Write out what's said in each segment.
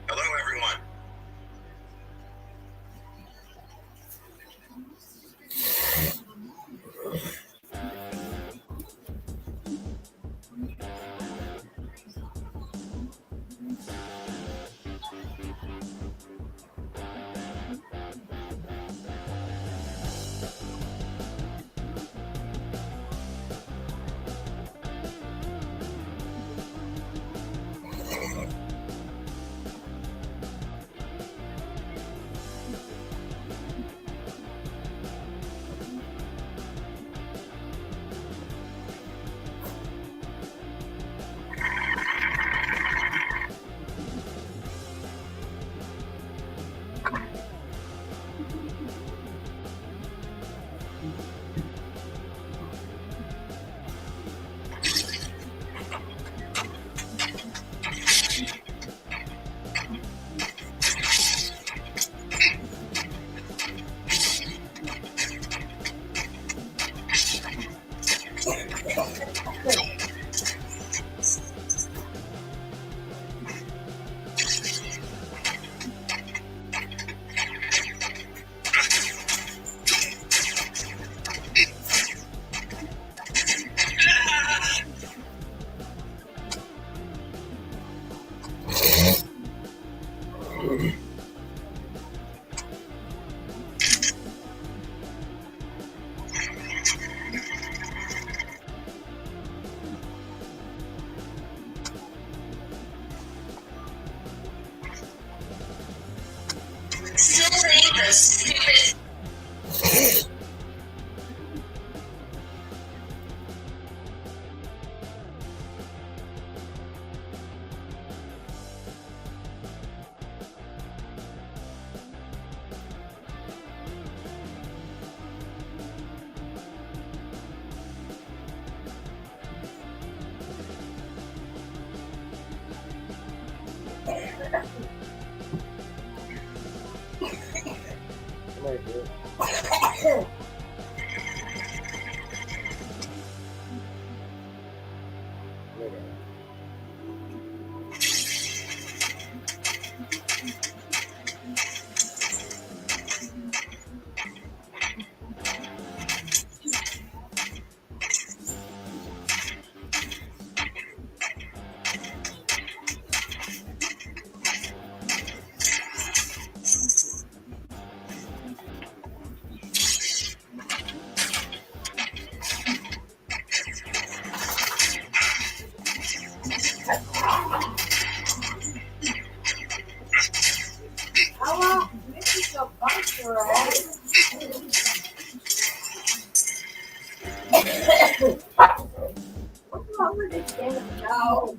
Hello, everyone. Still saying this stupid. Hello, this is a bunch of rice. What's wrong with this damn dog?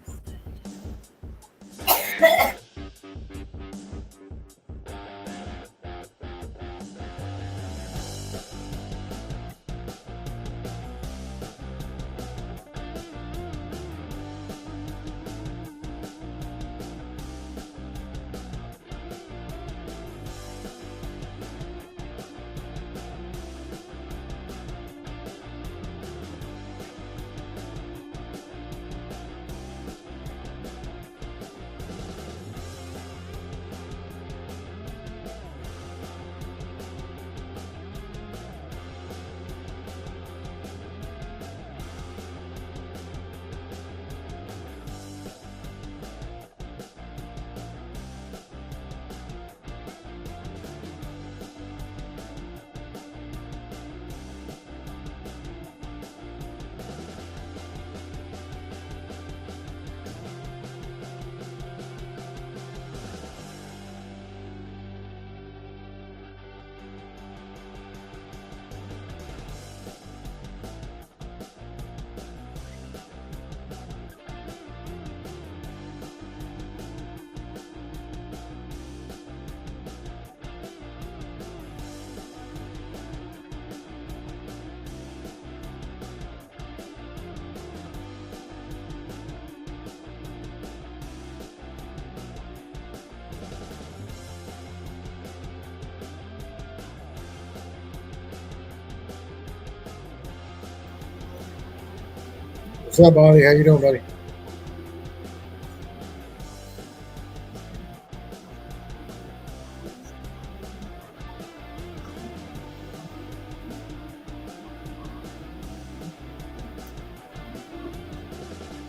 What's up, buddy? How you doing, buddy?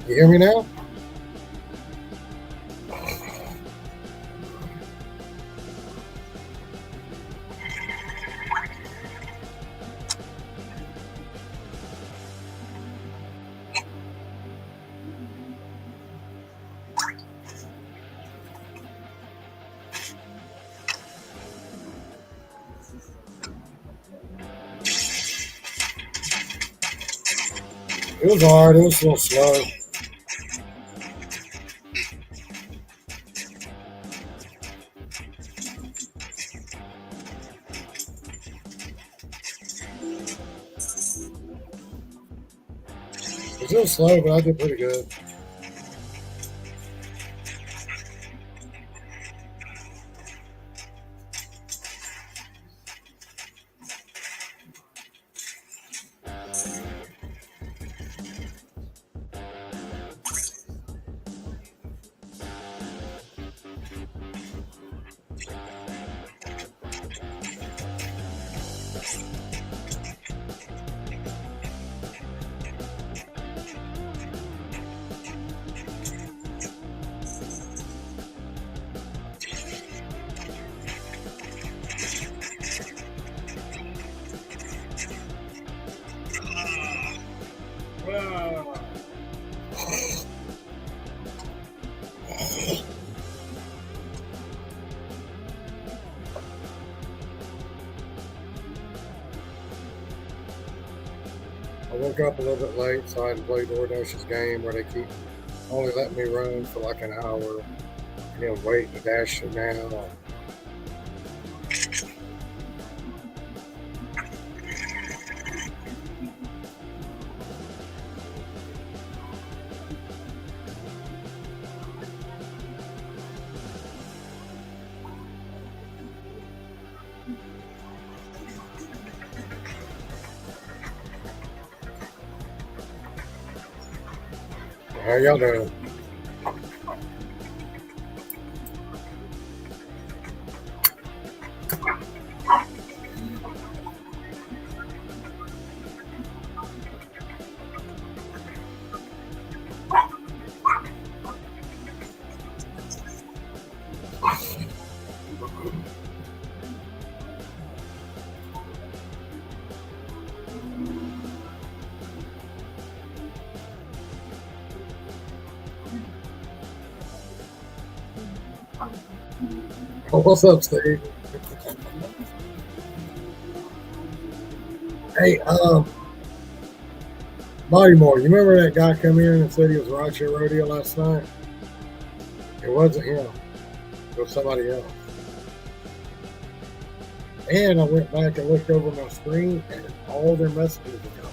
You hear me now? It was hard. It was a little slow. It was a little slow, but I did pretty good. I woke up a little bit late, so I had to play DoorDash's game where they keep only letting me run for like an hour and then wait to dash it now. How y'all doing? Oh, what's up, Steve? Hey, Moore, you remember that guy come in and said he was Roger Rodeo last night? It wasn't him. It was somebody else. And I went back and looked over my screen, and all their messages were gone.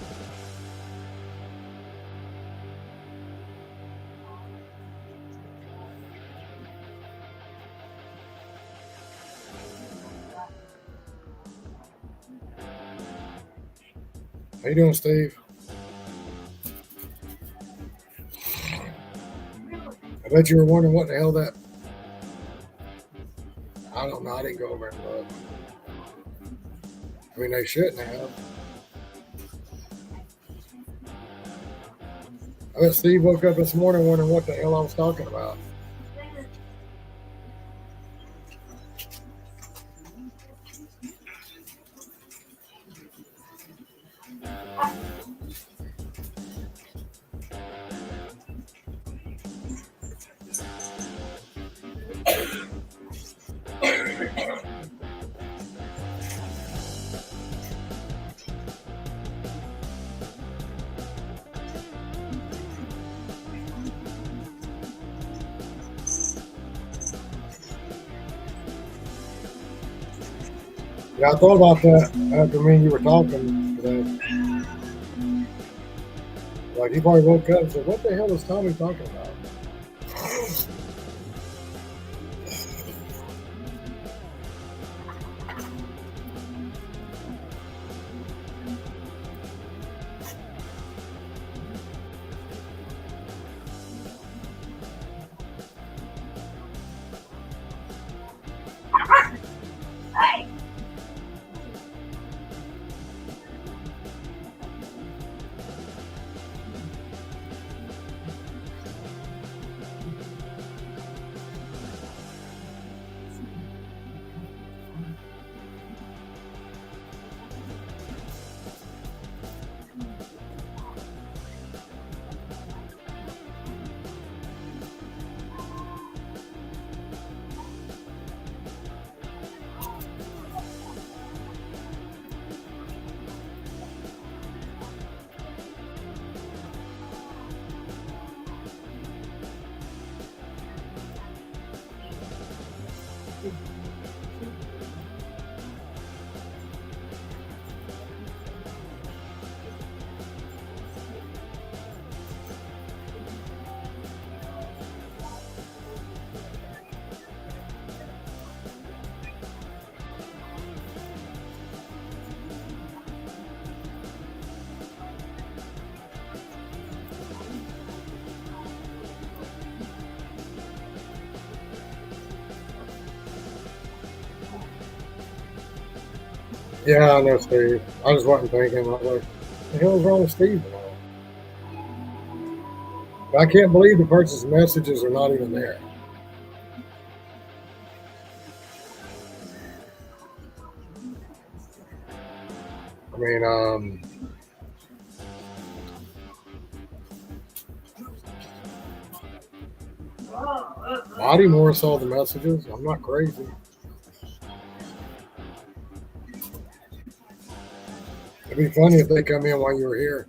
How you doing, Steve? I bet you were wondering what the hell that. I don't know. I didn't go over and look. I mean, they shouldn't have. I bet Steve woke up this morning wondering what the hell I was talking about. Yeah, I thought about that after me and you were talking today. Like, he probably woke up and said, what the hell is Tommy talking about? Yeah, I know Steve. I just wasn't thinking. I was like, the hell's wrong with Steve and all? But I can't believe the person's messages are not even there. I mean, Body Moore saw the messages. I'm not crazy. It'd be funny if they come in while you were here.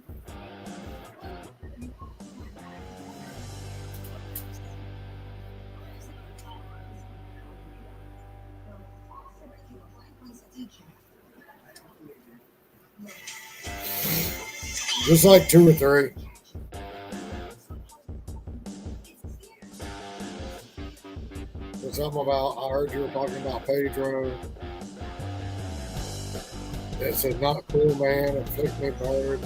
Just like 2 or 3. There's something about, I heard you were talking about Pedro. It said, not cool, man. It flicked me bird.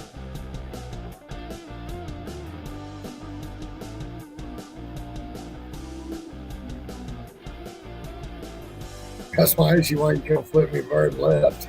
That's my issue why you can't flip me bird left.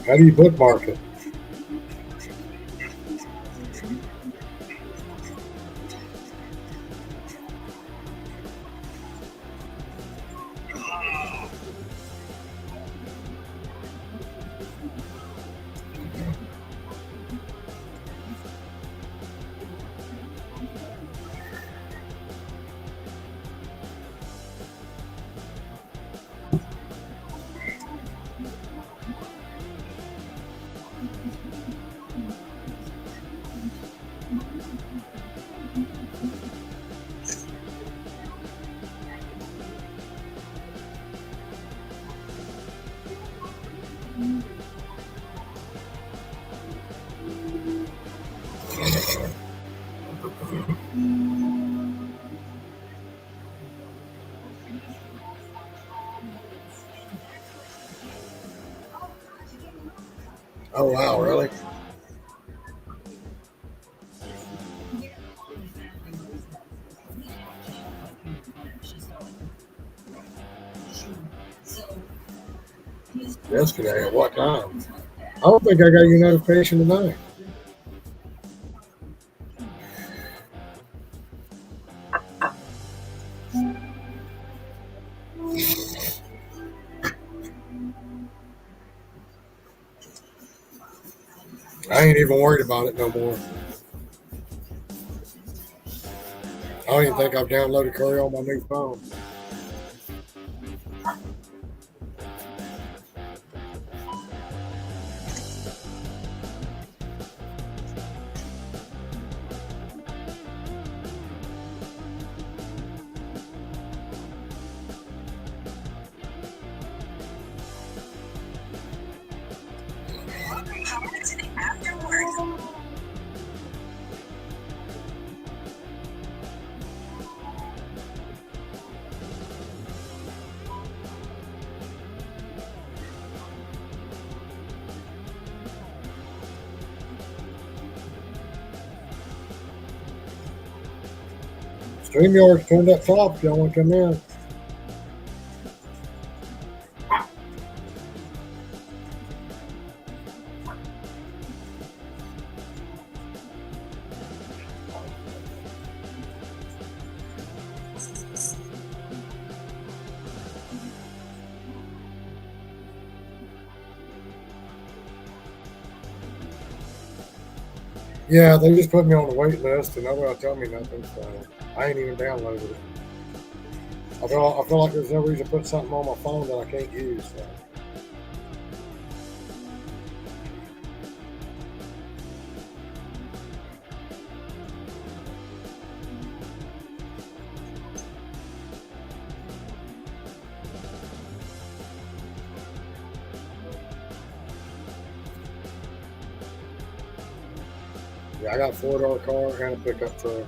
How do you bookmark it? Oh, wow, really? Yesterday, at what time? I don't think I got your notification tonight. I ain't even worried about it no more. I don't even think I've downloaded Curry on my new phone. StreamYard's turned up top if y'all want to come in. Yeah, they just put me on the wait list and nobody will tell me nothing, so I ain't even downloaded it. I feel like there's no reason to put something on my phone that I can't use. So. Yeah, I got a 4-door car and a pickup truck.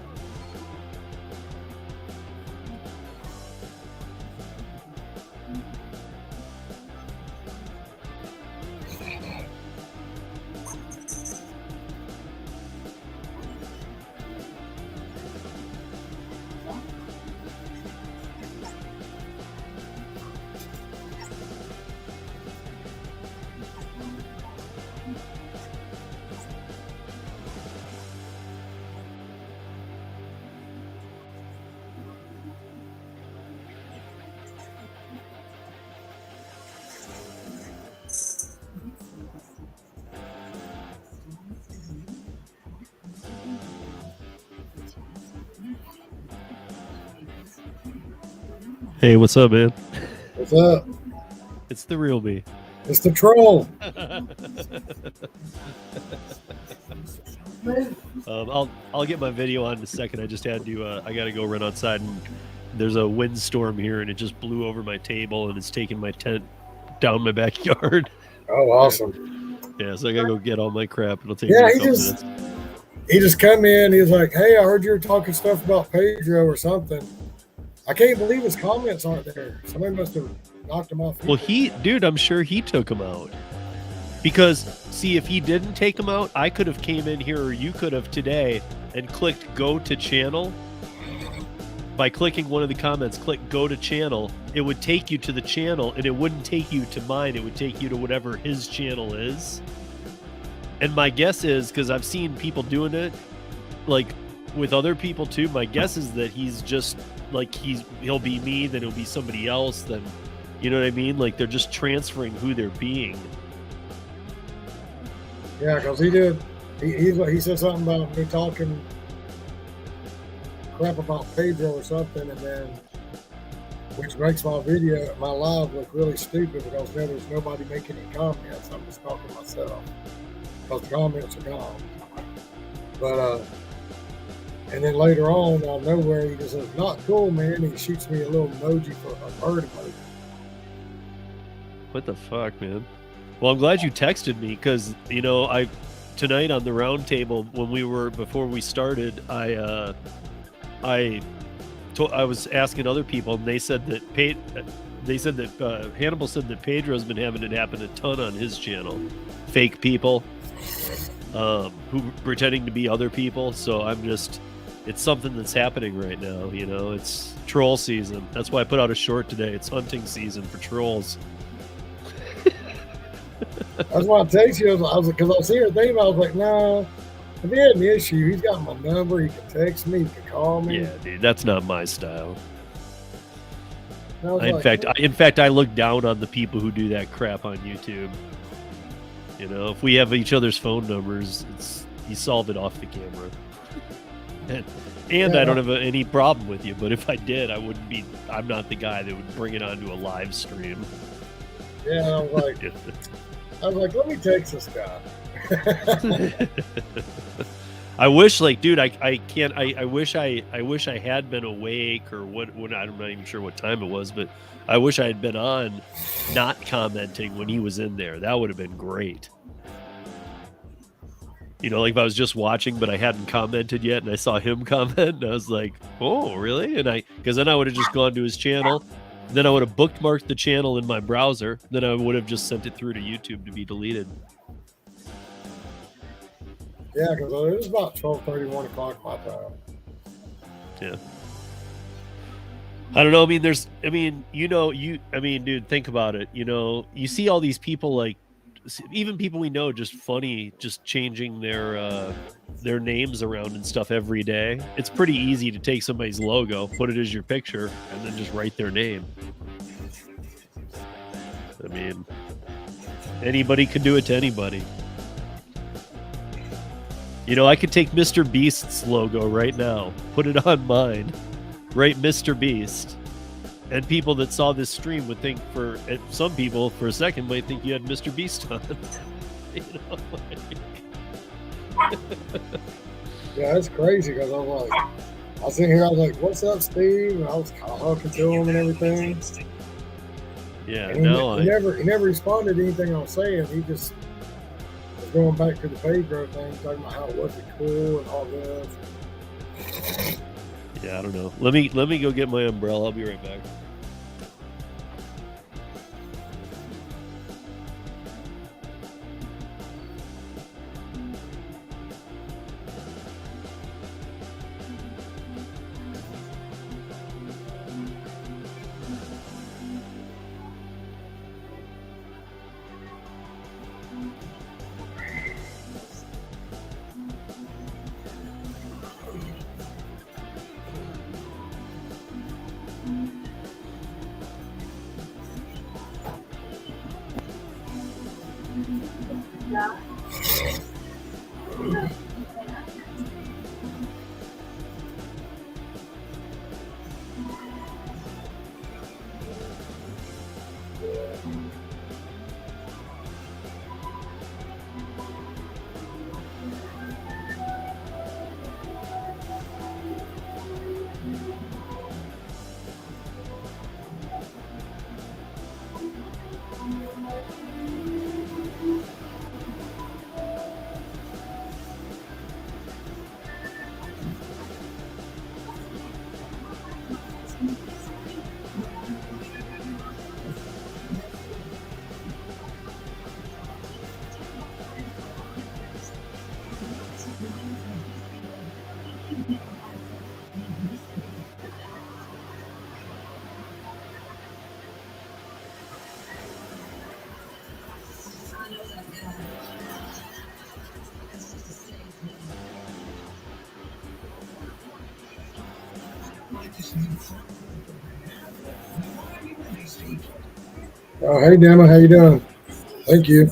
Hey, what's up, man? What's up? It's the real me. It's the troll. I'll get my video on in a second. I just had to. I got to go run outside, and there's a windstorm here, and it just blew over my table, and it's taking my tent down my backyard. Oh, awesome. Yeah, so I gotta go get all my crap. It'll take Yeah, me a he couple just minutes. he just come in. He was like, "Hey, I heard you were talking stuff about Pedro or something." I can't believe his comments aren't there. Somebody must have knocked him off. Well, dude, I'm sure he took him out. Because, see, if he didn't take him out, I could have came in here, or you could have today, and clicked go to channel. By clicking one of the comments, click go to channel, it would take you to the channel, and it wouldn't take you to mine. It would take you to whatever his channel is. And my guess is, because I've seen people doing it, like, with other people too, my guess is that he's just, like, he'll be me, then he'll be somebody else, then, you know what I mean? Like, they're just transferring who they're being. Yeah, because he did. He said something about me talking crap about Pedro or something, and then which makes my live look really stupid because now there's nobody making any comments. I'm just talking to myself because the comments are gone. But and then later on, out of nowhere, he just says, "Not cool, man." He shoots me a little emoji for a bird emoji. What the fuck, man? Well, I'm glad you texted me because, you know, tonight on the round table before we started, I was asking other people, and they said that Hannibal said that Pedro's been having it happen a ton on his channel. Fake people who pretending to be other people. So it's something that's happening right now. You know, it's troll season. That's why I put out a short today. It's hunting season for trolls. That's why I text you. I was because I was here thinking, I was like, nah, if he had an issue, he's got my number. He can text me. He can call me. Yeah, dude, that's not my style. In fact, I look down on the people who do that crap on YouTube. You know, if we have each other's phone numbers, you solve it off the camera. And I don't have any problem with you. But if I did, I'm not the guy that would bring it onto a live stream. Yeah, I was like, let me text this guy. I wish, like, dude, I can't. I wish I had been awake or what. I'm not even sure what time it was, but I wish I had been on, not commenting when he was in there. That would have been great. You know, like if I was just watching, but I hadn't commented yet, and I saw him comment, and I was like, "Oh, really?" And because then I would have just gone to his channel. Then I would have bookmarked the channel in my browser. Then I would have just sent it through to YouTube to be deleted. Yeah, because it was about 12:30, 1 o'clock my time. Yeah. I don't know. I mean, dude, think about it. You know, you see all these people, like, even people we know, just funny, just changing their names around and stuff every day. It's pretty easy to take somebody's logo, put it as your picture, and then just write their name. I mean, anybody can do it to anybody. You know, I could take Mr. Beast's logo right now, put it on mine, write Mr. Beast, and people that saw this stream would think some people for a second might think you had Mr. Beast on. You know, Yeah, it's crazy because I was sitting here, I was like, "What's up, Steve?" And I was kind of talking to him and everything. yeah, And he never responded to anything I was saying. He just was going back to the page growth thing, talking about how it wasn't cool and all this. Yeah, I don't know. Let me go get my umbrella. I'll be right back. Oh, hey, Dema, how you doing? Thank you.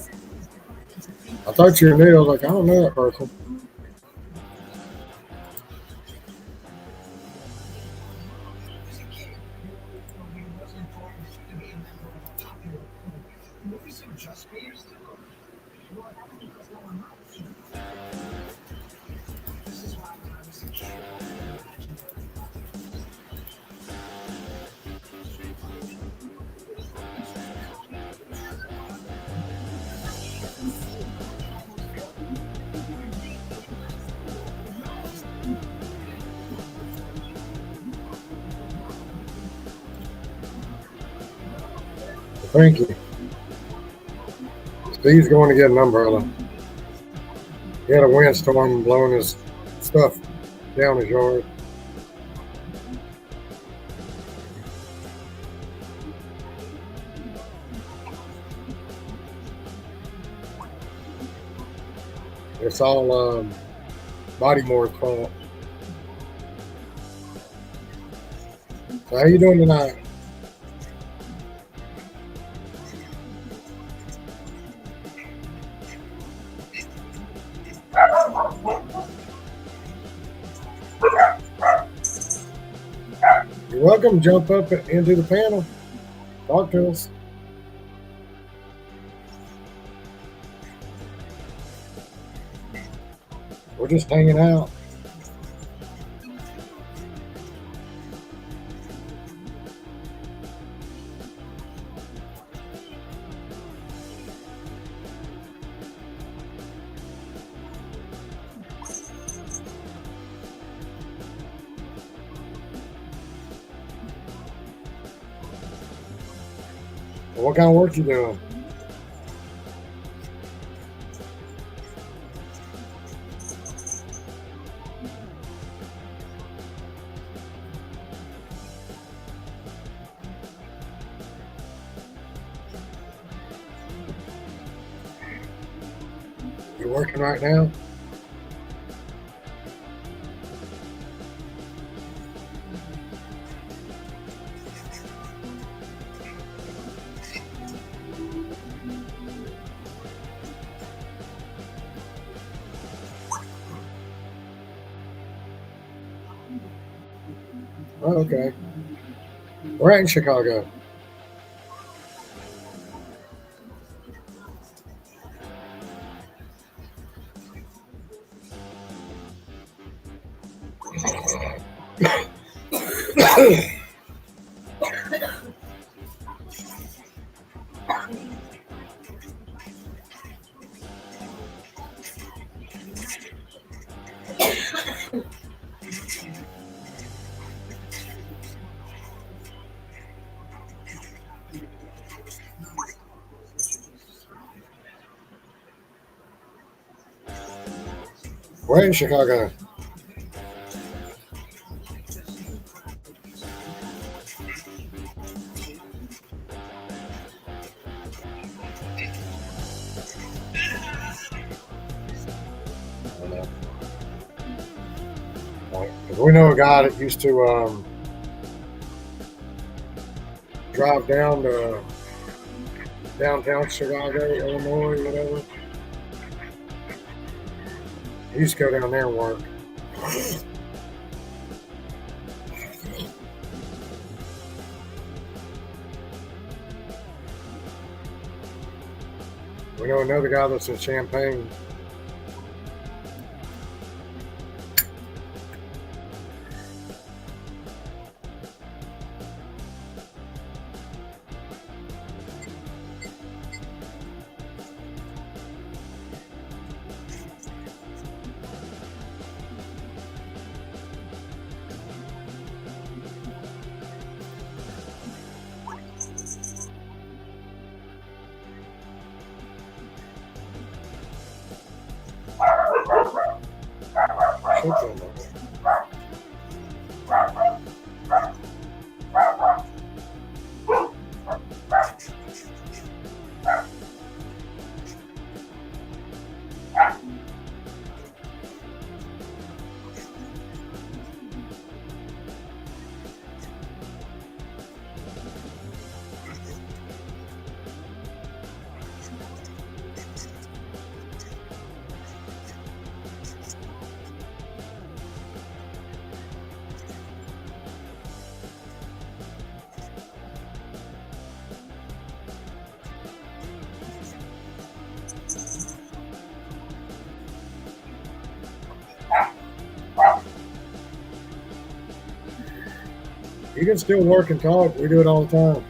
I thought you were new. I was like, I don't know that person. Thank you. Steve's going to get an umbrella. He had a windstorm blowing his stuff down his yard. It's all Bodymore's fault. So how you doing tonight? You're welcome. Jump up into the panel. Talk to us. We're just hanging out. What kind of work you doing? You're working right now? Oh, okay. We're in Chicago. We're in Chicago. I don't know. Like, 'cause we know a guy that used to drive down to downtown Chicago, Illinois, whatever. He used to go down there and work. We know another guy that's in Champaign. You can still work and talk. We do it all the time.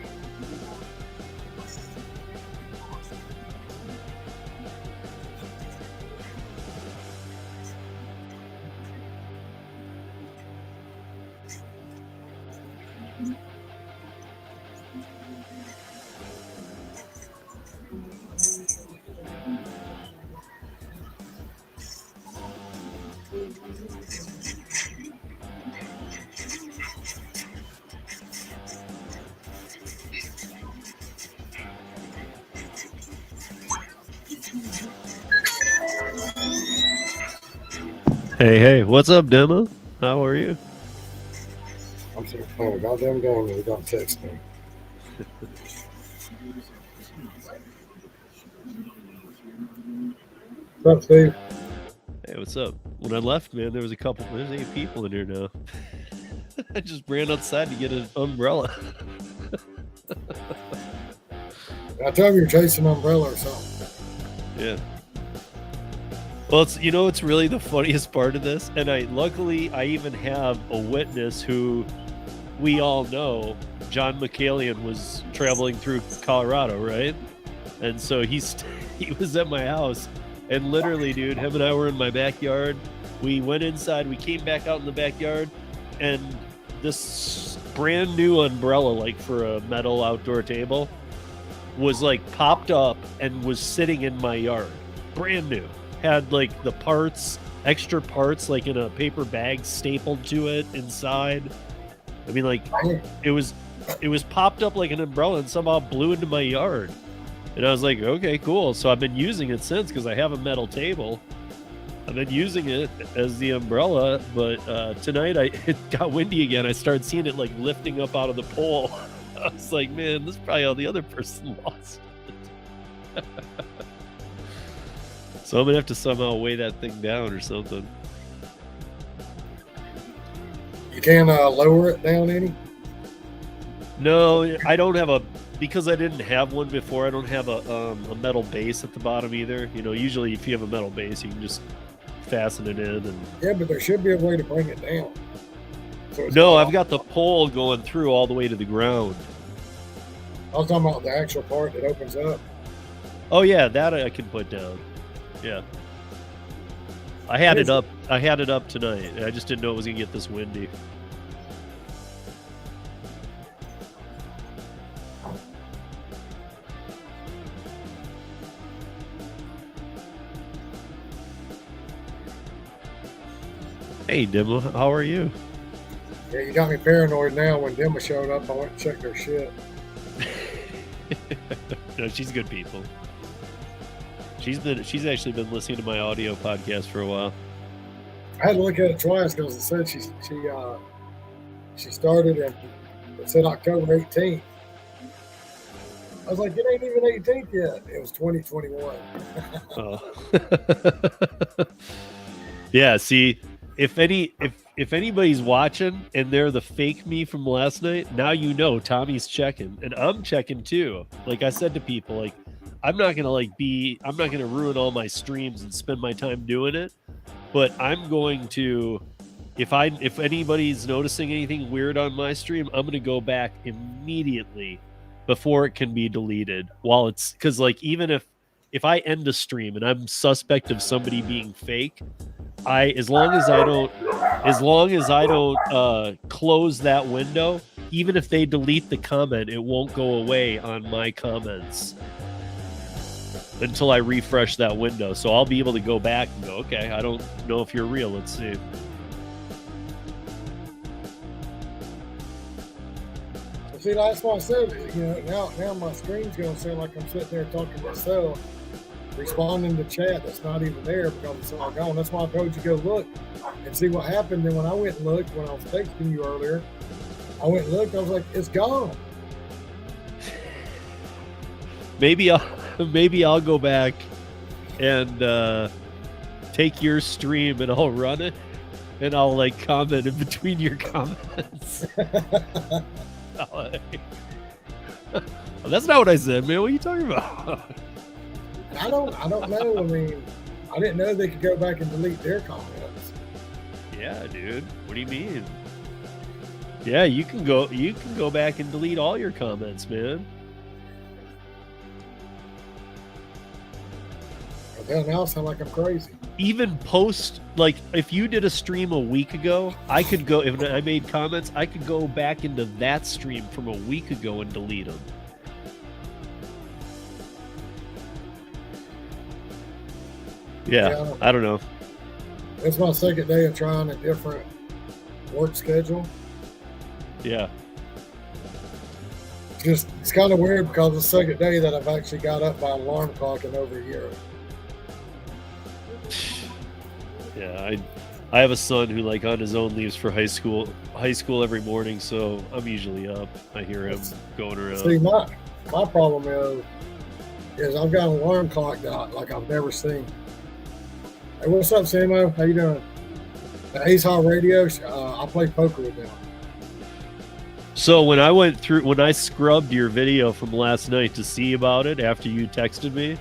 Hey, what's up, Demo? How are you? I'm sitting playing a goddamn game and you don't text me. What's up, Steve? Hey, what's up? When I left, man, there's 8 people in here now. I just ran outside to get an umbrella. I told you you're chasing an umbrella or something. Yeah. Well, it's really the funniest part of this, and luckily I even have a witness who we all know. John McCallion was traveling through Colorado, right? And so he was at my house, and literally, dude, him and I were in my backyard. We went inside, we came back out in the backyard, and this brand new umbrella, like for a metal outdoor table, was like popped up and was sitting in my yard, brand new. Had like the parts, extra parts, like in a paper bag stapled to it inside. I mean, like it was popped up like an umbrella and somehow blew into my yard. And I was like, okay, cool. So I've been using it since because I have a metal table. I've been using it as the umbrella, but tonight it got windy again. I started seeing it like lifting up out of the pole. I was like, man, this is probably how the other person lost it. So I'm gonna have to somehow weigh that thing down or something. You can't lower it down any? No, I don't have a, because I didn't have one before. I don't have a metal base at the bottom either. You know, usually if you have a metal base, you can just fasten it in. And Yeah, but there should be a way to bring it down. So it's no, not- I've got the pole going through all the way to the ground. I was talking about the actual part that opens up. Oh yeah, that I can put down. Yeah. I had it up. I had it up tonight. I just didn't know it was gonna get this windy. Hey, Dimma, how are you? Yeah, you got me paranoid now. When Dimma showed up, I went and checked her shit. No, she's good people. She's actually been listening to my audio podcast for a while. I had to look at it twice because it said she started and it said October 18th. I was like, it ain't even 18th yet. It was 2021. Oh. Yeah, see, if anybody's watching and they're the fake me from last night, now you know Tommy's checking and I'm checking too. Like I said to people, like I'm not gonna ruin all my streams and spend my time doing it, but I'm going to, if anybody's noticing anything weird on my stream, I'm gonna go back immediately before it can be deleted. While it's, because like even if I end a stream and I'm suspect of somebody being fake, as long as I don't close that window, even if they delete the comment, it won't go away on my comments until I refresh that window. So I'll be able to go back and go, okay, I don't know if you're real. Let's see. See, that's why I said, you know, now my screen's going to sound like I'm sitting there talking to myself, responding to chat that's not even there because it's all gone. That's why I told you go look and see what happened. And when I went and looked, when I was texting you earlier, I went and looked, I was like, it's gone. Maybe I'll go back and take your stream and I'll run it and I'll like comment in between your comments. That's not what I said, man. What are you talking about? I don't know. I mean, I didn't know they could go back and delete their comments. Yeah, dude. What do you mean? Yeah, you can go back and delete all your comments, man. Yeah, now I sound like I'm crazy. Even post, like if you did a stream a week ago, I could go, if I made comments, I could go back into that stream from a week ago and delete them. Yeah, I don't know. It's my second day of trying a different work schedule. Yeah. It's kind of weird because it's the second day that I've actually got up by alarm clock in over a year. Yeah, I have a son who like on his own leaves for high school every morning, so I'm usually up. I hear him going around. See, my problem is I've got an alarm clock that like I've never seen. Hey, what's up, Samo? How you doing? Ace High Radio. I play poker with them. So when I scrubbed your video from last night to see about it after you texted me,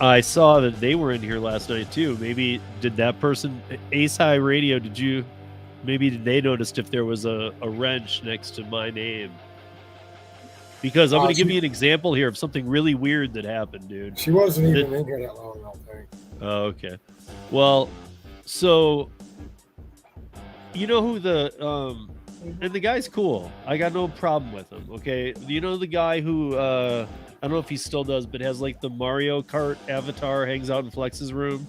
I saw that they were in here last night too. Maybe did that person, Ace High Radio, did they noticed if there was a wrench next to my name? Because I'm going to give you an example here of something really weird that happened, dude. She wasn't even in here that long, I don't think. Oh, okay. Well, so you know who and the guy's cool. I got no problem with him. Okay, you know the guy who I don't know if he still does, but has like the Mario Kart avatar, hangs out in Flex's room.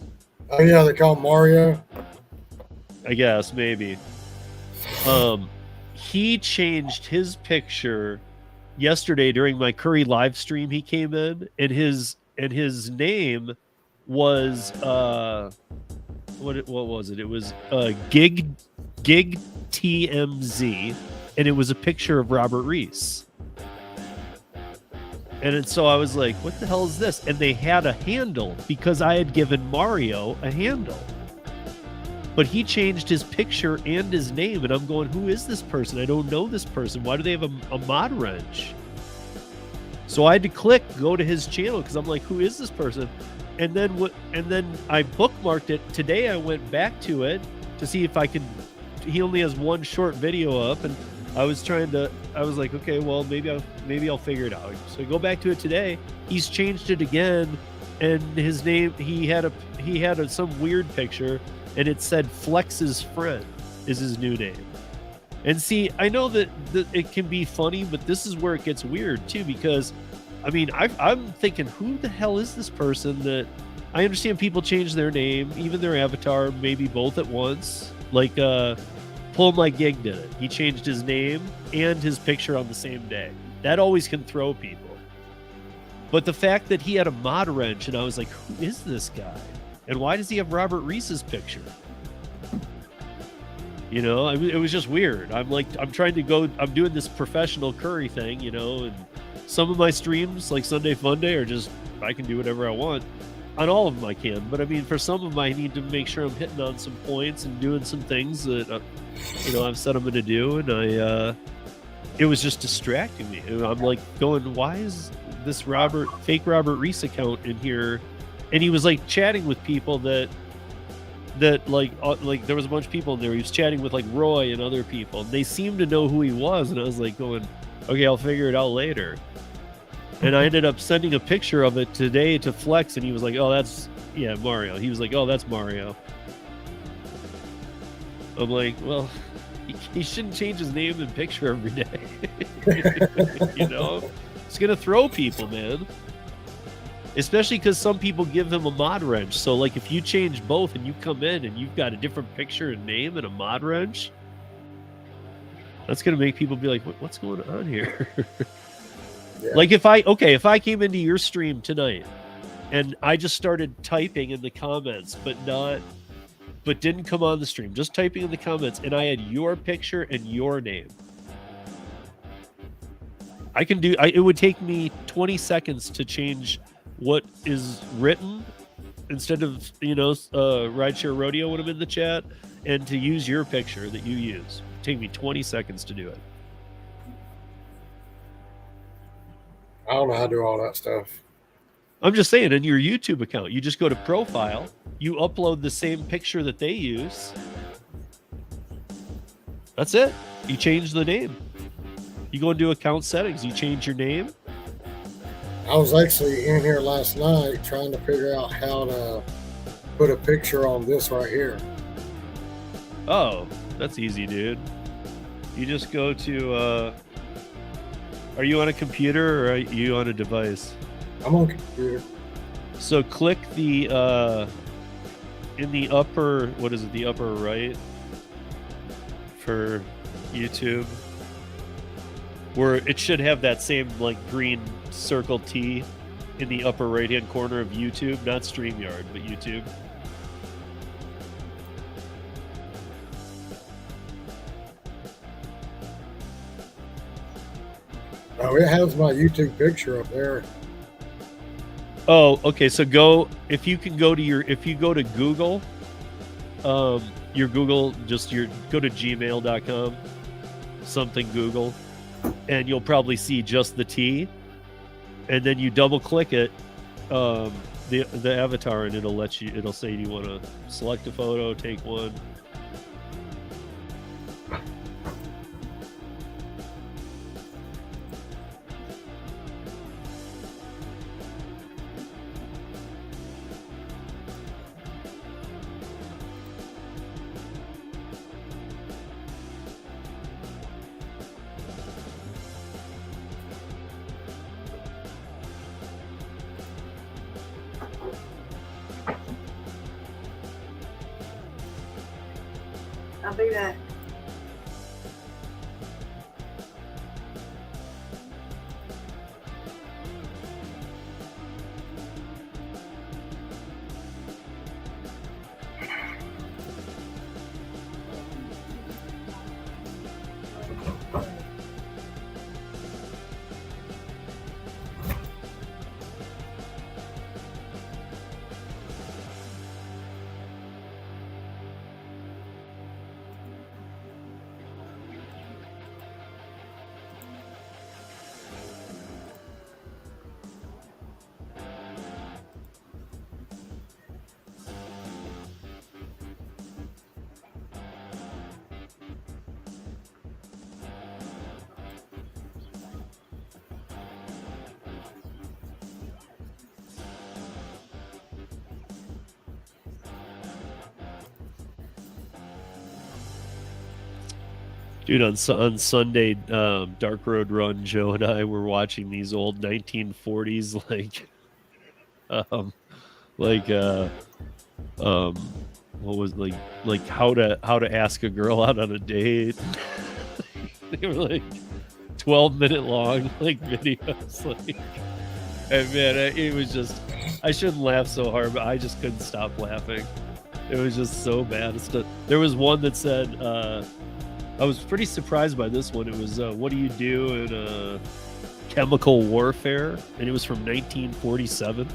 Oh yeah, they call him Mario. I guess maybe. He changed his picture yesterday during my Curry live stream. He came in and his name was what was it? It was Gig TMZ, and it was a picture of Robert Reese. And so I was like, what the hell is this? And they had a handle because I had given Mario a handle. But he changed his picture and his name, and I'm going, who is this person? I don't know this person. Why do they have a mod wrench? So I had to click go to his channel because I'm like, who is this person? And then I bookmarked it. Today I went back to it to see if I could. He only has one short video up, and I was like, okay, well, maybe I'll figure it out. So I go back to it today. He's changed it again, and his name, he had some weird picture, and it said Flex's friend is his new name. And see, I know that it can be funny, but this is where it gets weird too, because I mean, I'm thinking, who the hell is this person? That I understand people change their name, even their avatar, maybe both at once. Like Pull My Gig did it. He changed his name and his picture on the same day. That always can throw people. But the fact that he had a mod wrench, and I was like, who is this guy? And why does he have Robert Reese's picture? You know, it was just weird. I'm doing this professional curry thing, you know, and some of my streams, like Sunday Funday, are just, I can do whatever I want. On all of them I can, but I mean, for some of them I need to make sure I'm hitting on some points and doing some things that, you know, I've said I'm going to do, and it was just distracting me. And I'm like going, why is this fake Robert Reese account in here? And he was like chatting with people that like there was a bunch of people in there. He was chatting with like Roy and other people, and they seemed to know who he was. And I was like going, okay, I'll figure it out later. And I ended up sending a picture of it today to Flex, and he was like, oh, that's Mario. He was like, oh, that's Mario. I'm like, well, he shouldn't change his name and picture every day. You know, it's gonna throw people, man. Especially because some people give him a mod wrench. So, like, if you change both and you come in and you've got a different picture and name and a mod wrench, that's going to make people be like, what's going on here? Yeah. Like, if I came into your stream tonight and I just started typing in the comments, but didn't come on the stream, just typing in the comments, and I had your picture and your name, it would take me 20 seconds to change what is written instead of, you know, Rideshare Rodeo when I'm in the chat, and to use your picture that you use. It'd take me 20 seconds to do it. I don't know how to do all that stuff. I'm just saying, in your YouTube account, you just go to profile, you upload the same picture that they use. That's it. You change the name. You go into account settings, you change your name. I was actually in here last night trying to figure out how to put a picture on this right here. Oh, that's easy, dude. You just go to, are you on a computer or are you on a device? I'm on a computer. So click the, in the upper, what is it, the upper right for YouTube, where it should have that same like green circle T in the upper right hand corner of YouTube, not StreamYard, but YouTube. Oh, it has my YouTube picture up there. Oh, okay. So if you go to Google, your Google, go to gmail.com, something Google, and you'll probably see just the T, and then you double click it, the avatar, and it'll say, do you want to select a photo, take one. I'll do that. Dude, on Sunday, Dark Road Run, Joe and I were watching these old 1940s um, like um, what was like how to ask a girl out on a date. They were like 12-minute long like videos, like, and man, it was just, I shouldn't laugh so hard, but I just couldn't stop laughing. It was just so bad. There was one that said, I was pretty surprised by this one. It was, what do you do in chemical warfare? And it was from 1947.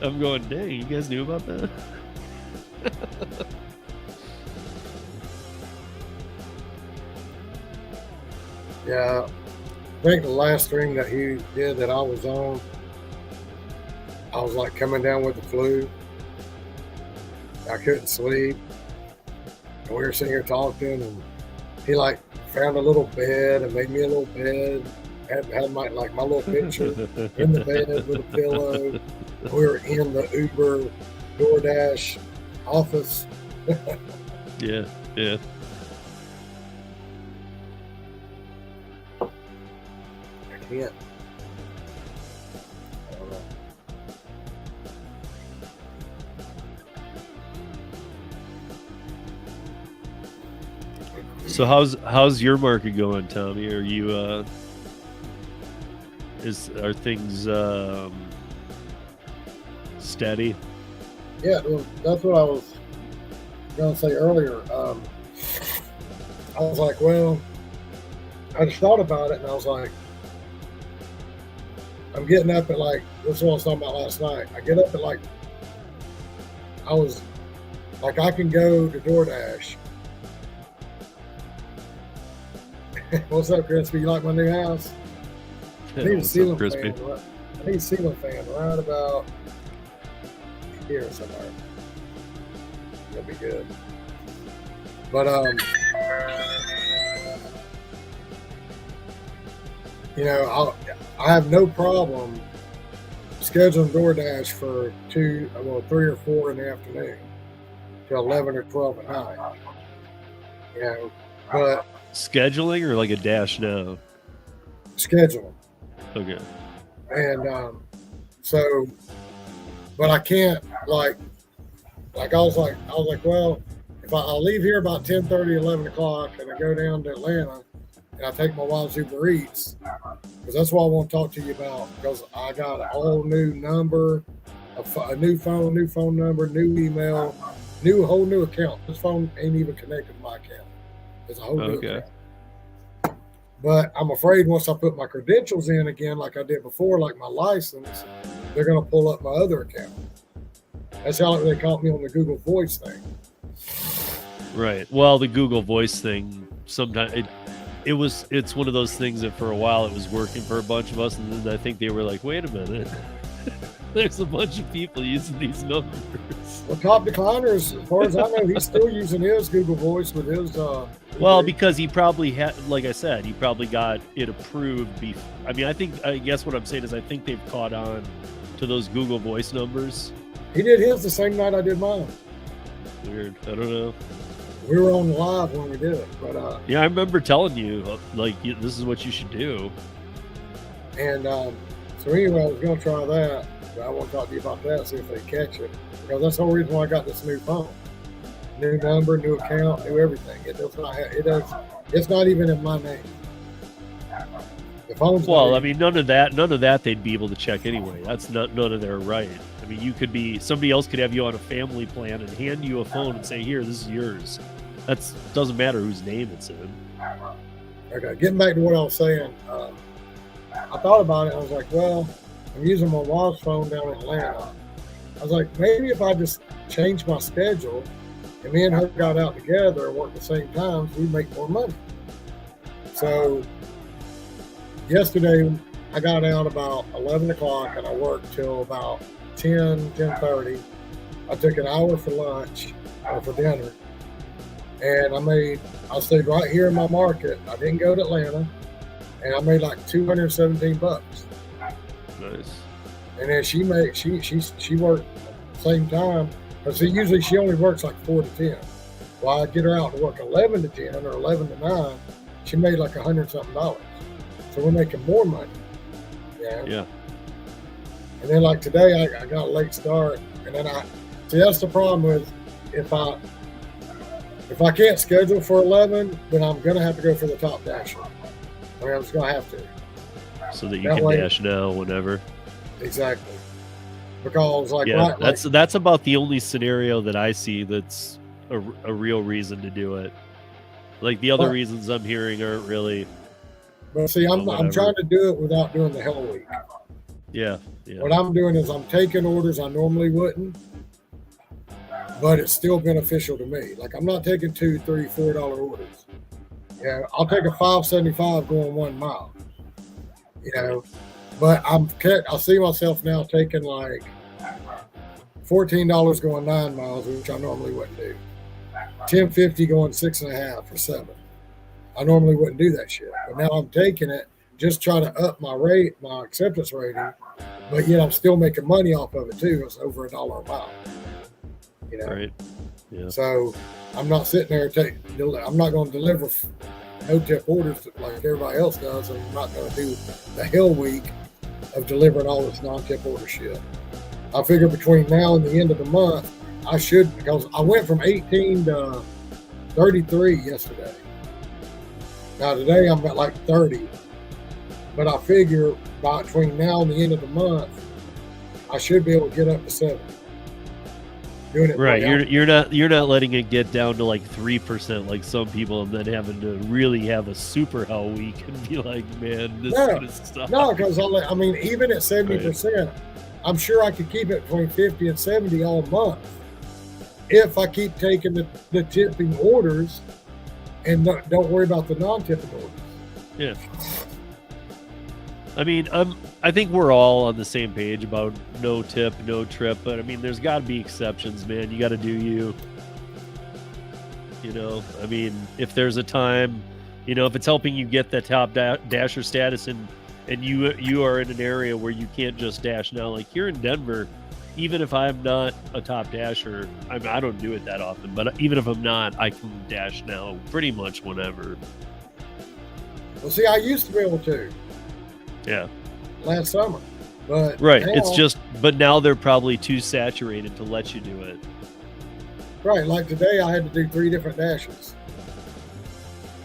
I'm going, dang, you guys knew about that? Yeah, I think the last string that he did that I was on, I was like coming down with the flu. I couldn't sleep. And we were sitting here talking, and he like found a little bed and made me a little bed. Had my little picture in the bed with a pillow. We were in the Uber DoorDash office. Yeah, yeah. I can't. I don't know. So how's your market going, Tommy? Are you are things steady? Yeah, well, that's what I was going to say earlier. I was like, well, I just thought about it, and I was like, I'm getting up at like, this is what I was talking about last night. I get up at like, I was like, I can go to DoorDash. What's up, Crispy? You like my new house? I need a ceiling fan. I need a ceiling fan right about here somewhere. That'd be good. But you know, I have no problem scheduling DoorDash for 3 or 4 in the afternoon to 11 or 12 at night. You know, but scheduling or like a dash now? Scheduling. Okay. And so, but I can't like I was like, well, if I'll leave here about 10:30, 11 o'clock, and I go down to Atlanta, and I take my wife's Uber Eats, because that's what I want to talk to you about, because I got a whole new number, a new phone number, new email, whole new account. This phone ain't even connected to my account. It's a whole new account. But I'm afraid once I put my credentials in again, like I did before, like my license, they're going to pull up my other account. That's how they caught me on the Google Voice thing. Right. Well, the Google Voice thing, sometimes it's one of those things that for a while it was working for a bunch of us, and then I think they were like, wait a minute, there's a bunch of people using these numbers. Well, Top Decliners, as far as I know, he's still using his Google Voice with his. Well, because he probably had, like I said, he probably got it approved. I guess what I'm saying is I think they've caught on to those Google Voice numbers. He did his the same night I did mine. Weird. I don't know. We were on live when we did it, but yeah, I remember telling you this is what you should do. And so anyway, I was going to try that. But I want to talk to you about that, see if they catch it, because that's the whole reason why I got this new phone. New number, new account, new everything. It does not have, it does. It's not even in my name. The phone's well, I mean, none of that they'd be able to check anyway. That's none of their right. I mean, you could be, somebody else could have you on a family plan and hand you a phone and say, here, this is yours. That's doesn't matter whose name it's in. Okay, getting back to what I was saying, I thought about it. I was like, well, I'm using my wife's phone down in Atlanta. I was like, maybe if I just change my schedule and me and her got out together and worked the same times, we'd make more money. So yesterday, I got out about 11 o'clock and I worked till about 10:30. I took an hour for lunch or for dinner. And I stayed right here in my market. I didn't go to Atlanta. And I made like $217. Nice. And then she worked same time, but see, usually she only works like 4 to 10. Well, I get her out to work 11 to 10 or 11 to 9. She made like $100-something. So we're making more money. Yeah. Yeah. And then like today, I got a late start, and then see that's the problem with if I can't schedule for 11, then I'm gonna have to go for the top dasher. I mean, I'm just gonna have to. So that you That can way- dash now whenever. Exactly. Because like Yeah, right, like, that's about the only scenario that I see that's a real reason to do it. Like the other But- reasons I'm hearing aren't really. but see, I'm whatever. trying to do it without doing the hell week. Yeah. Yeah. What I'm doing is I'm taking orders I normally wouldn't, but it's still beneficial to me. Like I'm not taking $2, $3, $4 orders. Yeah, I'll take a $5.75 going 1 mile. You know, but I see myself now taking like $14 going 9 miles, which I normally wouldn't do. $10.50 going 6.5 or 7. I normally wouldn't do that shit, but now I'm taking it, just trying to up my acceptance rating, but yet I'm still making money off of it too. It's over $1 a mile. You know, Right. Yeah. so I'm not sitting there I'm not going to deliver no tip orders like everybody else does, and I'm not going to do the hell week of delivering all this non-tip order shit. I figure between now and the end of the month, I should, because I went from 18 to 33 yesterday. Now today I'm at like 30, but I figure between now and the end of the month, I should be able to get up to 70. Doing it Right. way out. You're not letting it get down to like 3% like some people, and then having to really have a super hell week and be like, man, this No, is gonna stop. No, because I mean, even at 70%, I'm sure I could keep it between 50 and 70 all month if I keep taking the tipping orders and don't worry about the non-tipping orders. Yeah. I mean, I think we're all on the same page about no tip, no trip, but I mean, there's got to be exceptions, man. You got to do you. You know, I mean, if there's a time, you know, if it's helping you get that top dasher status, and you are in an area where you can't just dash now, like here in Denver, even if I'm not a top dasher, I don't do it that often, but even if I'm not, I can dash now pretty much whenever. Well, see, I used to be able to Yeah. last summer, but Right. now, It's just, but now they're probably too saturated to let you do it. right. Like today, I had to do 3 different dashes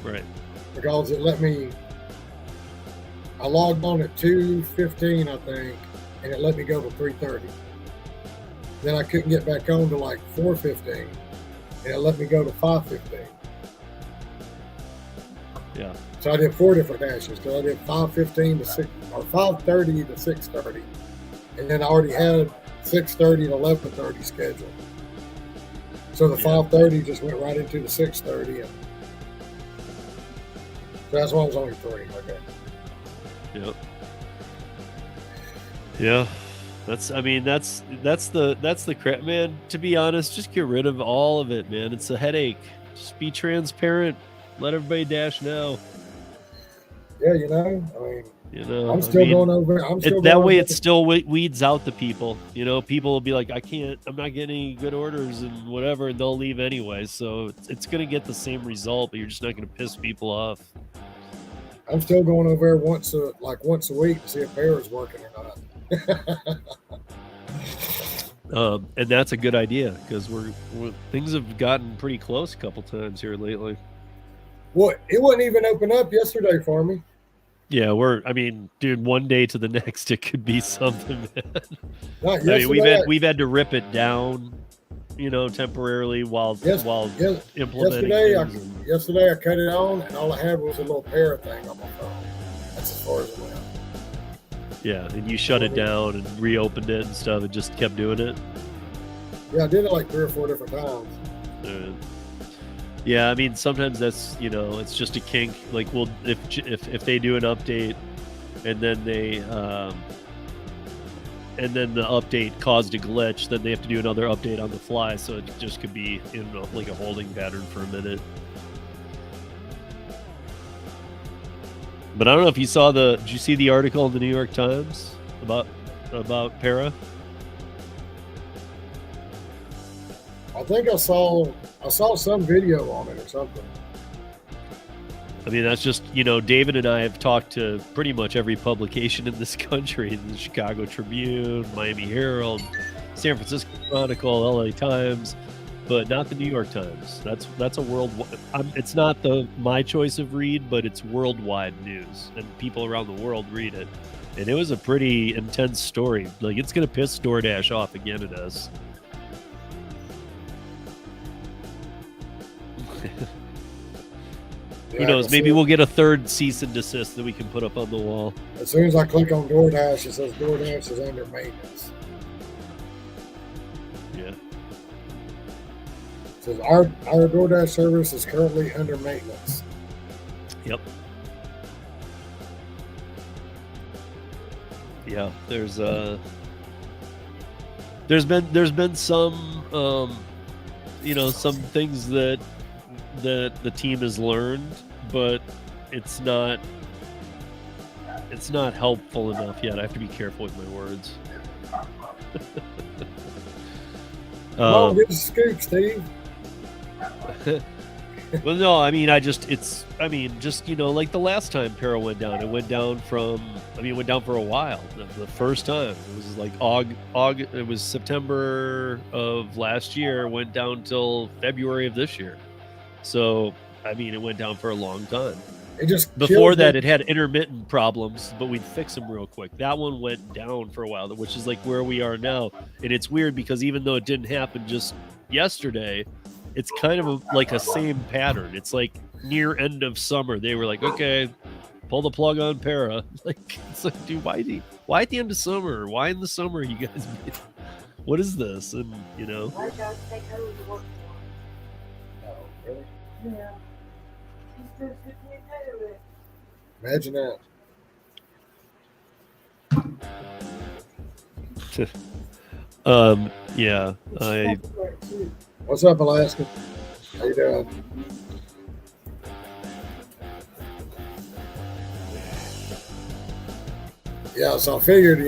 Right. because it let me. I logged on at 2:15, I think, and it let me go to 3:30. Then I couldn't get back on to like 4:15, and it let me go to 5:15. Yeah. So I did 4 different dashes. So I did 5:15 to 6 or 5:30 to 6:30, and then I already had 6:30 to 11:30 scheduled. So the Yeah. 5:30 just went right into the 6:30, and so that's why it was only 3. Okay. Yep. Yeah. That's the crap, man. To be honest, just get rid of all of it, man. It's a headache. Just be transparent. Let everybody dash now. Yeah, you know, I mean, You know, I'm still going over. I'm still that going way. over- It still weeds out the people. You know, people will be like, I'm not getting any good orders and whatever, and they'll leave anyway. So it's going to get the same result, but you're just not going to piss people off. I'm still going over there once a week to see if Bear is working or not. And that's a good idea because things have gotten pretty close a couple times here lately. Well, it wouldn't even open up yesterday for me. Yeah, dude, one day to the next, it could be something. Man. Not I mean, yesterday. we've had to rip it down, you know, temporarily while implementing things. Yesterday I cut it on, and all I had was a little pair thing on my phone. That's as far as it went. Yeah, and you shut it down and reopened it and stuff. It just kept doing it. Yeah, I did it like 3 or 4 different times. Yeah, I mean, sometimes that's, you know, it's just a kink. Like, well, if they do an update and then and then the update caused a glitch, then they have to do another update on the fly. So it just could be, you know, like a holding pattern for a minute. But I don't know if you saw did you see the article in the New York Times about Para? I think I saw I saw some video on it or something. I mean, that's just, David and I have talked to pretty much every publication in this country, the Chicago Tribune, Miami Herald, San Francisco Chronicle, LA Times, but not the New York Times. That's a it's not my choice of read, but it's worldwide news, and people around the world read it. And it was a pretty intense story. Like, it's going to piss DoorDash off again at us. Who knows? Maybe we'll get a third cease and desist that we can put up on the wall. As soon as I click on DoorDash, it says DoorDash is under maintenance. Yeah. It says our DoorDash service is currently under maintenance. Yep. Yeah, there's been some some things that the team has learned, but it's not helpful enough yet. I have to be careful with my words. Get the scoop, Steve. Well, no, I mean, like the last time Para went down, it went down for a while. The first time, it was like it was September of last year, went down till February of this year. So, I mean, it went down for a long time. Before that, it had intermittent problems, but we'd fix them real quick. That one went down for a while, which is like where we are now. And it's weird because even though it didn't happen just yesterday, it's kind of like a same pattern. It's like near end of summer. They were like, okay, pull the plug on Para. It's like, dude, why at the end of summer? Why in the summer, you guys? What is this? And, My dad take her to work. Oh, really? Yeah. She's doing 15 days of it. Imagine that. Yeah, What's up, Alaska? How you doing? Yeah, so I figured,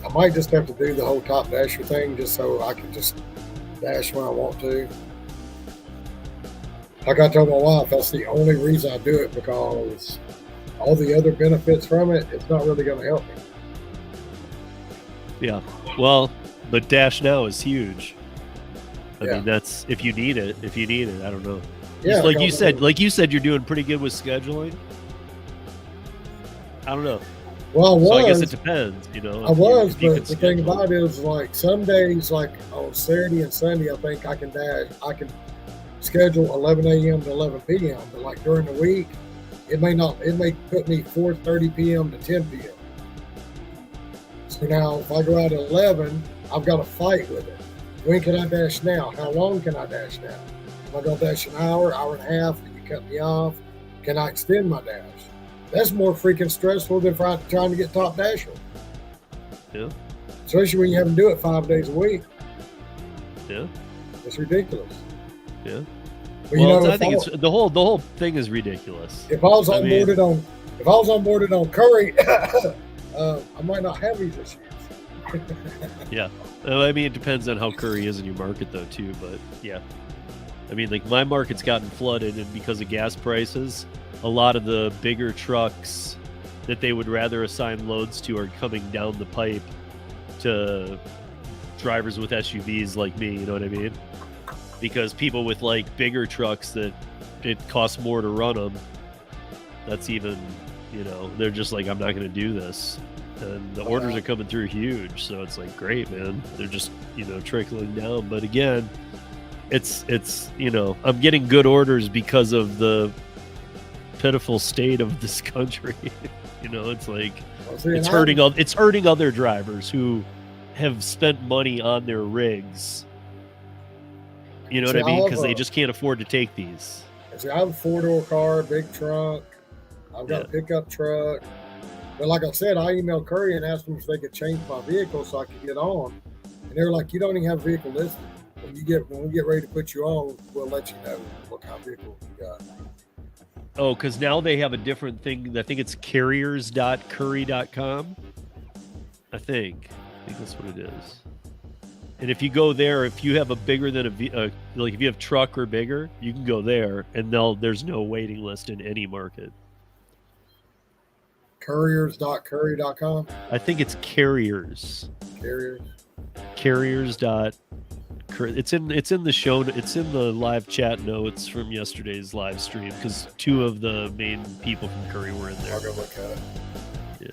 I might just have to do the whole top dasher thing just so I can just dash when I want to. Like I told my wife, that's the only reason I do it, because all the other benefits from it, it's not really going to help me. Yeah. Well, but Dash Now is huge. I Yeah. mean, that's if you need it. I don't know. Yeah, Just like you said, you're doing pretty good with scheduling. I don't know. Well, So I guess it depends, I was, if you but can the thing schedule. about it is, like, some days, like on Saturday and Sunday, I think I can schedule 11 a.m. to 11 p.m. But like during the week, it may put me 4:30 p.m. to 10 p.m. So now if I go out at 11, I've got to fight with it. When can I dash now? How long can I dash now? Am I going to dash an hour and a half? Can you cut me off? Can I extend my dash? That's more freaking stressful than trying to get top dasher. Yeah. Especially when you have to do it 5 days a week. Yeah. It's ridiculous. Yeah. But Well, I think it's the whole thing is ridiculous. if I was onboarded on Curry, I might not have these issues. Yeah. I mean, it depends on how Curry is in your market, though, too. But yeah, I mean, like my market's gotten flooded, and because of gas prices, a lot of the bigger trucks that they would rather assign loads to are coming down the pipe to drivers with SUVs like me. You know what I mean? Because people with like bigger trucks that it costs more to run them, that's even, they're just like, I'm not going to do this. And the orders are coming through huge. So it's like, great, man. They're just, trickling down. But again, it's I'm getting good orders because of the pitiful state of this country. It's like, it's hurting other drivers who have spent money on their rigs. You know what I mean? Because they just can't afford to take these. See, I have a 4-door car, big trunk. I've got a pickup truck. But like I said, I emailed Curry and asked them if they could change my vehicle so I could get on. And they were like, you don't even have a vehicle listed. When we get ready to put you on, we'll let you know what kind of vehicle you got. Oh, because now they have a different thing. I think it's carriers.curry.com. I think that's what it is. And if you go there, if you have a bigger than like if you have truck or bigger, you can go there, and there's no waiting list in any market. Couriers.curry.com. I think it's carriers. Carriers. Carriers. It's in the show. It's in the live chat notes from yesterday's live stream because 2 of the main people from Curry were in there. I'll go look at it. Yeah.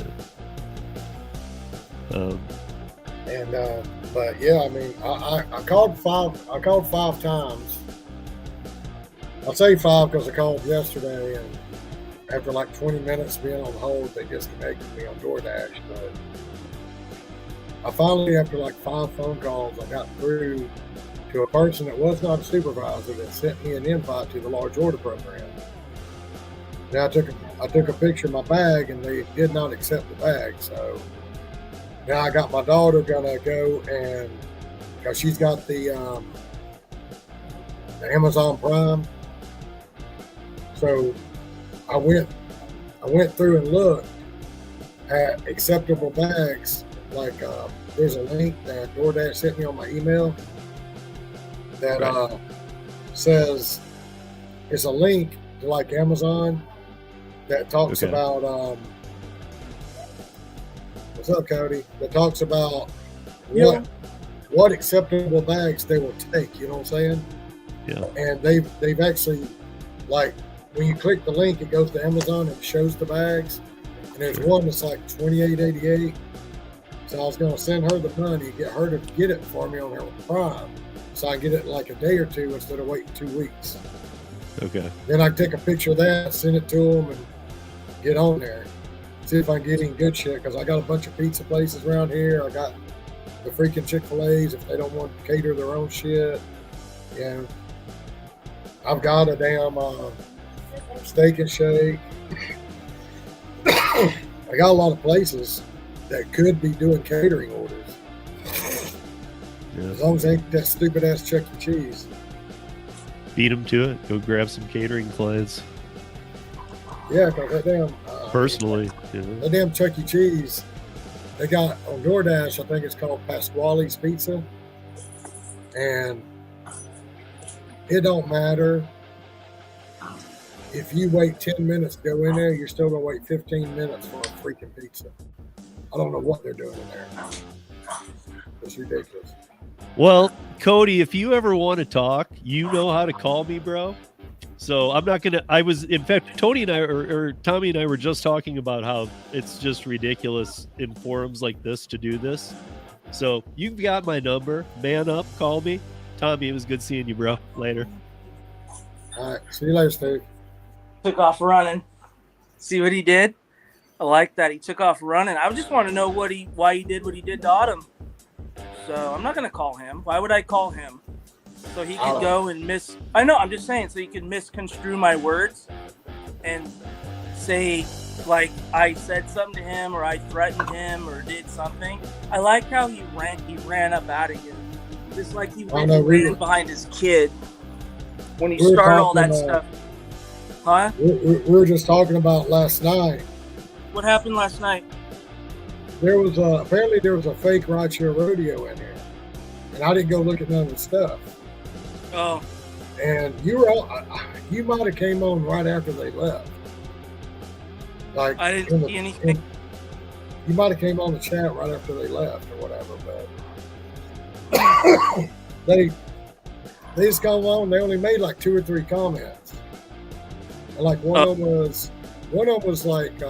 But yeah, I mean, I called 5. I called 5 times. I'll say 5 because I called yesterday, and after like 20 minutes being on hold, they disconnected me on DoorDash. But I finally, after like 5 phone calls, I got through to a person that was not a supervisor that sent me an invite to the large order program. Now I took a picture of my bag, and they did not accept the bag. So now I got my daughter gonna go, and because she's got the Amazon Prime, so I went through and looked at acceptable bags. Like there's a link that DoorDash sent me on my email that says it's a link to like Amazon that talks about what's up, Cody? That talks about what acceptable bags they will take. You know what I'm saying? Yeah. And they've actually, like, when you click the link, it goes to Amazon and shows the bags. And there's one that's like $28.88. So I was gonna send her the money, get her to get it for me on her Prime, so I can get it in like a day or 2 instead of waiting 2 weeks. Okay. Then I can take a picture of that, send it to them, and get on there. See if I can get any good shit, because I got a bunch of pizza places around here. I got the freaking Chick-fil-A's if they don't want to cater their own shit. Yeah. I've got a damn Steak and Shake. I got a lot of places that could be doing catering orders. Yeah. As long as they ain't that stupid ass Chuck E. Cheese. Beat them to it. Go grab some catering clients. Yeah, because that damn... Personally. Yeah. That damn Chuck E. Cheese, they got on DoorDash, I think it's called Pasquale's Pizza. And it don't matter if you wait 10 minutes to go in there, you're still going to wait 15 minutes for a freaking pizza. I don't know what they're doing in there. It's ridiculous. Well, Cody, if you ever want to talk, you know how to call me, bro. So I'm not going to, in fact, Tony and I, or Tommy and I were just talking about how it's just ridiculous in forums like this to do this. So you've got my number. Man up, call me. Tommy, it was good seeing you, bro. Later. All right. See you later, Steve. Took off running. See what he did? I like that. He took off running. I just want to know why he did what he did to Autumn. So I'm not going to call him. Why would I call him? So he could go and I know, I'm just saying, so he could misconstrue my words and say, like, I said something to him or I threatened him or did something. I like how he ran up out of here. Just like he ran behind his kid when he started all that stuff. Huh? We were just talking about last night. What happened last night? There was apparently there was a fake rideshare rodeo in here, and I didn't go look at none of the stuff. Oh. And you might have came on right after they left. Like, I didn't see anything. You might have came on the chat right after they left or whatever, but they just come on. They only made like 2 or 3 comments, and like one of them was like,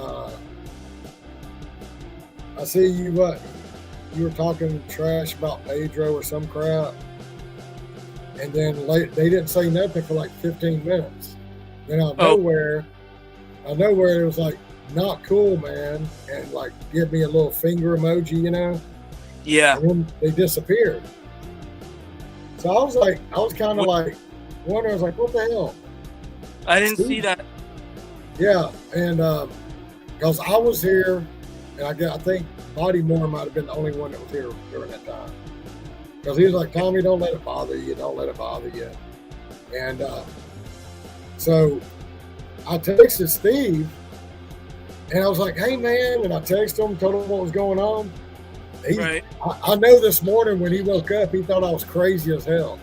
I see you were talking trash about Pedro or some crap. And then they didn't say nothing for like 15 minutes. Then out of nowhere, it was like, not cool, man. And like, give me a little finger emoji, you know? Yeah. And then they disappeared. So I was kind of like, wondering, I was like, what the hell? I didn't see that. Yeah. And because I was here, and I think Body Moore might have been the only one that was here during that time. Because he was like, Tommy, don't let it bother you. Don't let it bother you. And so I texted Steve, and I was like, hey, man. And I texted him, told him what was going on. Right. I know this morning when he woke up, he thought I was crazy as hell.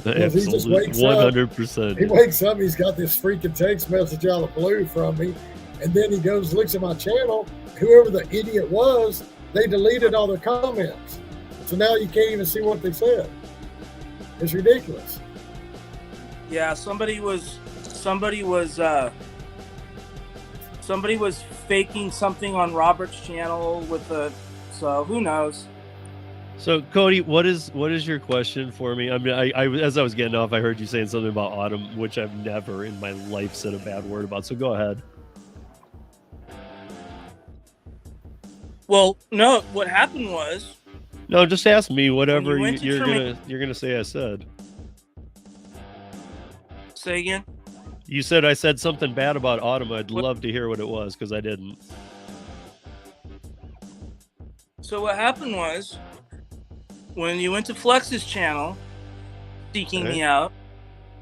Because he just wakes up. 100%. He wakes up, he's got this freaking text message out of the blue from me. And then he goes, looks at my channel. Whoever the idiot was, they deleted all their comments. So now you can't even see what they said. It's ridiculous. Yeah, somebody was faking something on Robert's channel so who knows? So Cody, what is your question for me? I mean, I as I was getting off, I heard you saying something about Autumn, which I've never in my life said a bad word about. So go ahead. Well, no, what happened was. No, just ask me whatever you're gonna say. I said. Say again. You said I said something bad about Autumn. I'd love to hear what it was because I didn't. So what happened was, when you went to Flex's channel, seeking me out,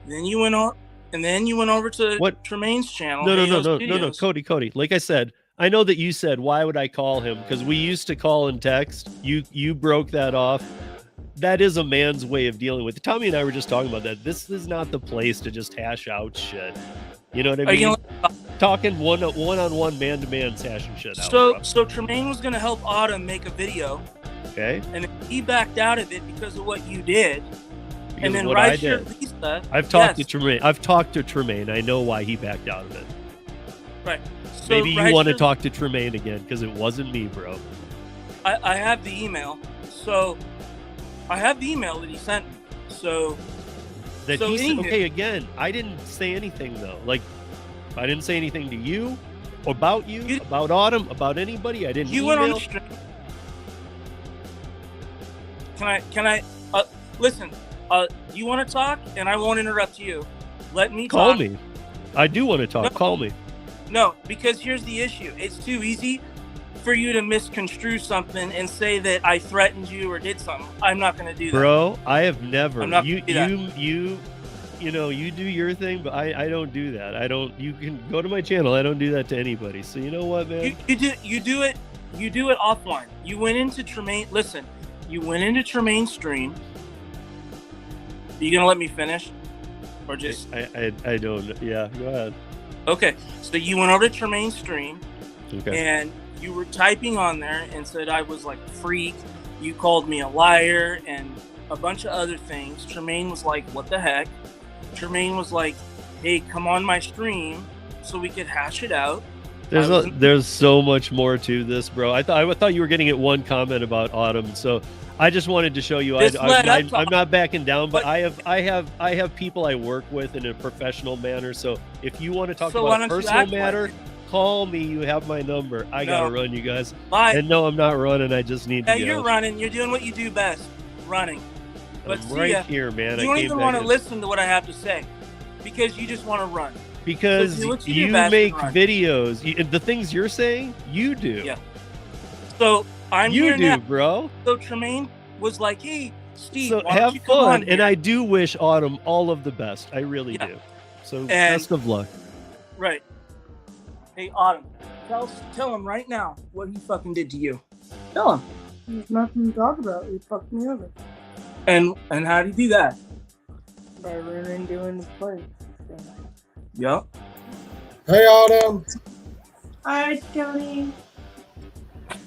then you went on, and then you went over to Tremaine's channel. No, Cody. Like I said, I know that you said, why would I call him? Because we used to call and text. You broke that off. That is a man's way of dealing with it. Tommy and I were just talking about that. This is not the place to just hash out shit. You know what I mean? Talking one-on-one, man-to-man, hashing shit out. So Tremaine was going to help Autumn make a video. Okay. And he backed out of it because of what you did. Because and then Lisa. I've talked to Tremaine. I've talked to Tremaine. I know why he backed out of it. Right. So maybe you want to talk to Tremaine again because it wasn't me, bro. I have the email. So I have the email that he sent me. So that okay, again, I didn't say anything though. Like I didn't say anything to you, about about Autumn, about anybody. I didn't. You email. went on the stream. Can I listen? You want to talk, and I won't interrupt you. Let me call talk. me. I do want to talk. No, call me. No, because here's the issue. It's too easy for you to misconstrue something and say that I threatened you or did something. I'm not going to do that. Bro, I have never. I'm not you do that. You know, you do your thing, but I don't do that. I don't. You can go to my channel. I don't do that to anybody. So you know what, man? You do it offline. You went into Tremaine. Listen, you went into Tremaine's stream. Are you gonna let me finish, or just? I don't. Yeah, go ahead. Okay, so you went over to Tremaine's stream, okay, and you were typing on there and said I was like a freak. You called me a liar and a bunch of other things. Tremaine was like, "What the heck?" Tremaine was like, "Hey, come on my stream so we could hash it out." There's so much more to this, bro. I thought you were getting at one comment about Autumn, so I just wanted to show you I'm not backing down. But I have people I work with in a professional manner. So if you want to talk about a personal matter, call me. You have my number. I gotta run, you guys. Bye. And no, I'm not running. I just need to go. You're running. You're doing what you do best, running. But I'm right here, man. You don't even want to listen to what I have to say because you just want to run. Because you make videos. The things you're saying, you do. Yeah. So I'm you here do, now. Bro. So Tremaine was like, "Hey, Steve, so why have don't you come fun." on here? And I do wish Autumn all of the best. I really do. So best of luck. Right. Hey, Autumn, tell him right now what he fucking did to you. Tell him. There's nothing to talk about. He fucked me over. And how do you do that? By running doing the play. Yep. Hey, Autumn. Hi, Tony.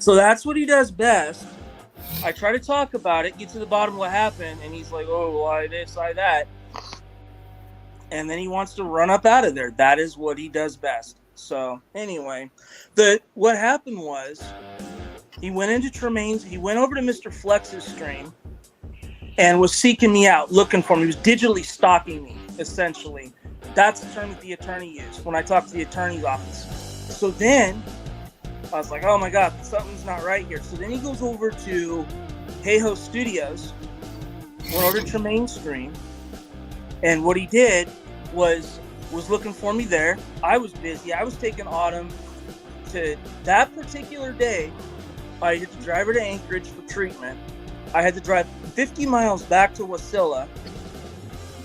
So that's what he does best. I try to talk about it, get to the bottom of what happened, and he's like, "Oh, why this, why that," and then he wants to run up out of there. That is what he does best. So anyway, what happened was he went into Tremaine's. He went over to Mr. Flex's stream and was seeking me out, looking for me. He was digitally stalking me, essentially. That's the term that the attorney used when I talked to the attorney's office. So then I was like, "Oh my God, something's not right here." So then he goes over to Hey Ho Studios, went over to Tremaine's stream, and what he did was looking for me there. I was busy. I was taking Autumn to that particular day. I had to drive her to Anchorage for treatment. I had to drive 50 miles back to Wasilla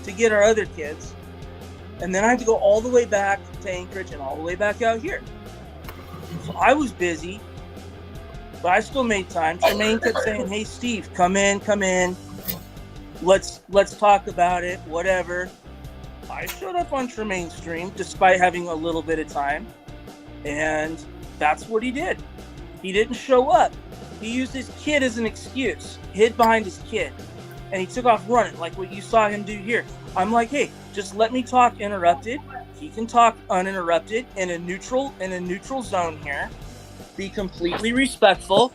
to get our other kids. And then I had to go all the way back to Anchorage and all the way back out here. So I was busy But I still made time. Tremaine kept saying, "Hey, Steve, come in. Let's talk about it, whatever." I showed up on Tremaine's stream despite having a little bit of time, and that's what he did. He didn't show up. He used his kid as an excuse, hid behind his kid, and he took off running like what you saw him do here. I'm like, hey, just let me talk interrupted. He can talk uninterrupted in a neutral zone here. Be completely respectful,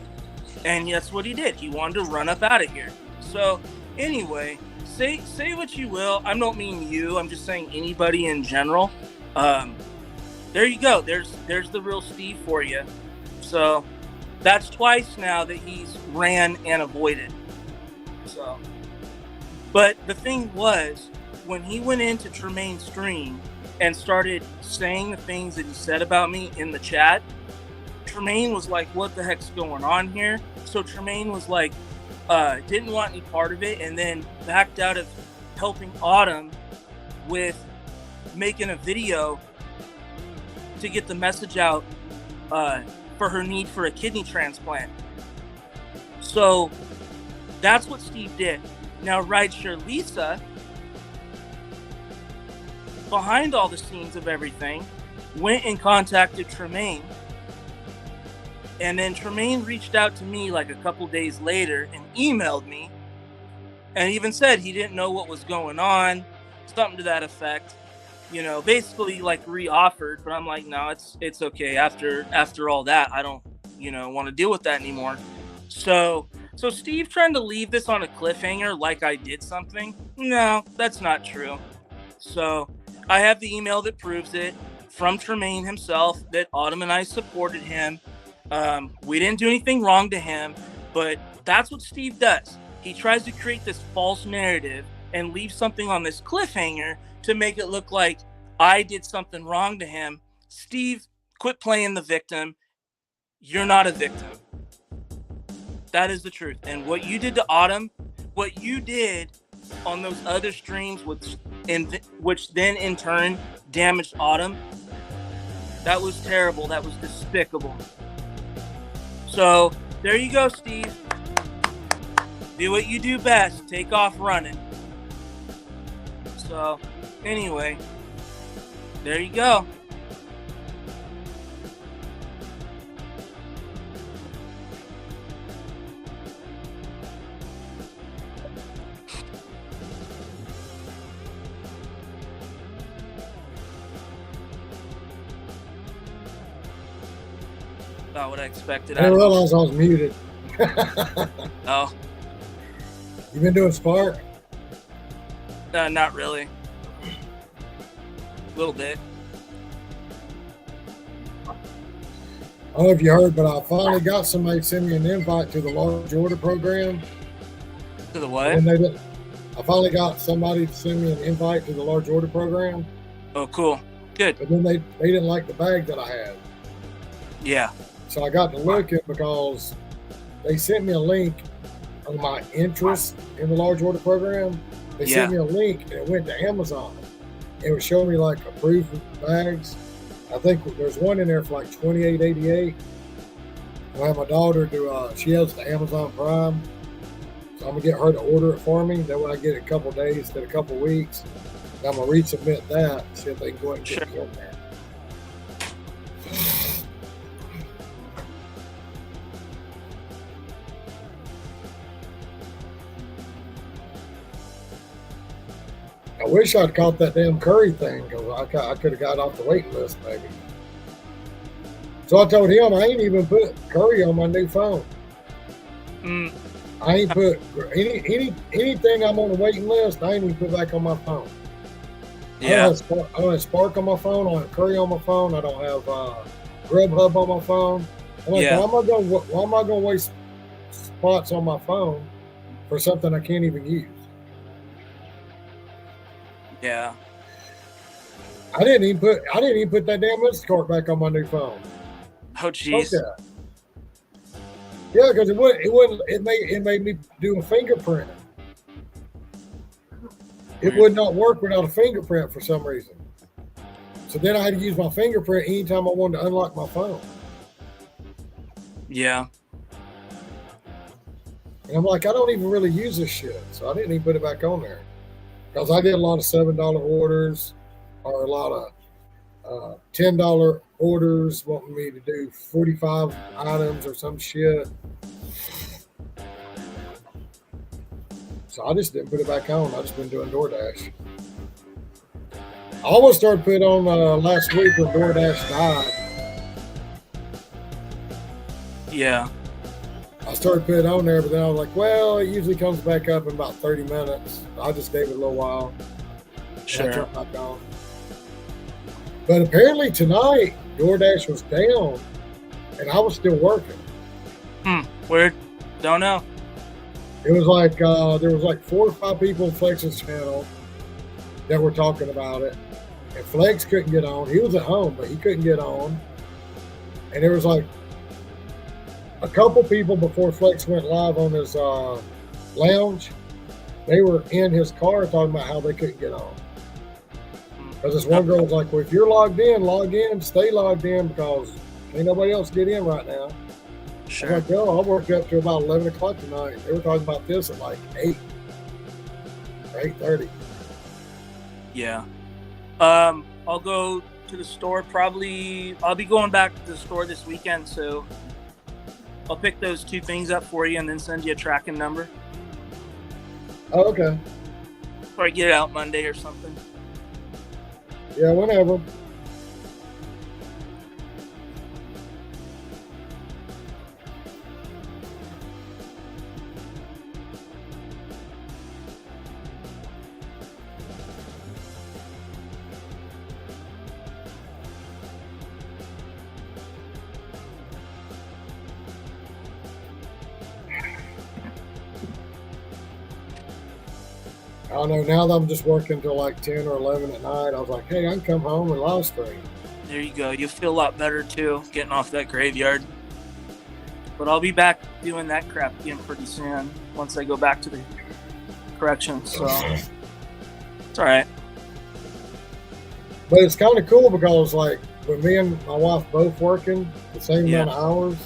and that's what he did. He wanted to run up out of here. So anyway, say what you will. I don't mean you. I'm just saying anybody in general. There you go. There's the real Steve for you. So that's twice now that he's ran and avoided. So, but the thing was, when he went into Tremaine's stream and started saying the things that he said about me in the chat, Tremaine was like, what the heck's going on here? So Tremaine was like, didn't want any part of it, and then backed out of helping Autumn with making a video to get the message out for her need for a kidney transplant. So that's what Steve did. Now, Rideshare Lisa, behind all the scenes of everything, went and contacted Tremaine. And then Tremaine reached out to me like a couple days later and emailed me and even said he didn't know what was going on, something to that effect. You know, basically like re-offered, but I'm like, no, it's okay. After all that, I don't, want to deal with that anymore. So Steve trying to leave this on a cliffhanger like I did something? No, that's not true. So I have the email that proves it from Tremaine himself that Autumn and I supported him. We didn't do anything wrong to him, but that's what Steve does. He tries to create this false narrative and leave something on this cliffhanger to make it look like I did something wrong to him. Steve, quit playing the victim. You're not a victim. That is the truth. And what you did to Autumn, what you did on those other streams, which then in turn damaged Autumn, that was terrible. That was despicable. So there you go, Steve. Do what you do best. Take off running. So anyway, there you go. Not what I expected. I didn't realize I was muted. Oh. You been doing Spark? Not really. A little bit. I don't know if you heard, but I finally got somebody to send me an invite to the large order program. To the what? And I finally got somebody to send me an invite to the large order program. Oh, cool. Good. But then they didn't like the bag that I had. Yeah. So I got to looking because they sent me a link on my interest in the large order program. They sent me a link and it went to Amazon. It would show me like approved bags. I think there's one in there for like $28.88. I have my daughter she has the Amazon Prime. So I'm gonna get her to order it for me. That way I get it a couple days instead of a couple weeks. And I'm gonna resubmit that, see if they can go ahead and get me on that. I wish I'd caught that damn Curry thing because I could have got off the waiting list maybe. So I told him I ain't even put Curry on my new phone. I ain't put anything I'm on the waiting list. I ain't even put back on my phone. Yeah. I don't have Spark on my phone. I don't have Curry on my phone. I don't have Grubhub on my phone. I'm like, why am I gonna waste spots on my phone for something I can't even use? Yeah. I didn't even put that damn Instacart back on my new phone. Oh jeez. Okay. Yeah, because it made me do a fingerprint. It would not work without a fingerprint for some reason. So then I had to use my fingerprint anytime I wanted to unlock my phone. Yeah. And I'm like, I don't even really use this shit. So I didn't even put it back on there. Because I get a lot of $7 orders or a lot of $10 orders wanting me to do 45 items or some shit. So I just didn't put it back on. I just been doing DoorDash. I almost started putting on last week when DoorDash died. Yeah. I started putting it on there, but then I was like, well, it usually comes back up in about 30 minutes. I just gave it a little while. Sure. I turned back on. But apparently tonight, DoorDash was down, and I was still working. Weird. Don't know. It was like there was like 4 or 5 people in Flex's channel that were talking about it, and Flex couldn't get on. He was at home, but he couldn't get on. And there was like a couple people before Flex went live on his lounge. They were in his car talking about how they couldn't get on. Because this one girl was like, well, if you're logged in, stay logged in because ain't nobody else get in right now. Sure. I was like, yo, I worked up to about 11 o'clock tonight. They were talking about this at like 8 or 8:30. Yeah. I'll go to the store probably. I'll be going back to the store this weekend, so I'll pick those 2 things up for you and then send you a tracking number. Oh, okay. Or get it out Monday or something. Yeah, whenever. I don't know, now that I'm just working till like 10 or 11 at night, I was like, hey, I can come home and live stream. There you go. You'll feel a lot better too, getting off that graveyard. But I'll be back doing that crap again pretty soon once I go back to the corrections. So it's all right. But it's kind of cool because like when me and my wife both working the same amount of hours,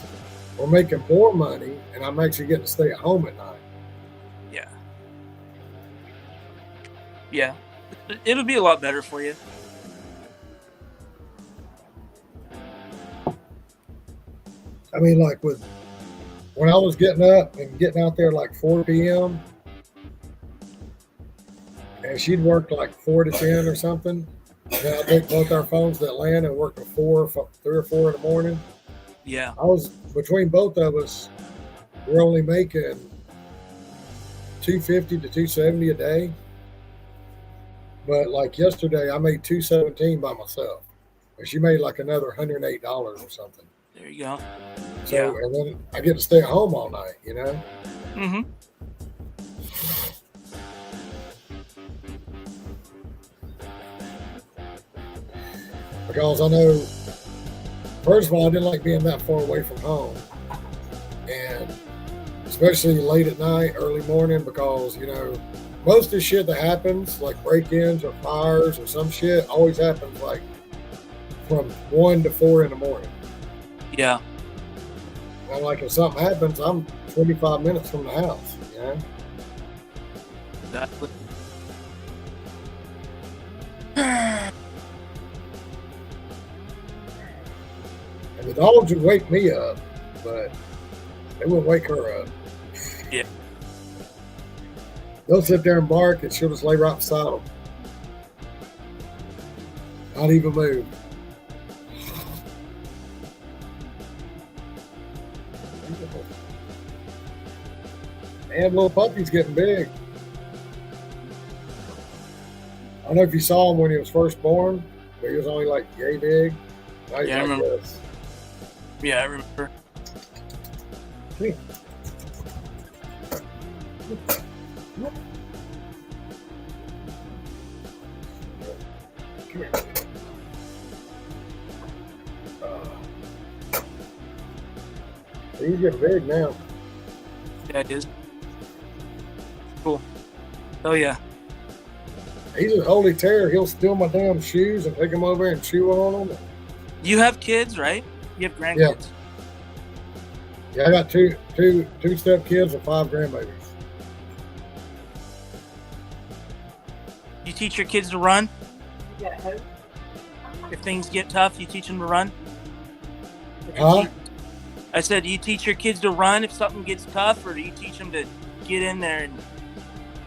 we're making more money and I'm actually getting to stay at home at night. Yeah. It'll be a lot better for you. I mean, like when I was getting up and getting out there like 4 p.m. and she'd work like 4 to 10 or something. And then I'd take both our phones to Atlanta and work till 3 or 4 in the morning. Yeah. I was between both of us, we're only making $250 to $270 a day. But like yesterday, I made $217 by myself, and she made like another $108 or something. There you go. So, and then I get to stay at home all night, you know? Mm-hmm. Because I know, first of all, I didn't like being that far away from home. And especially late at night, early morning, because, you know, most of the shit that happens, like break-ins or fires or some shit, always happens like from 1 to 4 in the morning. Yeah. And like if something happens, I'm 25 minutes from the house, you know? Exactly. And the dogs would wake me up, but they wouldn't wake her up. Yeah. They'll sit there and bark, and she'll just lay right beside them. Not even move. And little puppy's getting big. I don't know if you saw him when he was first born, but he was only like yay big. Now he's Yeah, I like remember. this. Yeah, I remember. Come here. Come here. He's getting big now. Yeah, it is. Cool. Oh, yeah. He's a holy terror. He'll steal my damn shoes and take them over and chew on them. You have kids, right? You have grandkids. Yeah, I got two step kids and 5 grandbabies. You teach your kids to run? You got hope. If things get tough, you teach them to run? Huh? I said, do you teach your kids to run if something gets tough, or do you teach them to get in there and...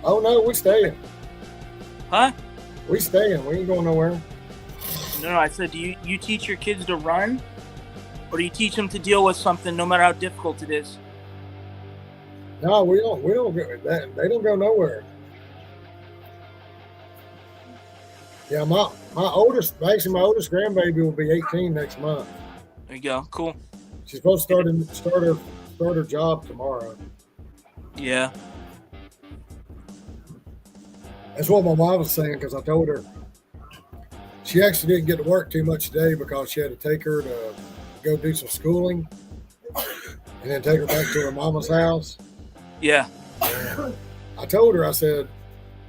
Oh no, we staying. Huh? We staying. We ain't going nowhere. No, I said, do you teach your kids to run? Or do you teach them to deal with something no matter how difficult it is? No, we don't go. They don't go nowhere. Yeah, my oldest grandbaby will be 18 next month. There you go. Cool. She's supposed to start her job tomorrow. Yeah. That's what my mom was saying, because I told her she actually didn't get to work too much today because she had to take her to go do some schooling and then take her back to her mama's house. Yeah. And I told her, I said,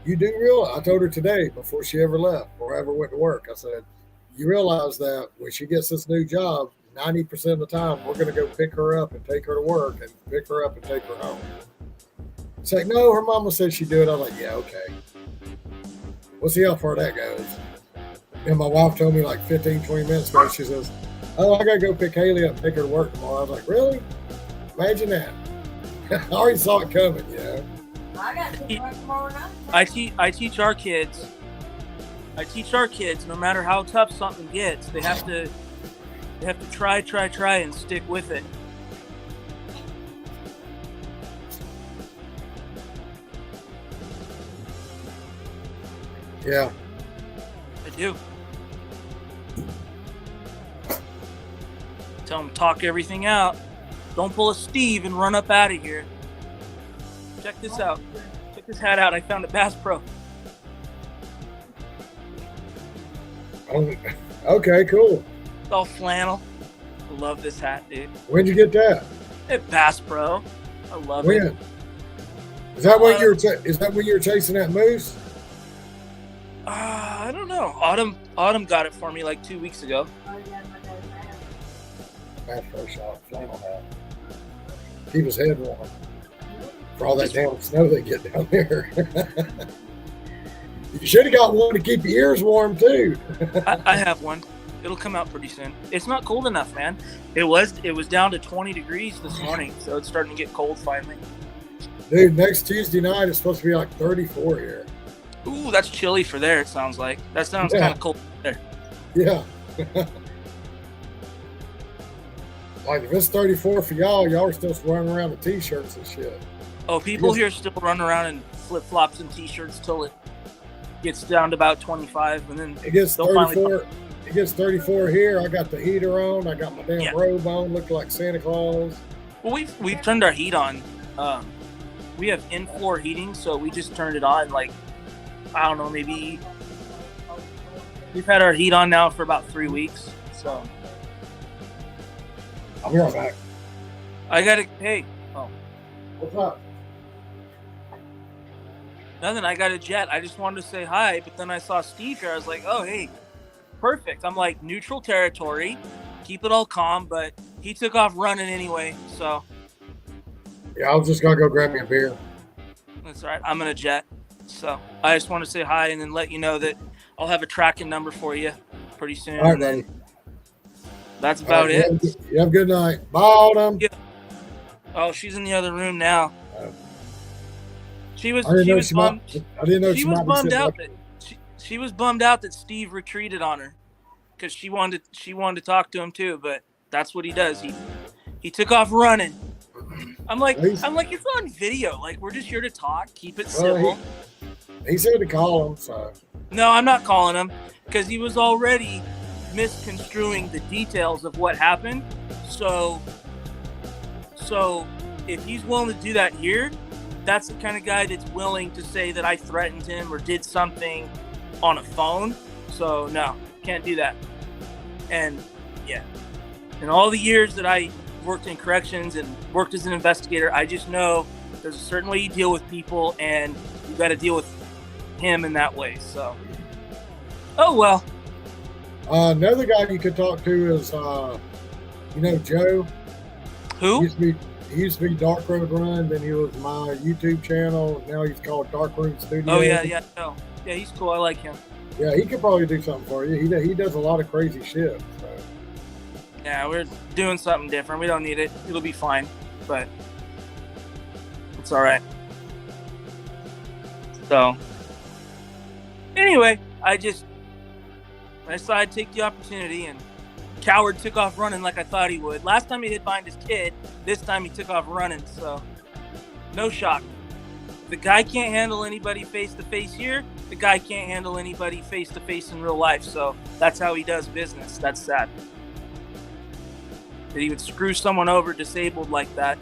you do realize, I told her today before she ever left or ever went to work, I said, you realize that when she gets this new job, 90% of the time we're going to go pick her up and take her to work and pick her up and take her home. She's like, no, her mama said she'd do it. I was like, yeah, okay. We'll see how far that goes. And my wife told me like 15, 20 minutes ago, she says, oh, I got to go pick Haley up and take her to work tomorrow. I was like, really? Imagine that. I already saw it coming, you know. I got to work tomorrow night. I teach our kids, no matter how tough something gets, they have to try and stick with it. Yeah. I do. Tell them, talk everything out. Don't pull a Steve and run up out of here. Check this out. Check this hat out. I found at Bass Pro. Oh, okay, cool. It's all flannel. I love this hat, dude. When'd you get that? At Bass Pro. I love When? it. Is that when you were chasing that moose? I don't know. Autumn got it for me like 2 weeks ago. Oh, yeah, my dad's hat. Bass Pro Shop, flannel hat. Keep his head warm. For all that damn snow they get down there. You should have got one to keep your ears warm too. I have one. It'll come out pretty soon. It's not cold enough, man. It was down to 20 degrees this morning, so it's starting to get cold finally. Dude, next Tuesday night it's supposed to be like 34 here. Ooh, that's chilly for there, it sounds like. That sounds Yeah. kind of cold there. Yeah. Like if it's 34 for y'all are still running around with t-shirts and shit. Oh, people here still run around in flip-flops and t-shirts till it gets down to about 25, and then It gets they'll finally 34. It gets 34 here. I got the heater on. I got my damn robe on, looking like Santa Claus. Well, we've turned our heat on. We have in-floor heating, so we just turned it on. Like, I don't know, maybe we've had our heat on now for about 3 weeks. So I'll be right back. I gotta. Hey, What's up? nothing. I got a jet. I just wanted to say hi, but then I saw Steve here. I was like, oh, hey, perfect. I'm like, neutral territory. Keep it all calm, but he took off running anyway, so Yeah, I was just gonna go grab me a beer. that's all right. I'm in a jet. So I just want to say hi and then let you know that I'll have a tracking number for you pretty soon. All right, and then buddy. that's about it. You have a good night. Bye, Autumn. Yeah. Oh, she's in the other room now. She was I didn't know bummed. I didn't know She she was might be bummed sitting out up. that she was bummed out that Steve retreated on her because she wanted to talk to him too. But that's what he does. He took off running. I'm like it's on video. Like we're just here to talk. Keep it civil. He said to call him, so No, I'm not calling him because he was already misconstruing the details of what happened. So if he's willing to do that here, that's the kind of guy that's willing to say that I threatened him or did something on a phone. So no, can't do that. And yeah, in all the years that I worked in corrections and worked as an investigator, I just know there's a certain way you deal with people, and you got to deal with him in that way. So, oh well. another guy you could talk to is Joe. Who? Used to be He used to be Dark Road Run, then he was my YouTube channel. Now he's called Dark Road Studio. Oh yeah, no, yeah, he's cool. I like him. Yeah, he could probably do something for you. He does a lot of crazy shit. So. Yeah, we're doing something different. We don't need it. It'll be fine, but it's all right. So, anyway, I decided to take the opportunity, and Coward took off running like I thought he would. Last time he hid behind his kid. This time he took off running. So, no shock. The guy can't handle anybody face to face here. The guy can't handle anybody face to face in real life. So that's how he does business. That's sad. That he would screw someone over disabled like that,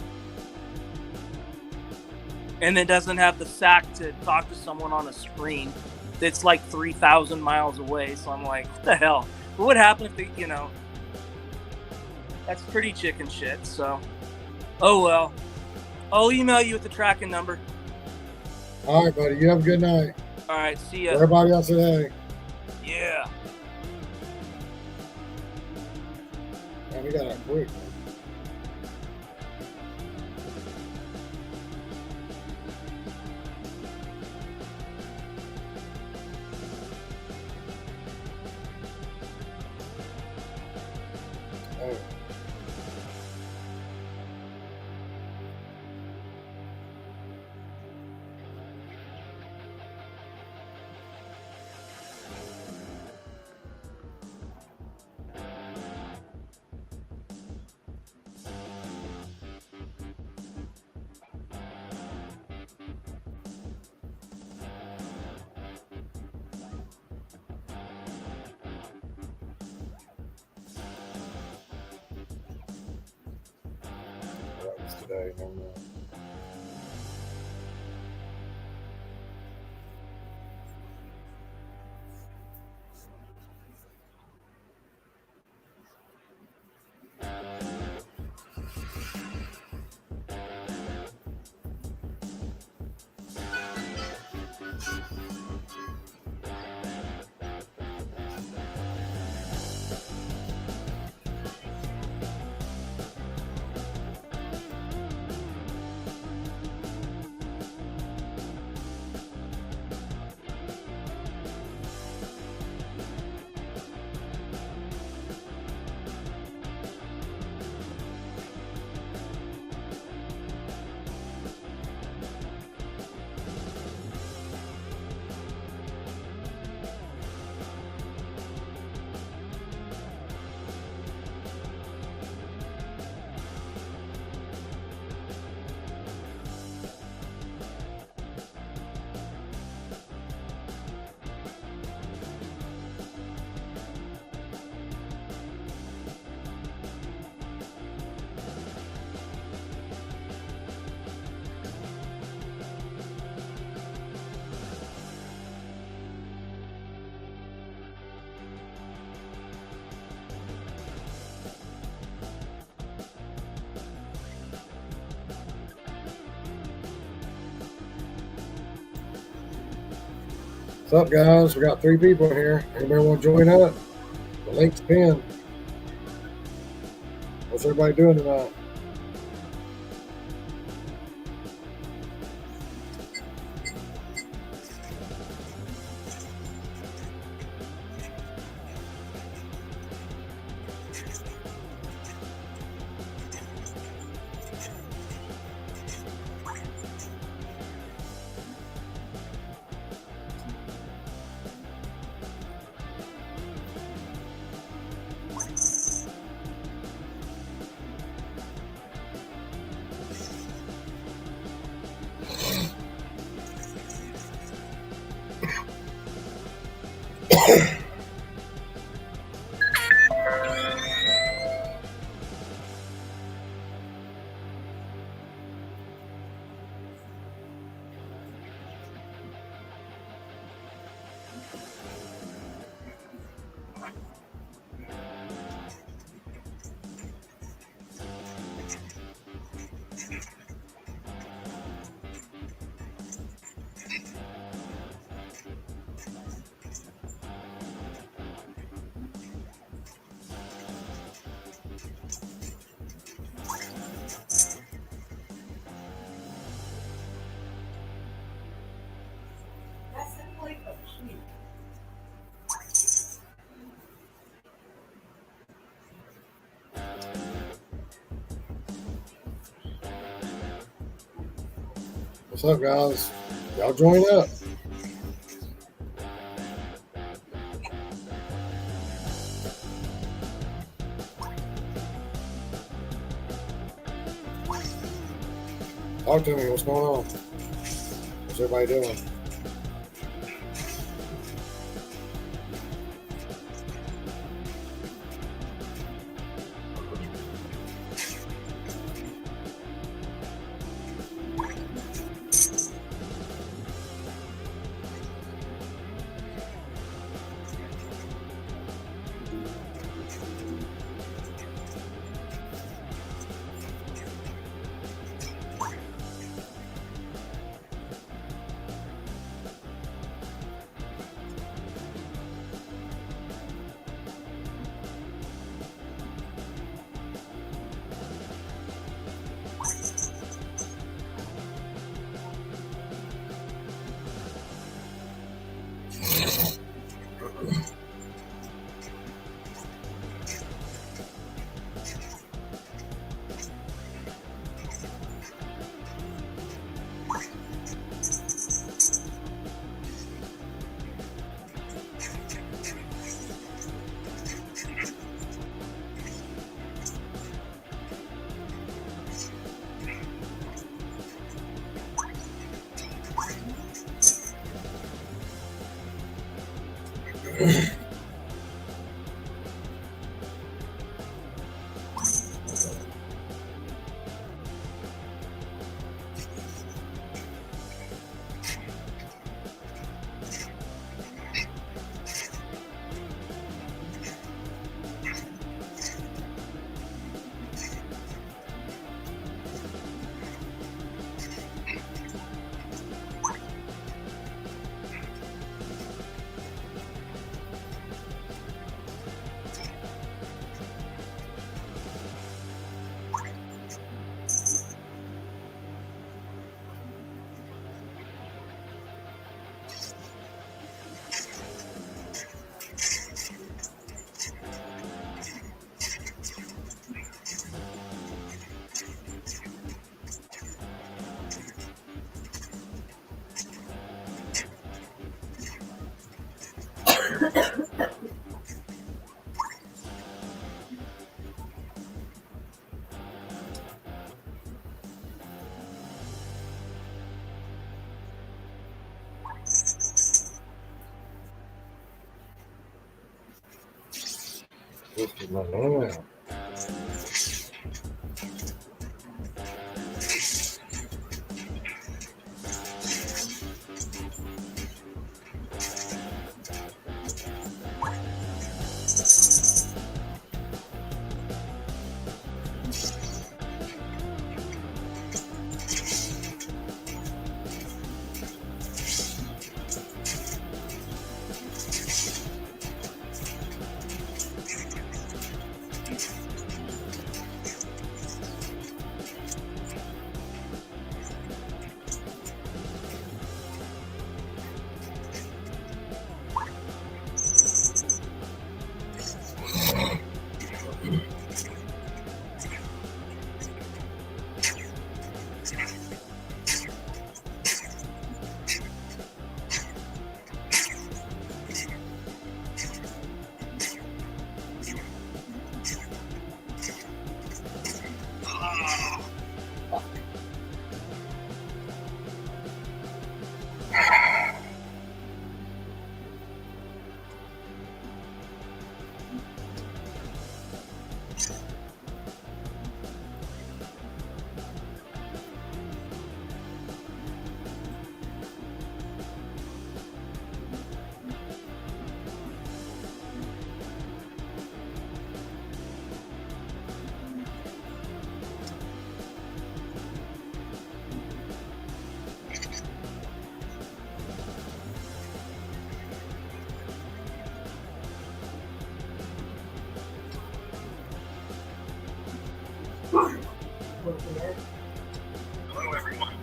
and then doesn't have the sack to talk to someone on a screen that's like 3,000 miles away. So I'm like, what the hell? What would happen if they, that's pretty chicken shit. So, oh well. I'll email you with the tracking number. All right, buddy. You have a good night. All right, see ya. Everybody else say hey. Yeah. Man, we got out quick. Oh. That was today. Never mind. What's up, guys? We got 3 people here. Anybody want to join up? The link's pinned. What's everybody doing tonight? What's up, guys? Y'all join up. Talk to me. What's going on? What's everybody doing? This is my man. Hello, everyone.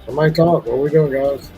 Somebody talk. What are we doing, guys?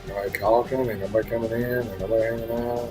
Nobody talking, and nobody coming in, and nobody hanging out.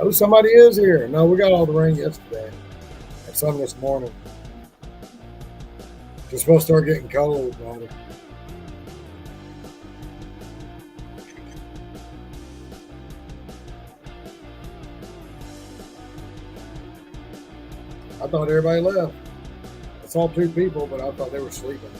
Oh, somebody is here. No, we got all the rain yesterday and some this morning. It's supposed to start getting cold, buddy. I thought everybody left. I saw 2 people, but I thought they were sleeping.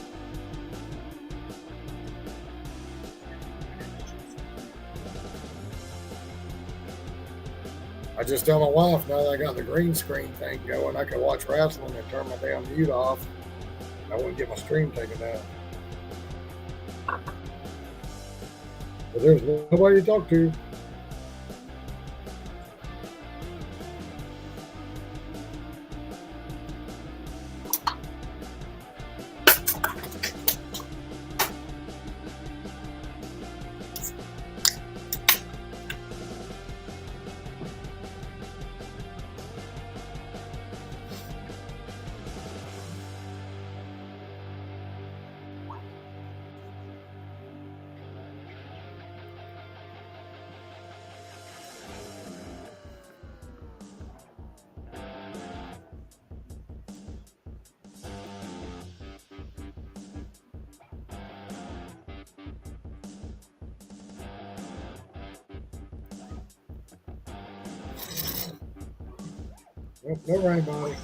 I just tell my wife now that I got the green screen thing going, I can watch wrestling and turn my damn mute off. I wouldn't get my stream taken down. But there's nobody to talk to. No rain, buddy.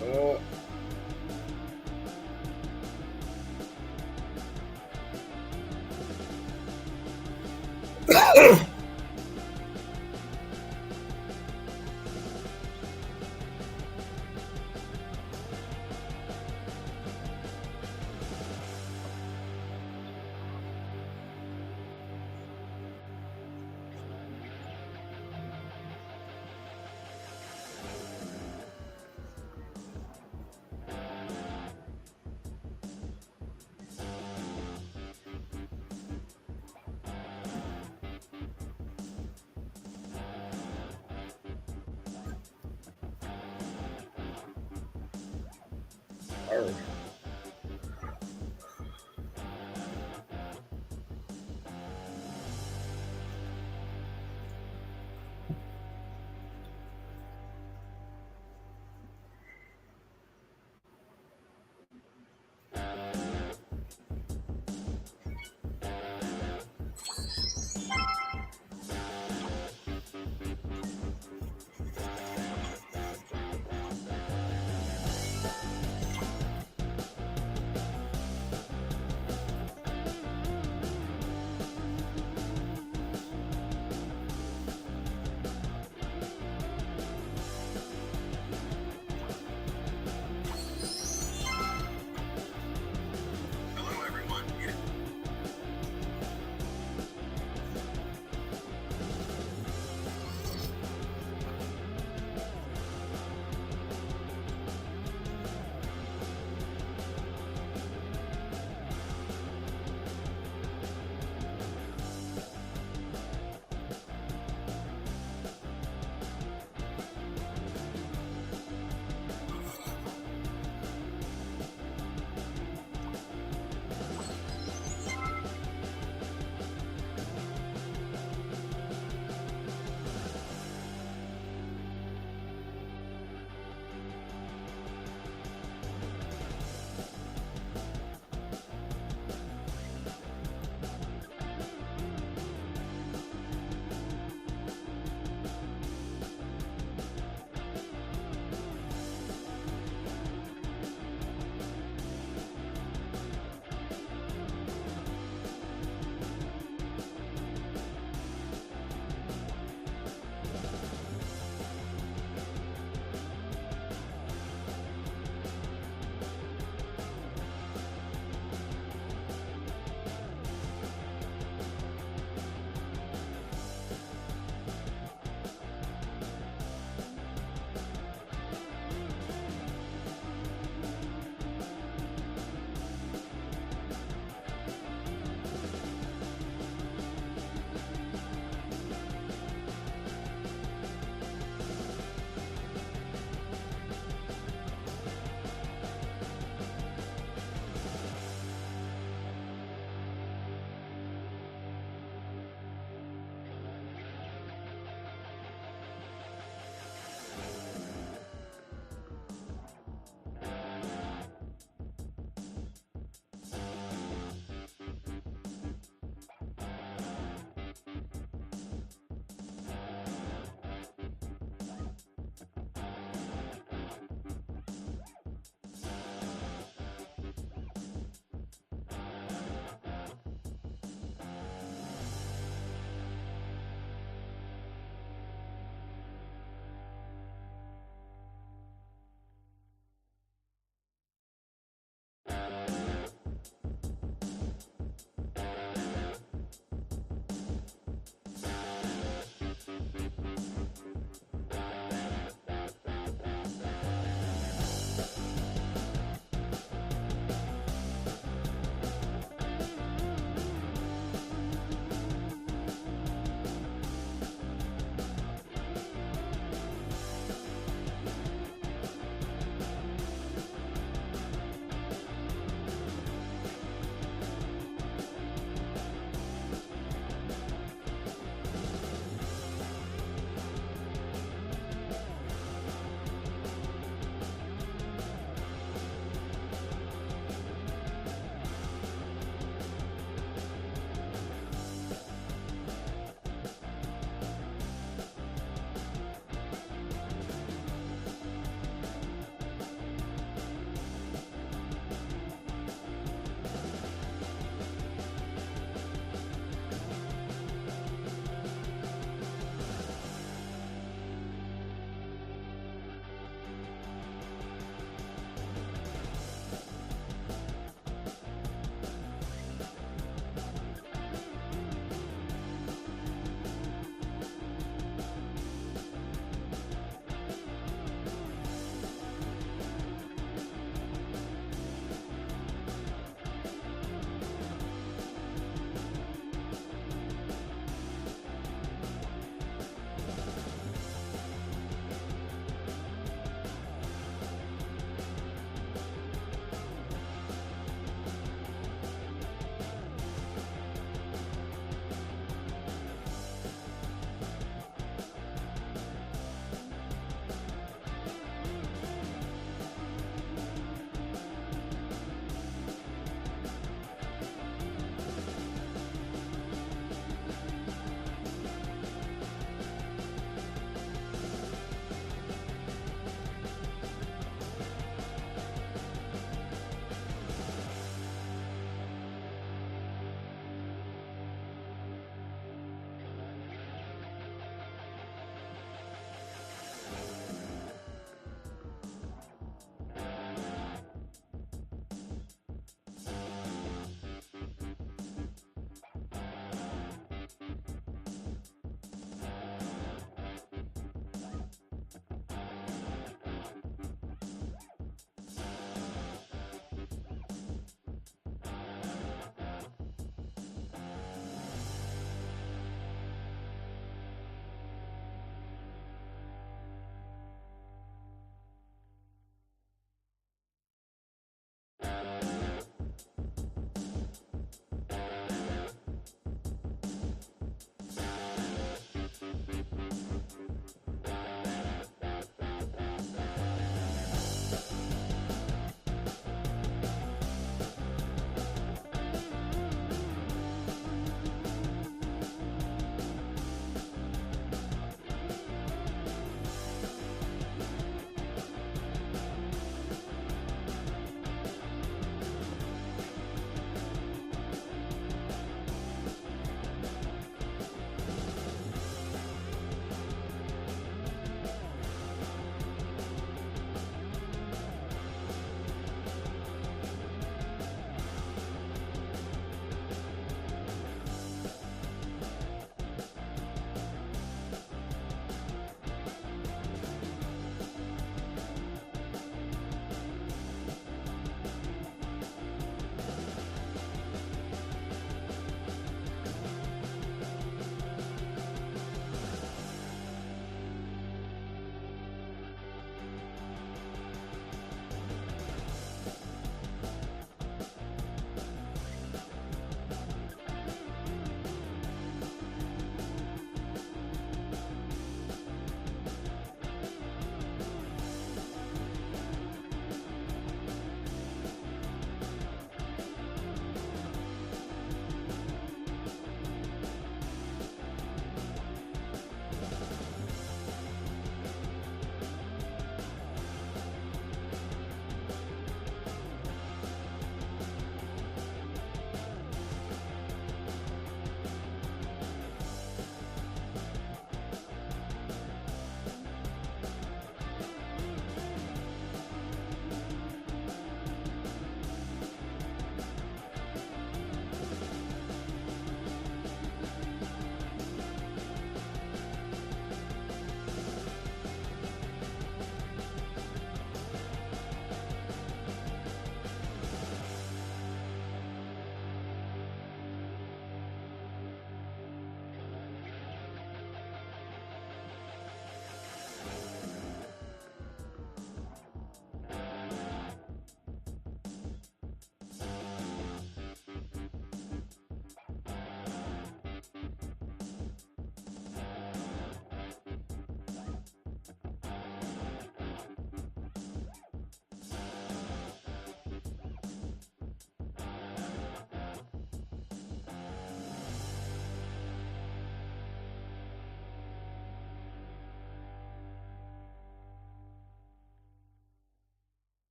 Word.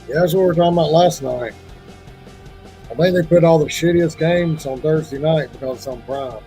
Yeah, that's what we were talking about last night. I think they put all the shittiest games on Thursday night because it's on Prime.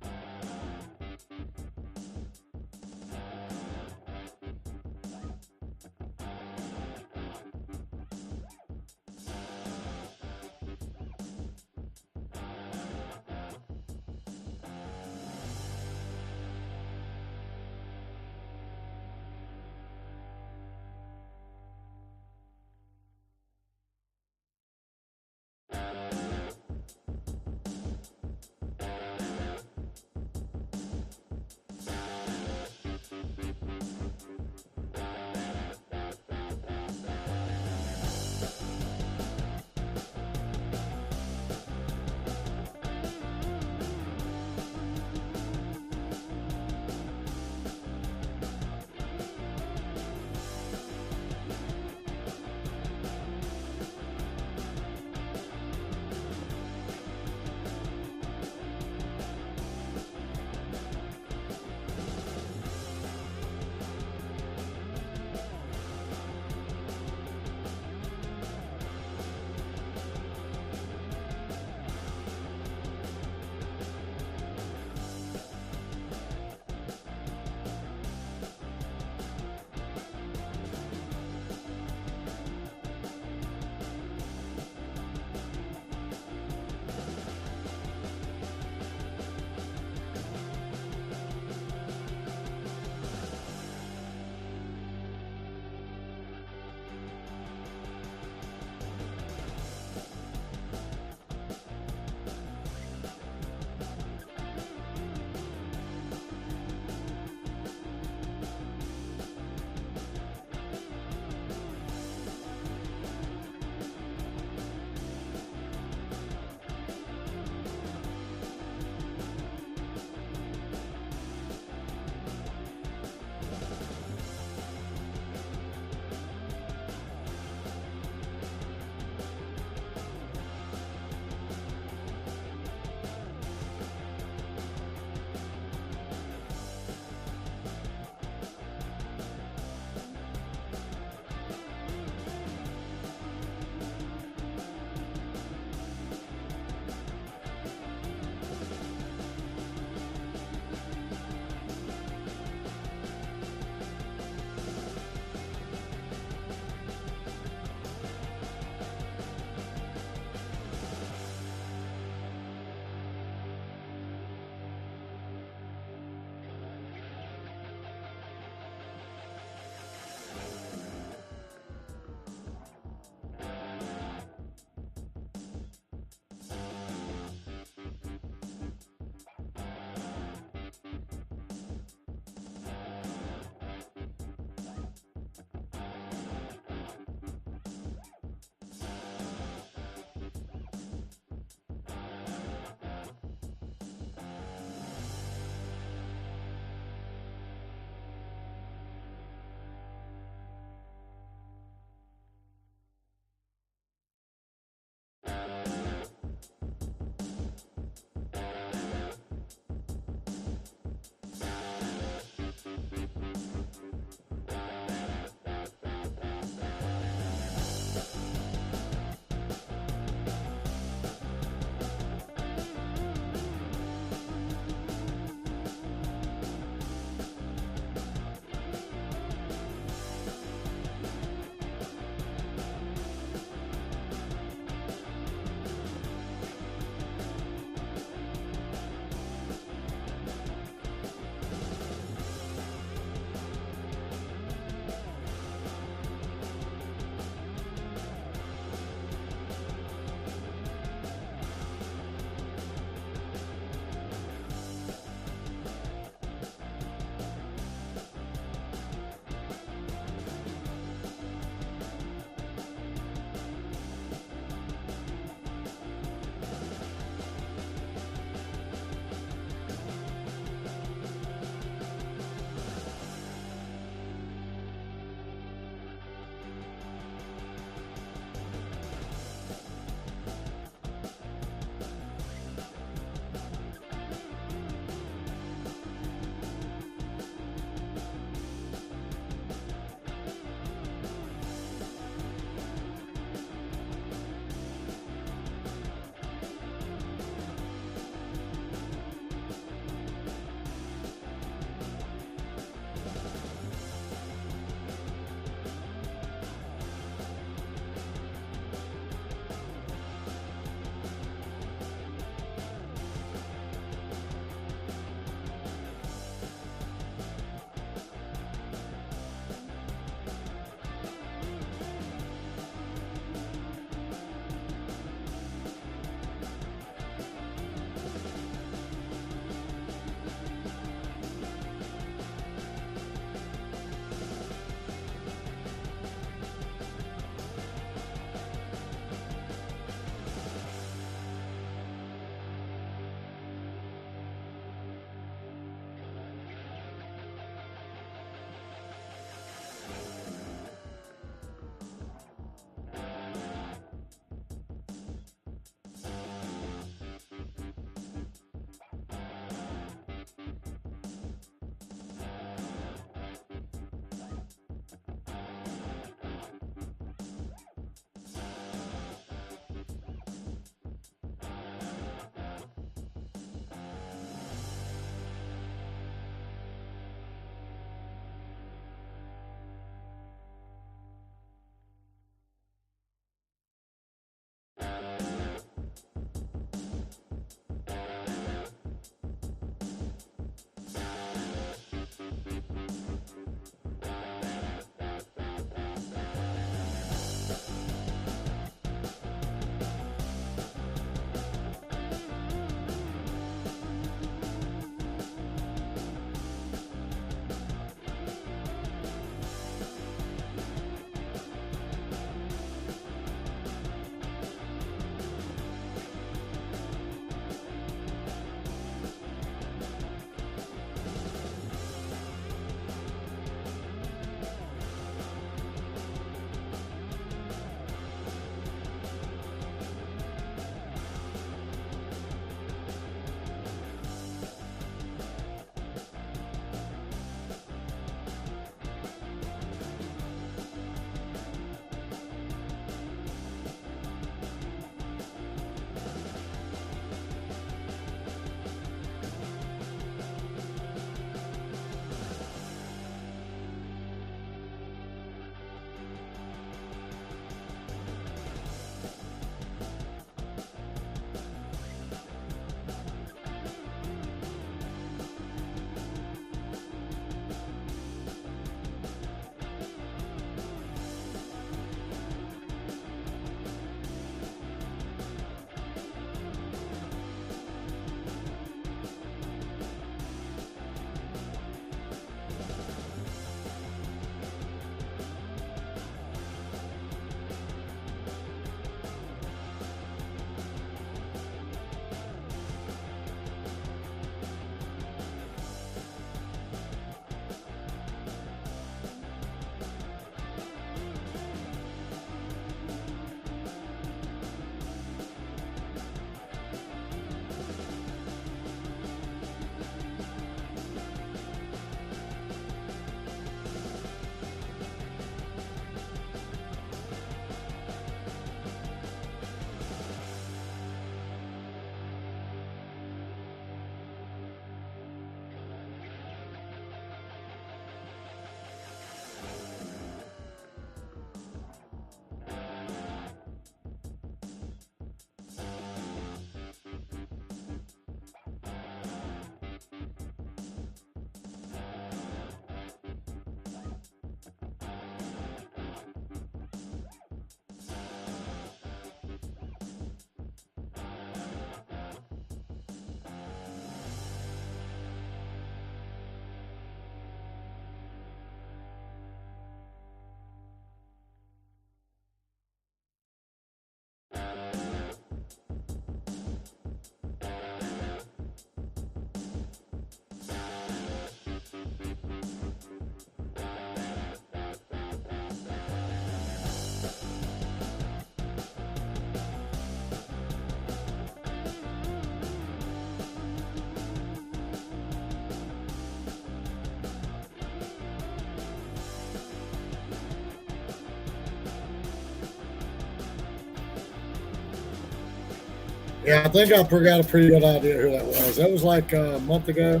Yeah, I think I got a pretty good idea who that was. That was like a month ago.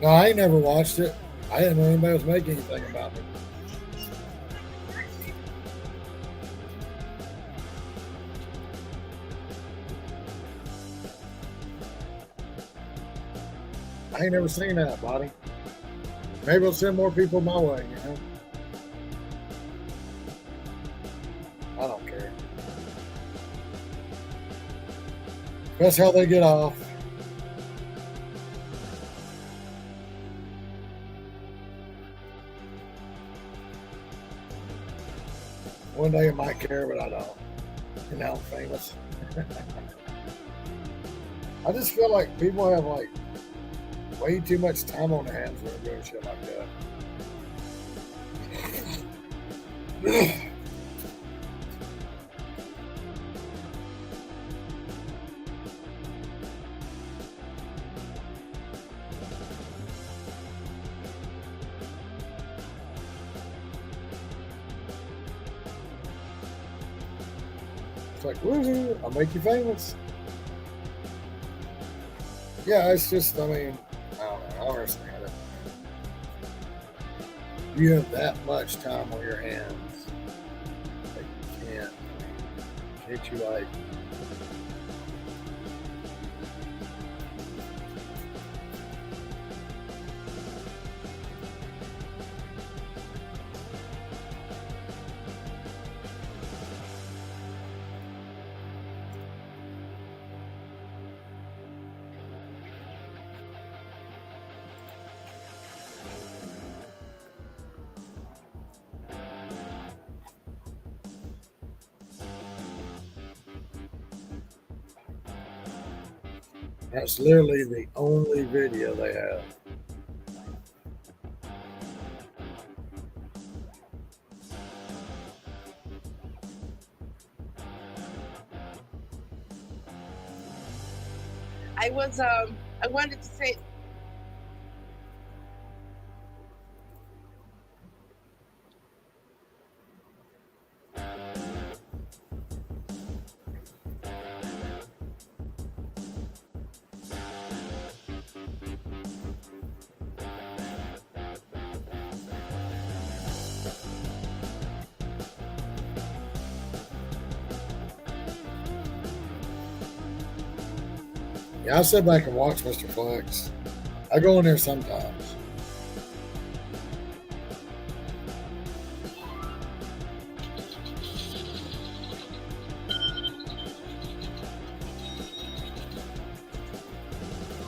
No, I ain't never watched it. I didn't know anybody was making anything about it. I ain't never seen that, buddy. Maybe we'll send more people my way, you know? I don't care. That's how they get off. One day I might care, but I don't. And now I'm famous. I just feel like people have like way too much time on their hands when they're doing shit like that. It's like, woohoo, I'll make you famous. Yeah, it's just, I mean, I don't know, I don't understand it. You have that much time on your hands. Like, you can't you like, that's literally the only video they have. I wanted to say, Yeah, I sit back and watch Mr. Flex. I go in there sometimes.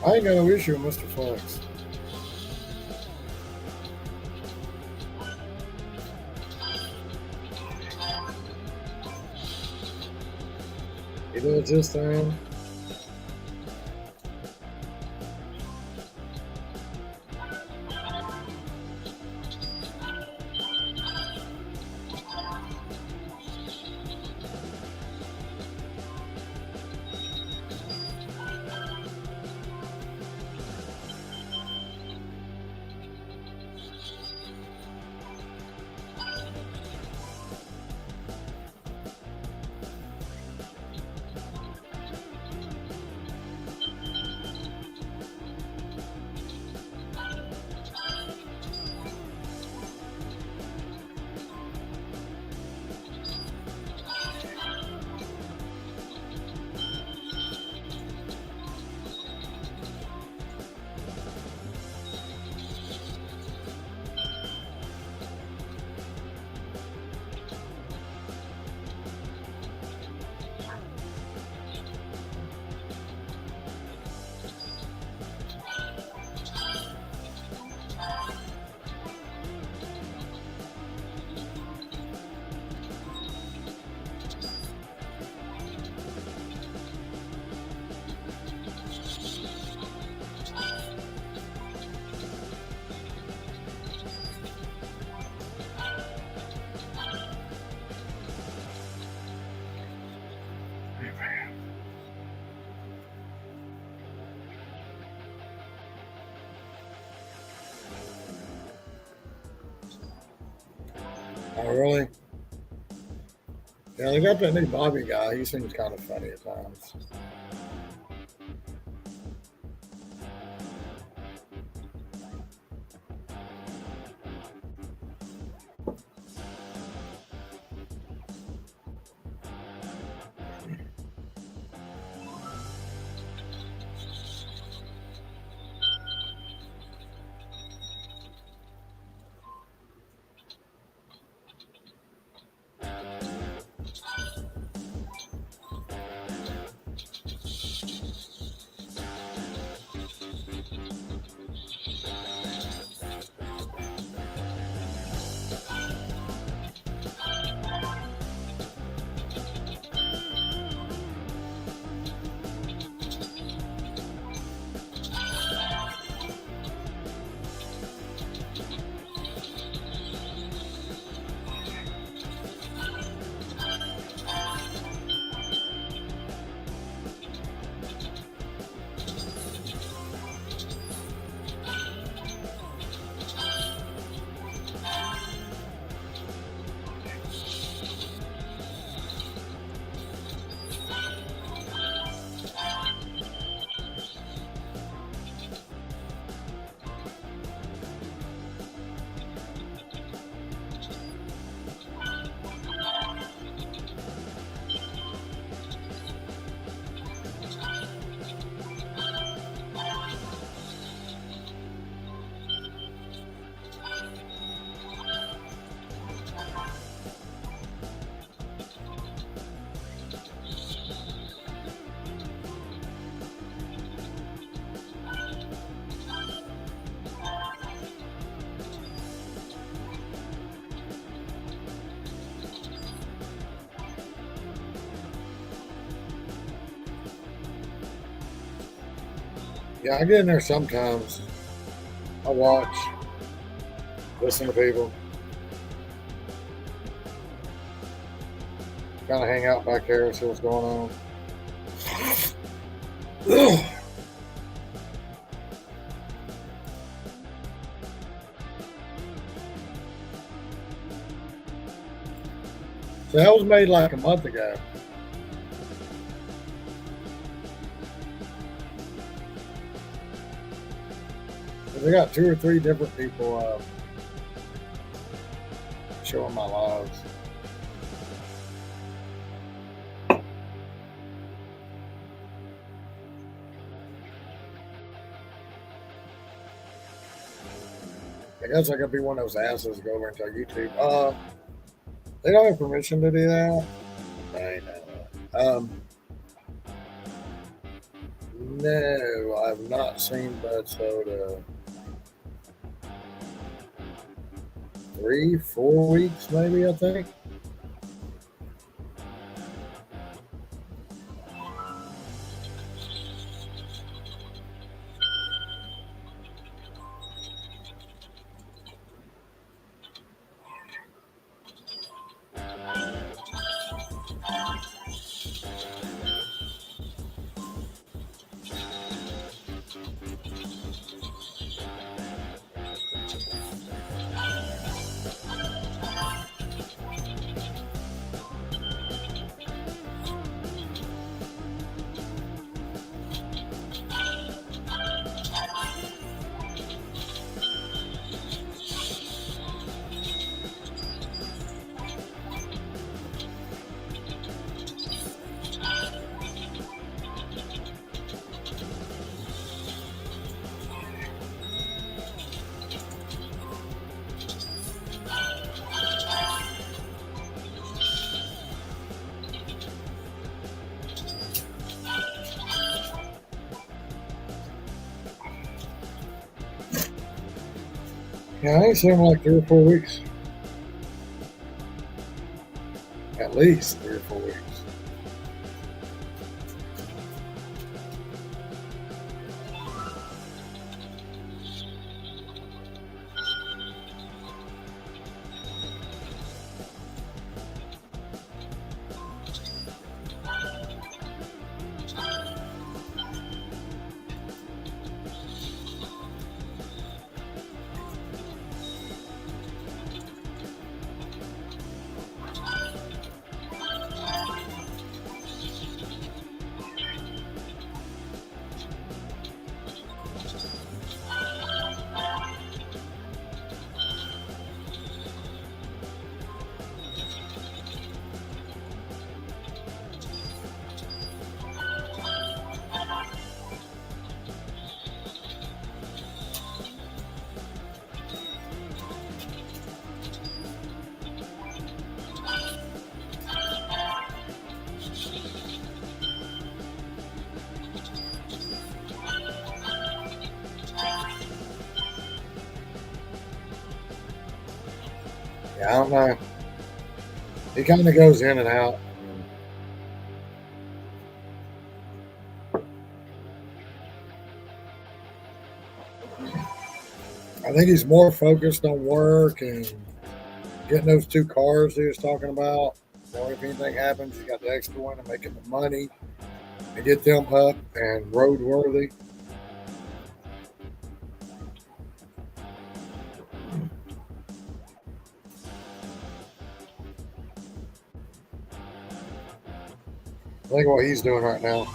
I ain't got no issue with Mr. Flex. He does his thing. Oh, really? Yeah, they got that new Bobby guy. He seems kind of funny at times. Yeah, I get in there sometimes. I watch, listen to people, kind of hang out back there, see what's going on. So that was made like a month ago. They got 2 or 3 different people showing my lives. I guess I could be one of those asses to go over and tell YouTube. They don't have permission to do that. I know. No, I've not seen Bud Soda. 3, 4 weeks, maybe, I think. Yeah, I ain't seen them like 3 or 4 weeks. At least 3 or 4 weeks. Yeah, I don't know. He kind of goes in and out. I think he's more focused on work and getting those 2 cars he was talking about. Or if anything happens, he's got the extra one and making the money and get them up and roadworthy. I think what he's doing right now.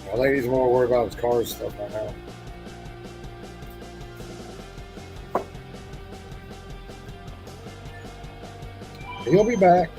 I think he's more worried about his cars stuff right now. He'll be back.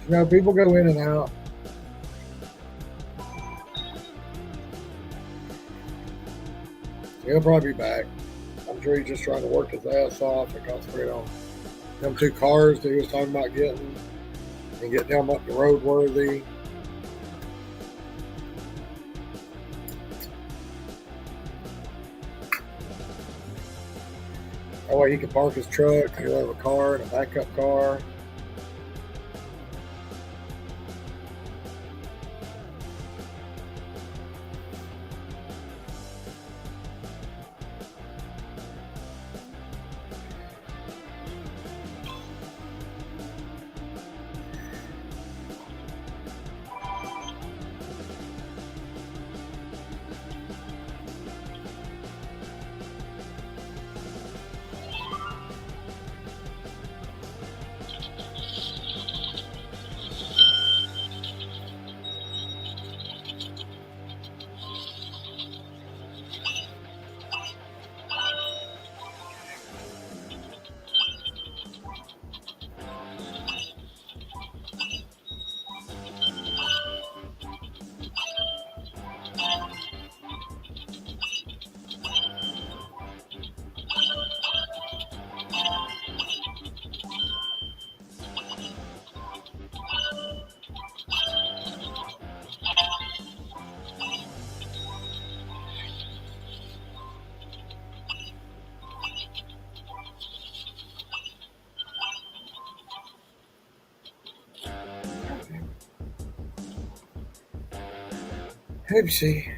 You know, people go in and out. He'll probably be back. I'm sure he's just trying to work his ass off and concentrate on them 2 cars that he was talking about getting and get them up the roadworthy. That way he can park his truck, he'll have a car and a backup car. Oopsie.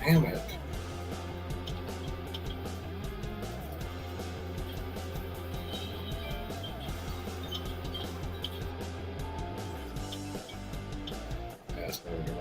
Damn it. That's what we're doing.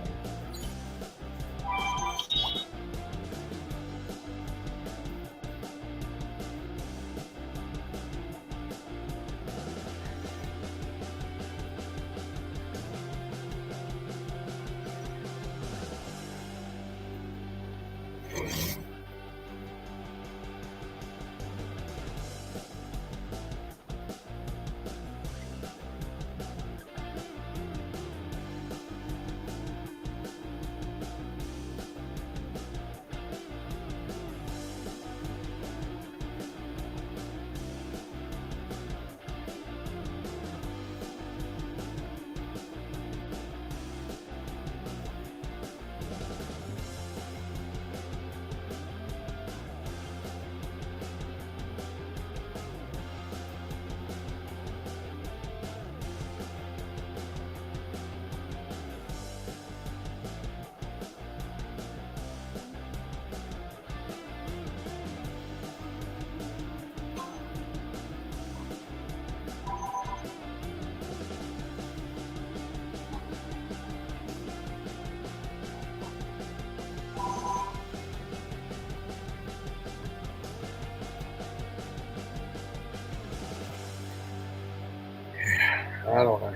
I don't know.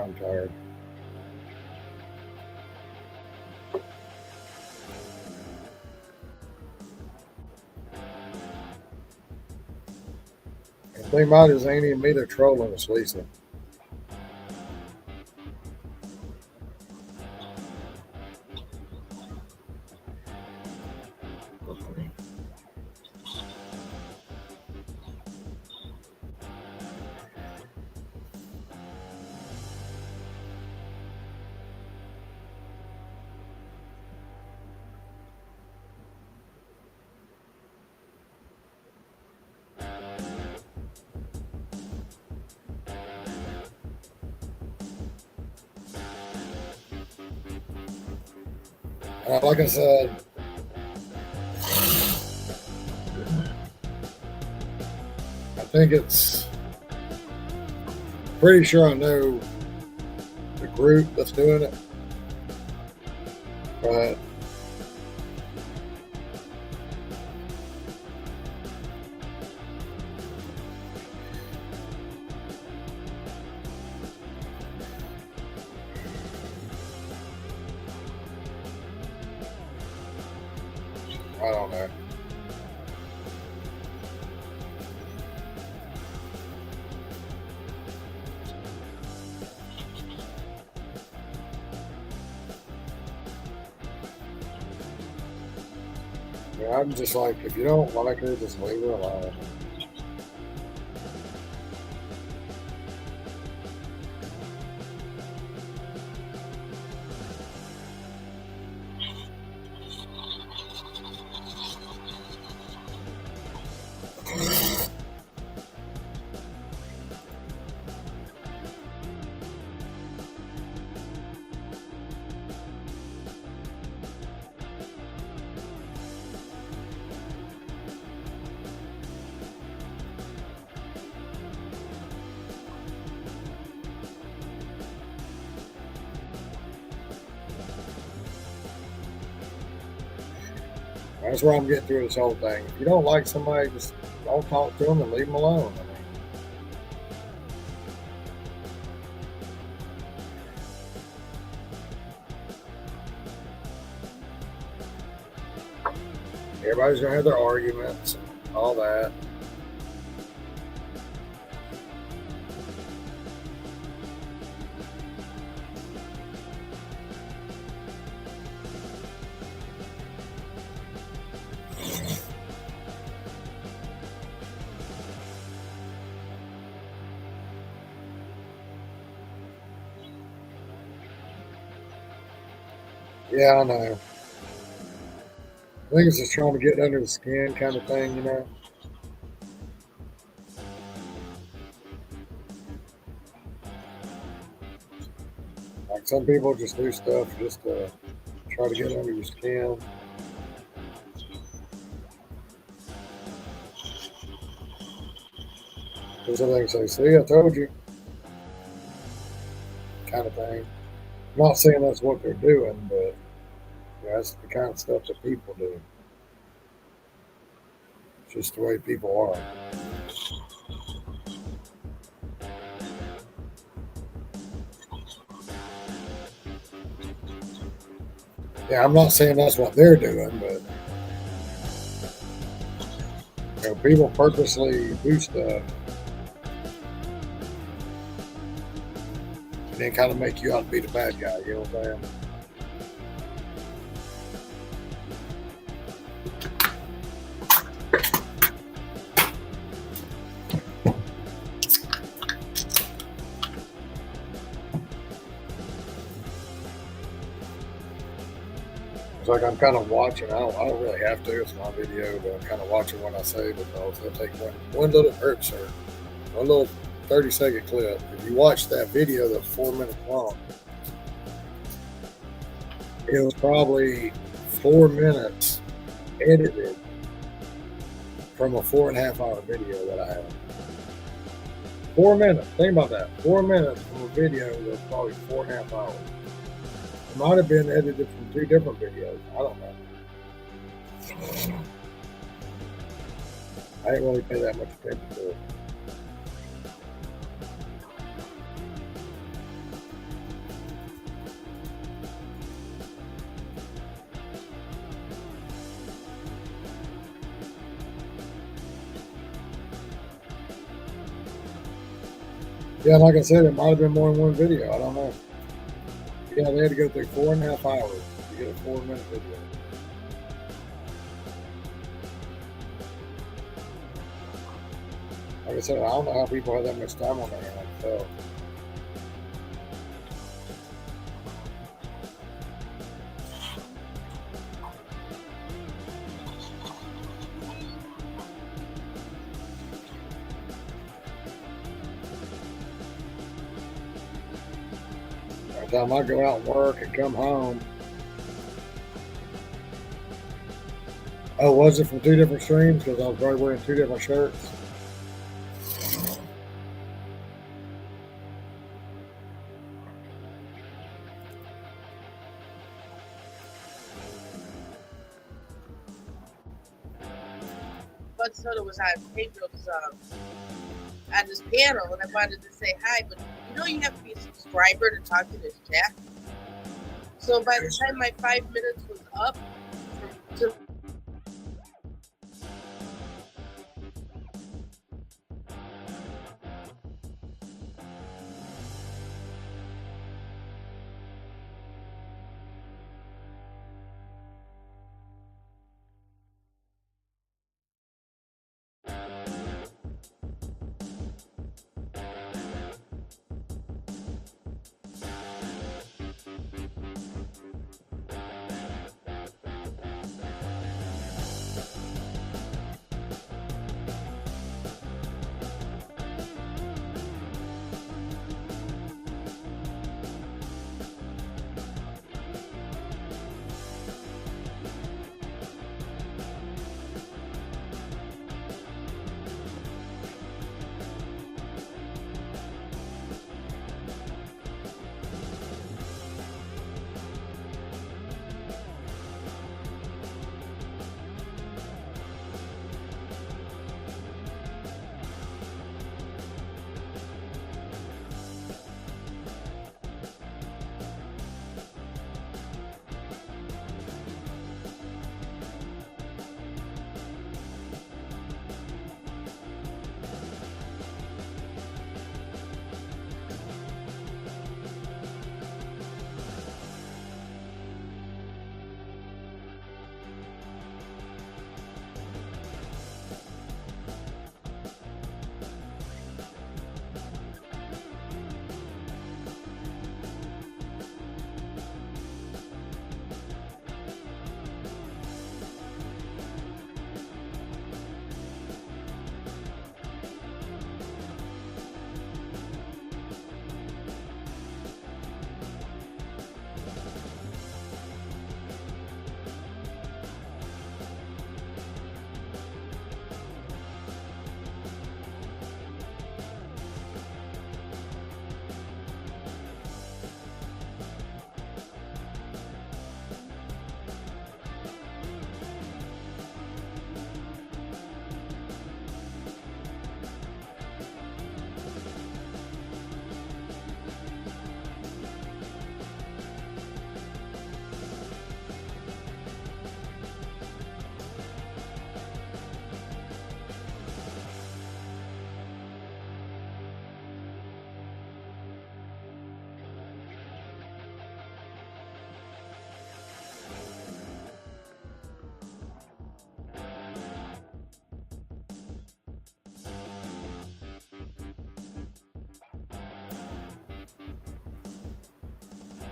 I'm tired. If they might as ain't even me, they're trolling us, Lisa. Like I said, think it's pretty sure I know the group that's doing it, but I don't know. Yeah, I'm just like, if you don't like her, just leave her alone. That's where I'm getting through this whole thing. If you don't like somebody, just don't talk to them and leave them alone. I mean, everybody's gonna have their arguments and all that. Yeah, I know. I think it's just trying to get under the skin kind of thing, you know. Like some people just do stuff just to try to get under your skin. Because they say, see, I told you, kind of thing. I'm not saying that's what they're doing, but that's the kind of stuff that people do. It's just the way people are. Yeah, I'm not saying that's what they're doing, but people purposely do stuff and then kind of make you out to be the bad guy. You know what I'm saying? It's like I'm kind of watching. I don't really have to. It's my video, but I'm kind of watching what I say because they'll take one little one little 30-second clip. If you watch that video that's 4 minutes long, it was probably 4 minutes edited from a 4.5 hour video that I had. 4 minutes. Think about that. 4 minutes from a video that was probably 4.5 hours. It might have been edited from 2 different videos. I don't know. I didn't really pay that much attention to it. Yeah, like I said, it might have been more than one video. I don't know. Yeah, they had to go through 4.5 hours to get a 4 minute video. Like I said, I don't know how people have that much time on their hands. So. By the time I go out and work and come home. Oh, was it from 2 different streams? Because I was probably wearing 2 different shirts. Bud Soda was on Pedro's on this panel, and I wanted to say hi, but you have to be a subscriber to talk to this chat. So by the time my 5 minutes was up, to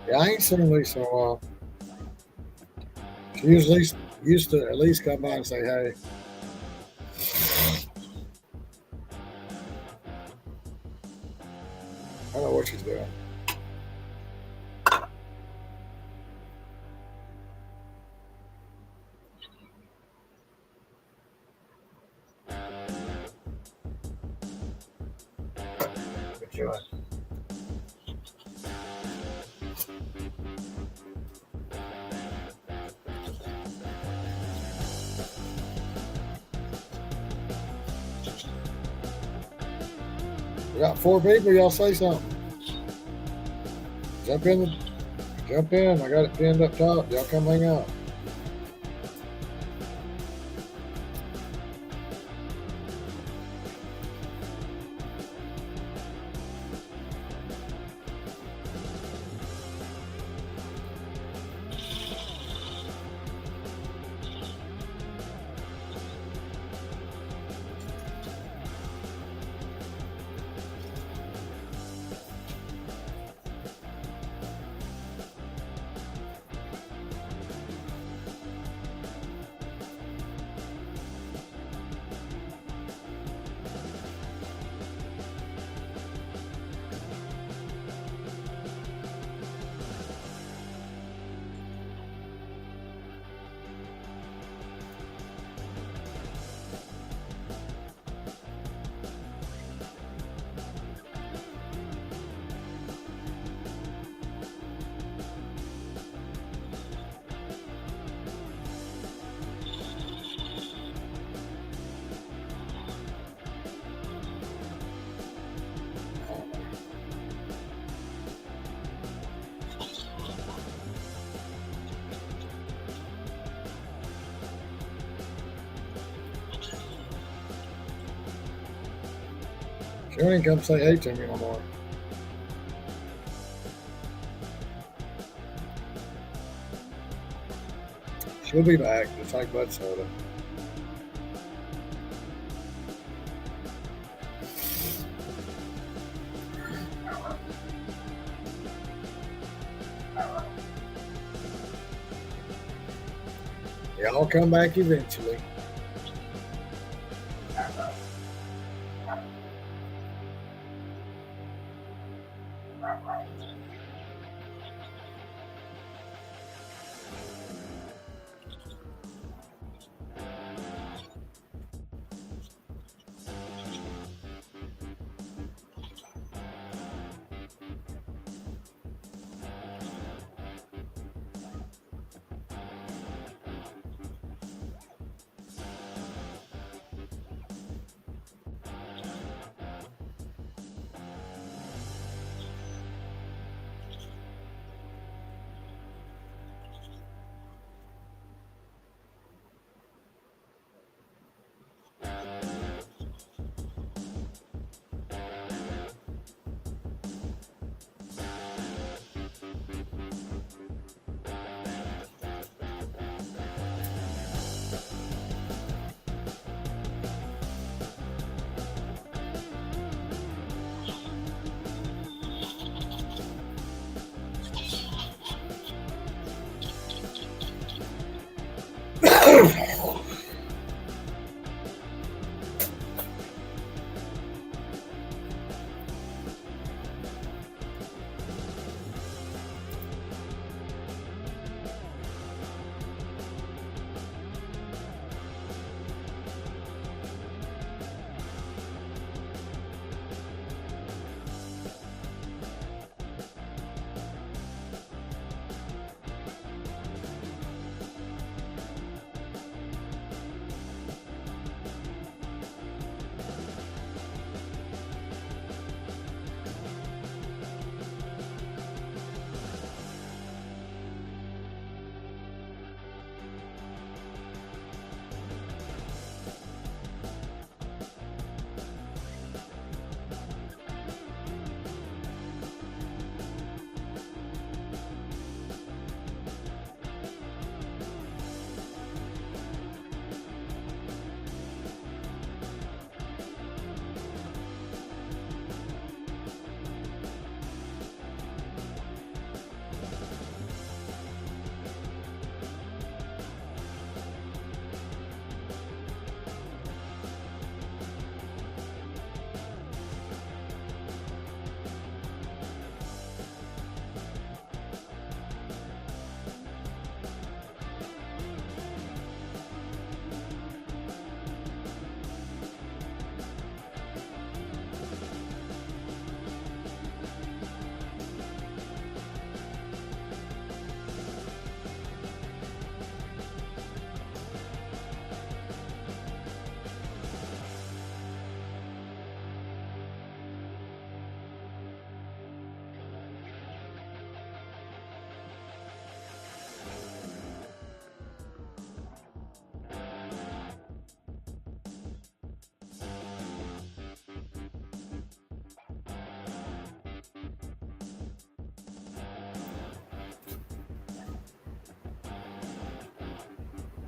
Yeah, I ain't seen Lisa in a while. She usually used to at least come by and say hey. I don't know what she's doing. Good job. We got 4 people. Y'all say something. Jump in. Jump in. I got it pinned up top. Y'all come hang out. She don't even come say hey to me no more. She'll be back. It's like bud soda. Y'all come back eventually.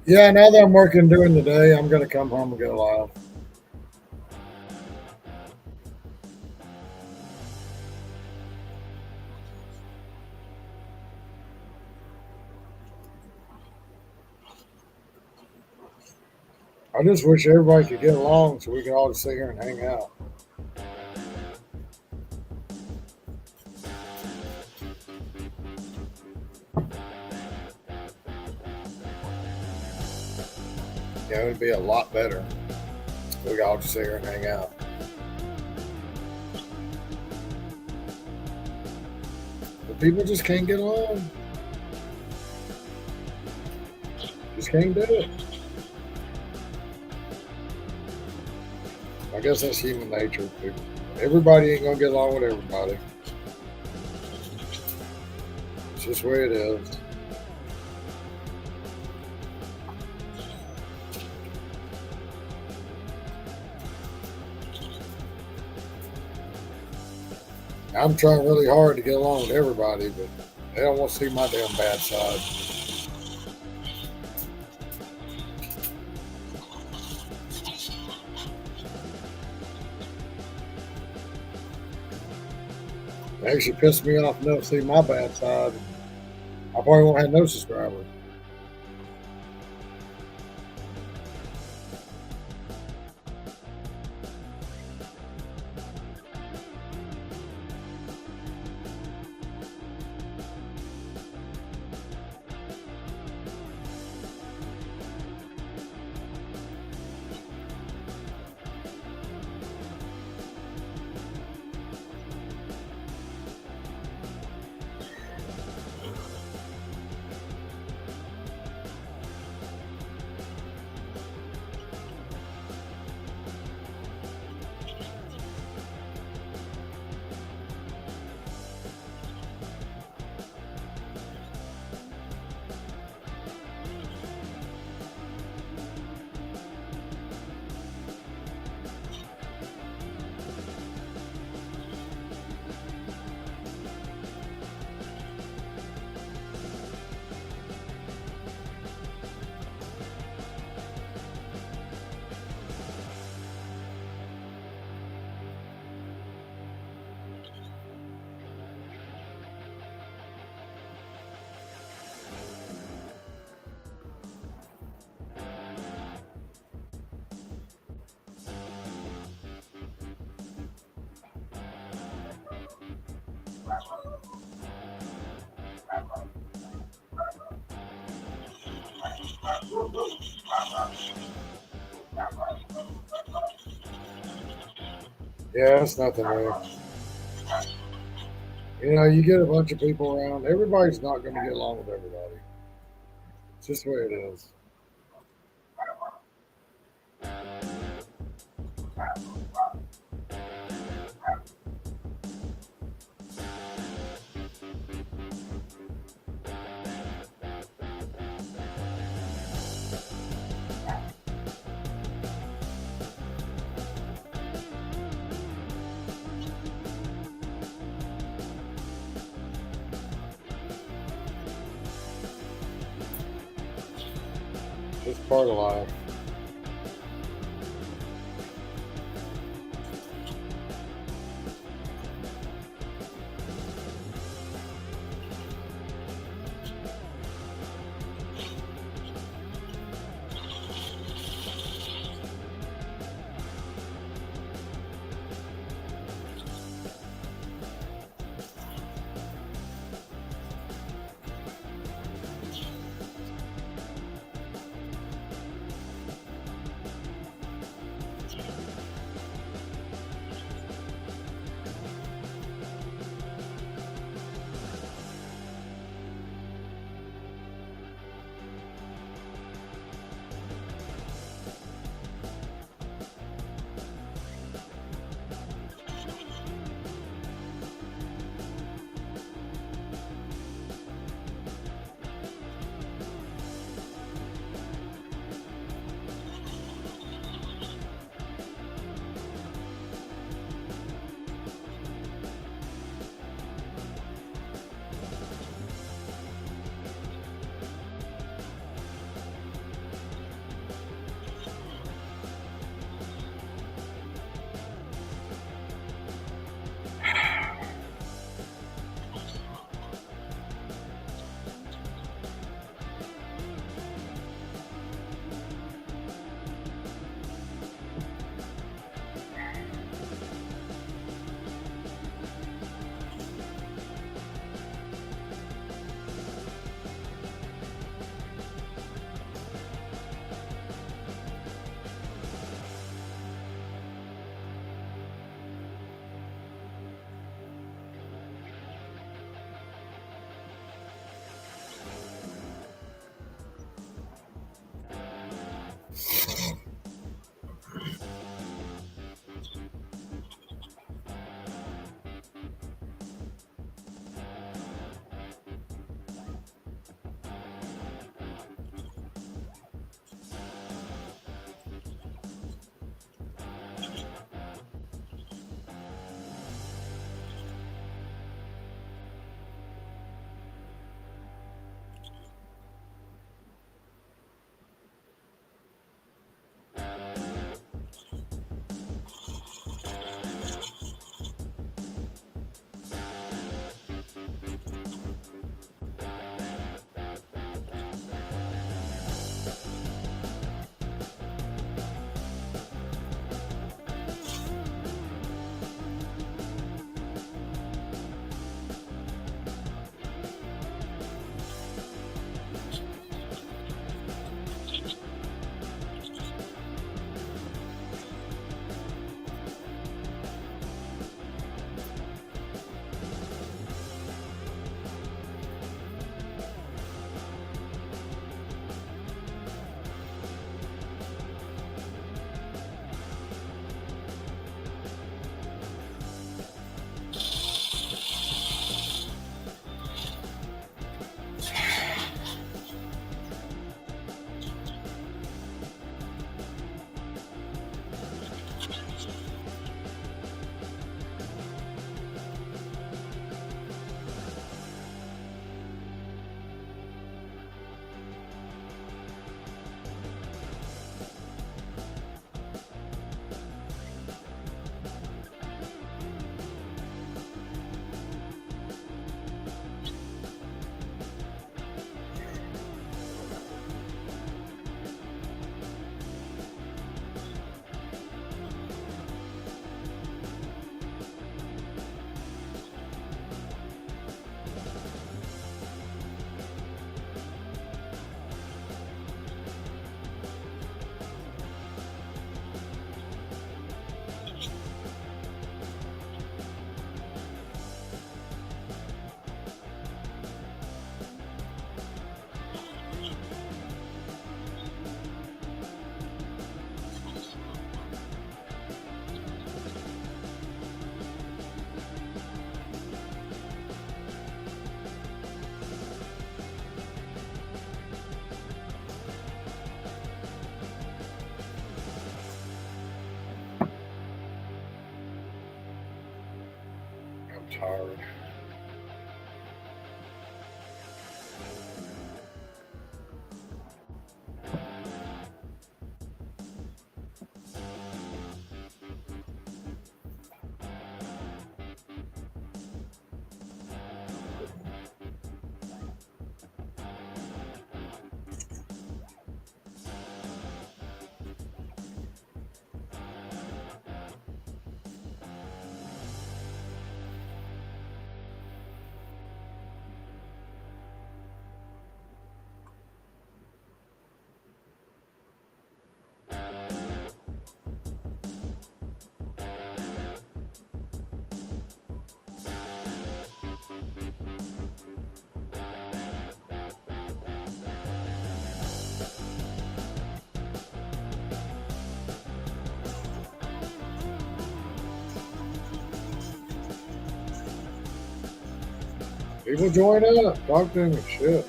Yeah, now that I'm working during the day, I'm going to come home and go live. I just wish everybody could get along so we could all just sit here and hang out. Yeah, it would be a lot better if we could all just sit here and hang out. But people just can't get along. Just can't do it. I guess that's human nature. Everybody ain't gonna get along with everybody. It's just the way it is. I'm trying really hard to get along with everybody, but they don't want to see my damn bad side. It actually pissed me off enough to see my bad side. I probably won't have no subscribers. Yeah, it's nothing new. You know, you get a bunch of people around. Everybody's not going to get along with everybody. It's just the way it is. It's part of life. tired. People join up. Talk to me. Shit.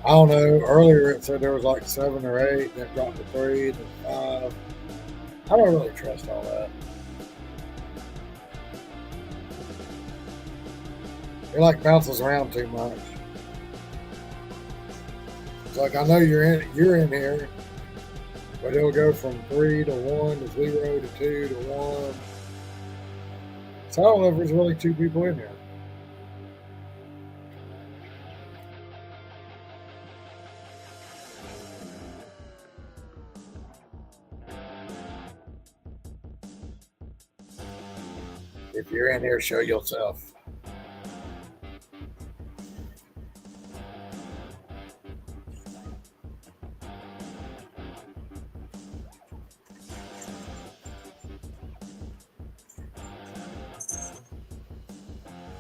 I don't know. Earlier it said there was like 7 or 8, then it dropped to 3, then 5. I don't really trust all that. It like bounces around too much. It's like I know you're in here, but it'll go from 3 to 1 to 0 to 2 to 1. So I don't know if there's really 2 people in here. If you're in here, show yourself.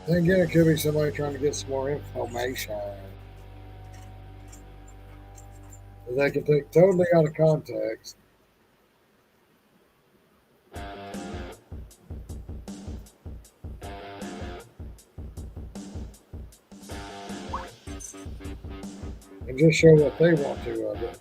Then again, it could be somebody trying to get some more information. They can take totally out of context. And just show what they want to of it.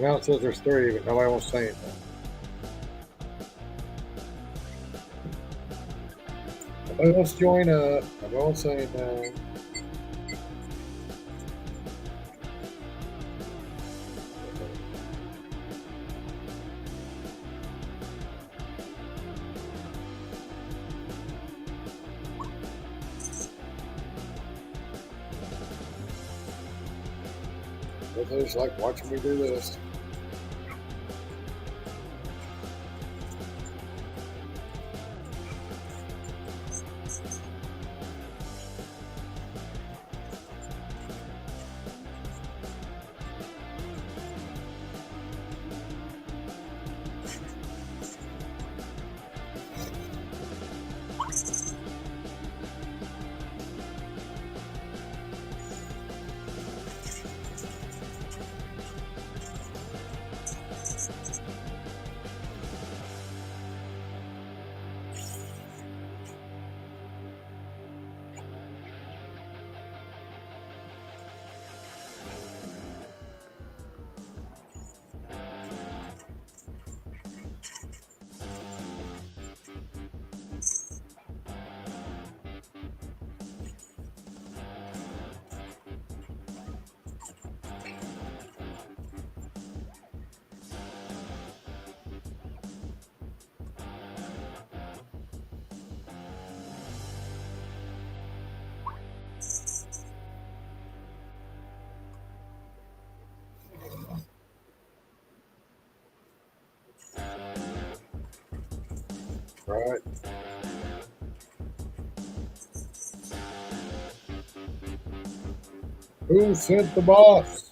Now it says there's 3, but nobody wants to say anything. Let's join up. I won't say anything. They just like watching me do this. Right. Who sent the boss?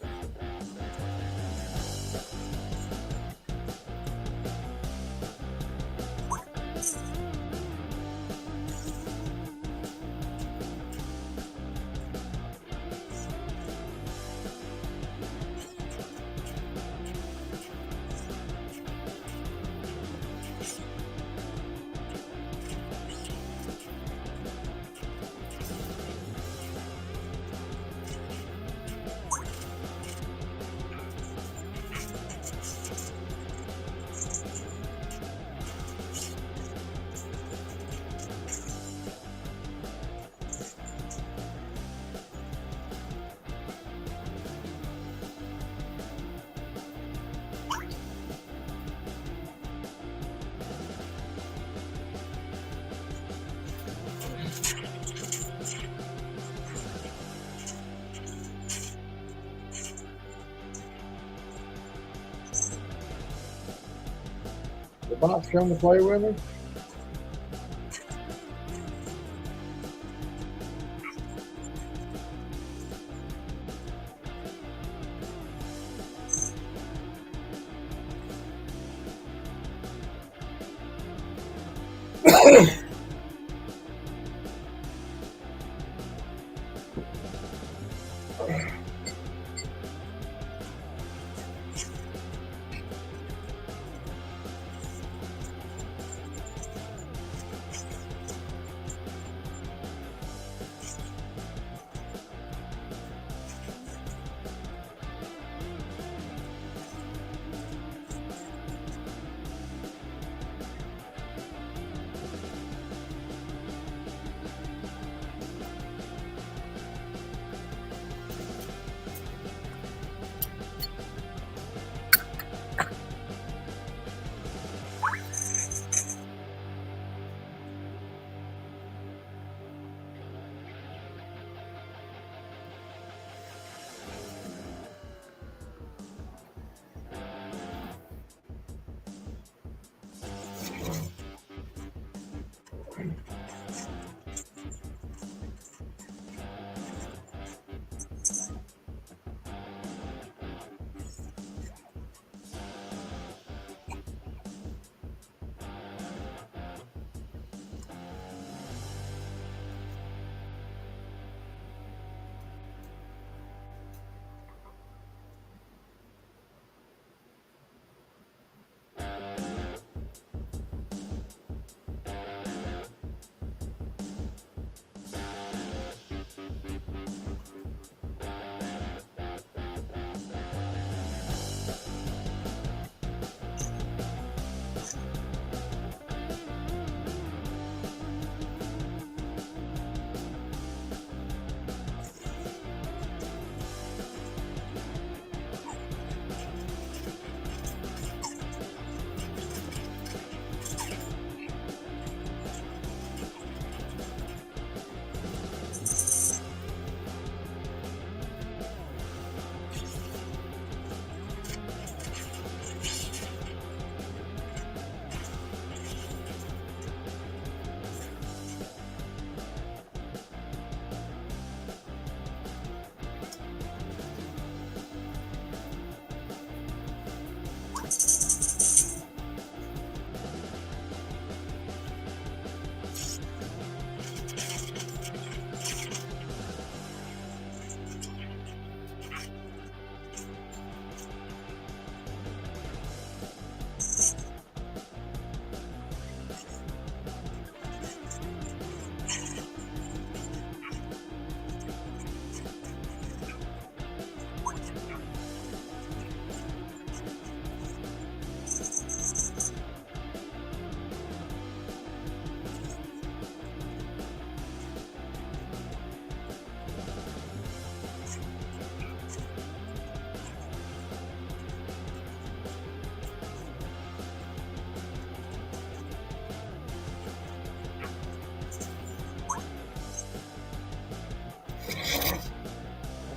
The boss come to play with me?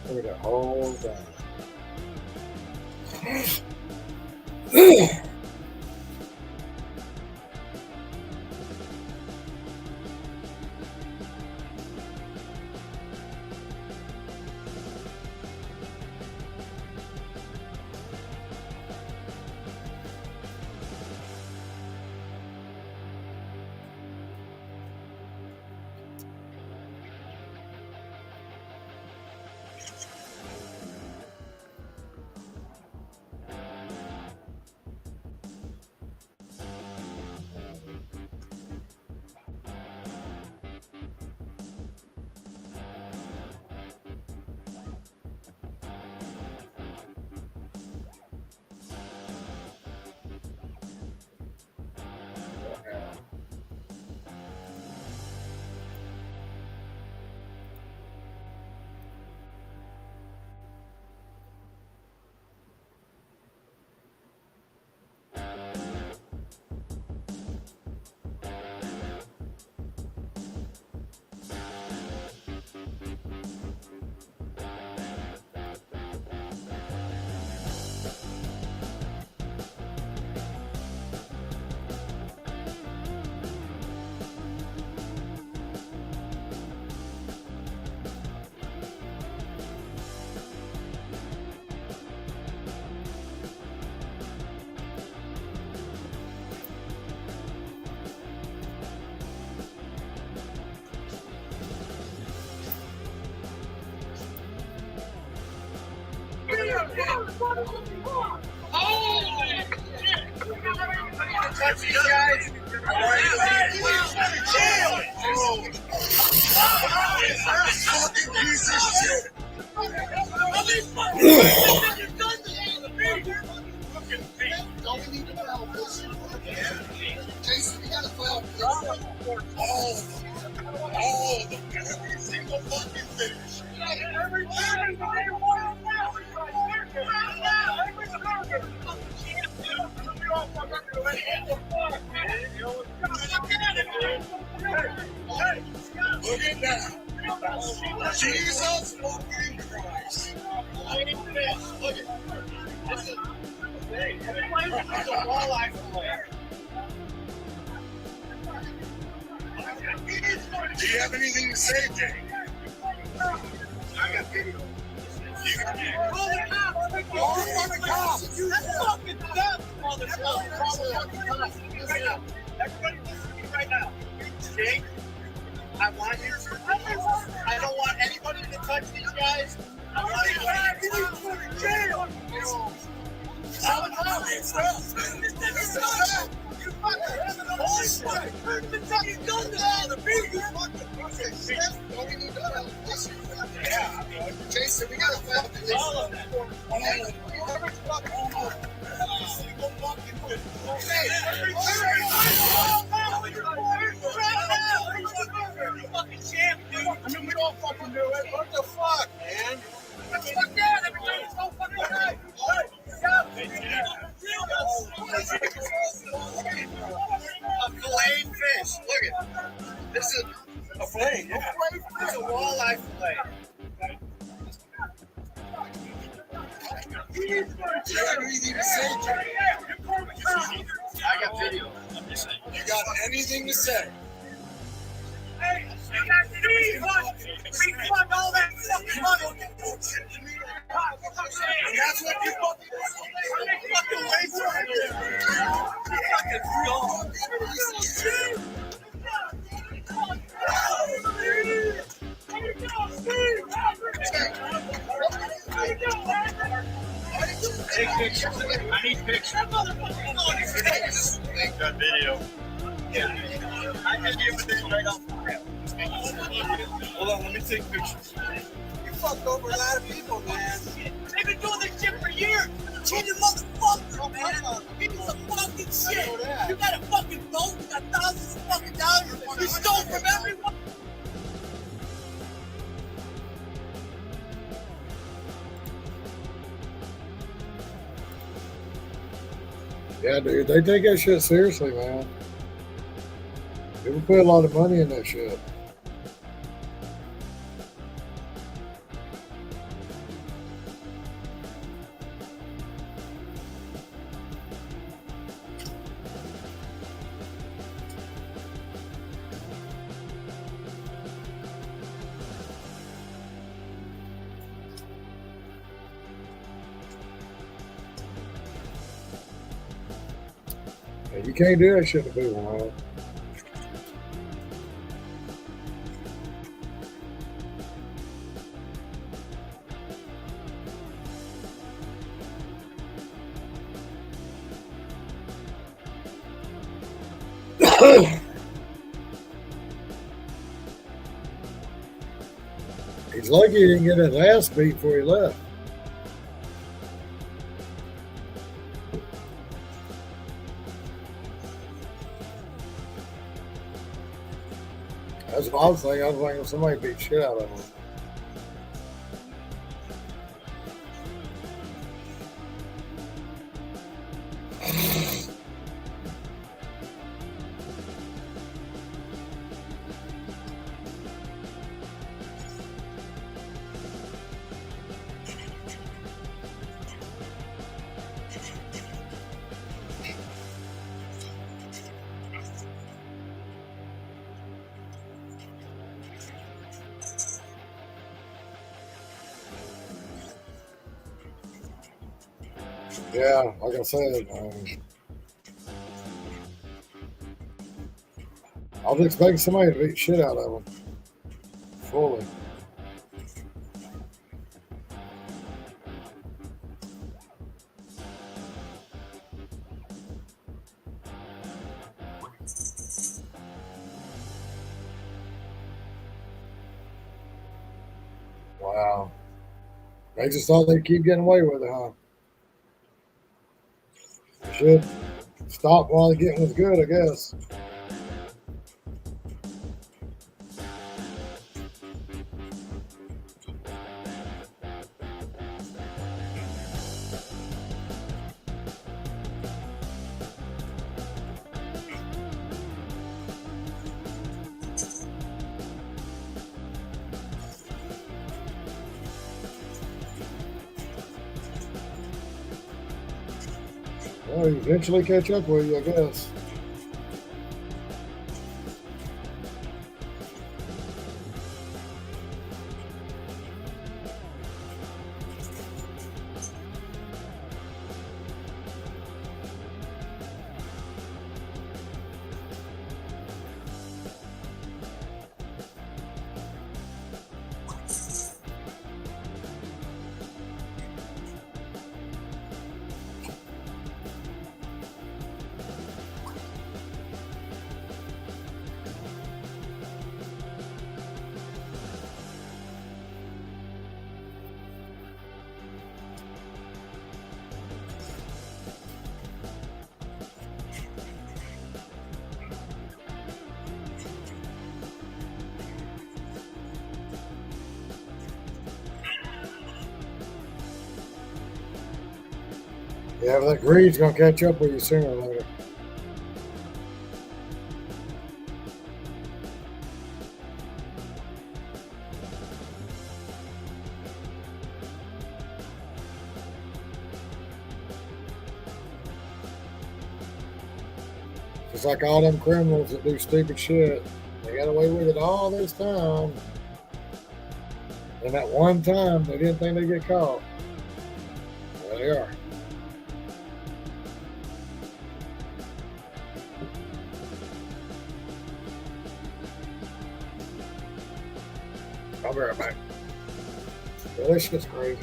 Look at that whole thing. Touch these guys. Piece of shit. Jason, we gotta file all of them. Every single fucking finish. Look at that. Jesus fucking Christ. Look at this. It's a walleye fillet. Do you have anything to say, Jay? I got video. You got video. Call the cops! Call the cops! That's fucking dumb! Call the cops! Right now. Everybody listen to me right now. Jake, I want you to... I don't want anybody to touch these guys. I want you to go to jail. Tell them how it's done. You fucking holy shit! You've done that! The baby fucking shit! Don't we need to have a listen? Yeah, Jason, we gotta file this. All of that. Every single fucking thing. You fucking champ, dude. I mean, we don't fucking do it. What the fuck, man? What the fuck, yeah? Everything's so fucking right. A filleted fish. Look at it. This is a fillet. Yeah. It's a walleye fillet. Do you have anything to say, Jerry? I got video. You got anything to say? Hey, I got we fund all that fucking money. And that's what you fucking wait for. You fucking fraud. Take pictures. I need pictures. That video. Yeah. I can give it right off the rail. Hold on, let me take pictures. You fucked over a lot of people, man. They've been doing this shit for years. Cheating motherfuckers, man. People some fucking shit. You got a fucking boat, you got thousands of fucking dollars. You stole from everyone. Yeah, dude, they take that shit seriously, man. People put a lot of money in that shit. Yeah, you can't do that shit to people, man. He's lucky he didn't get his ass beat before he left. That's what I was thinking. I was thinking somebody beat shit out of him. Yeah, like I said, I was expecting somebody to beat shit out of him. Fully. Wow. They just thought they'd keep getting away with it, huh? They should stop while the getting was good, I guess. Well, you eventually catch up with you, I guess. Yeah, but that greed's gonna catch up with you sooner or later. Just like all them criminals that do stupid shit. They got away with it all this time. And that one time they didn't think they'd get caught. There they are. I'll be right back. Yeah, this shit's crazy.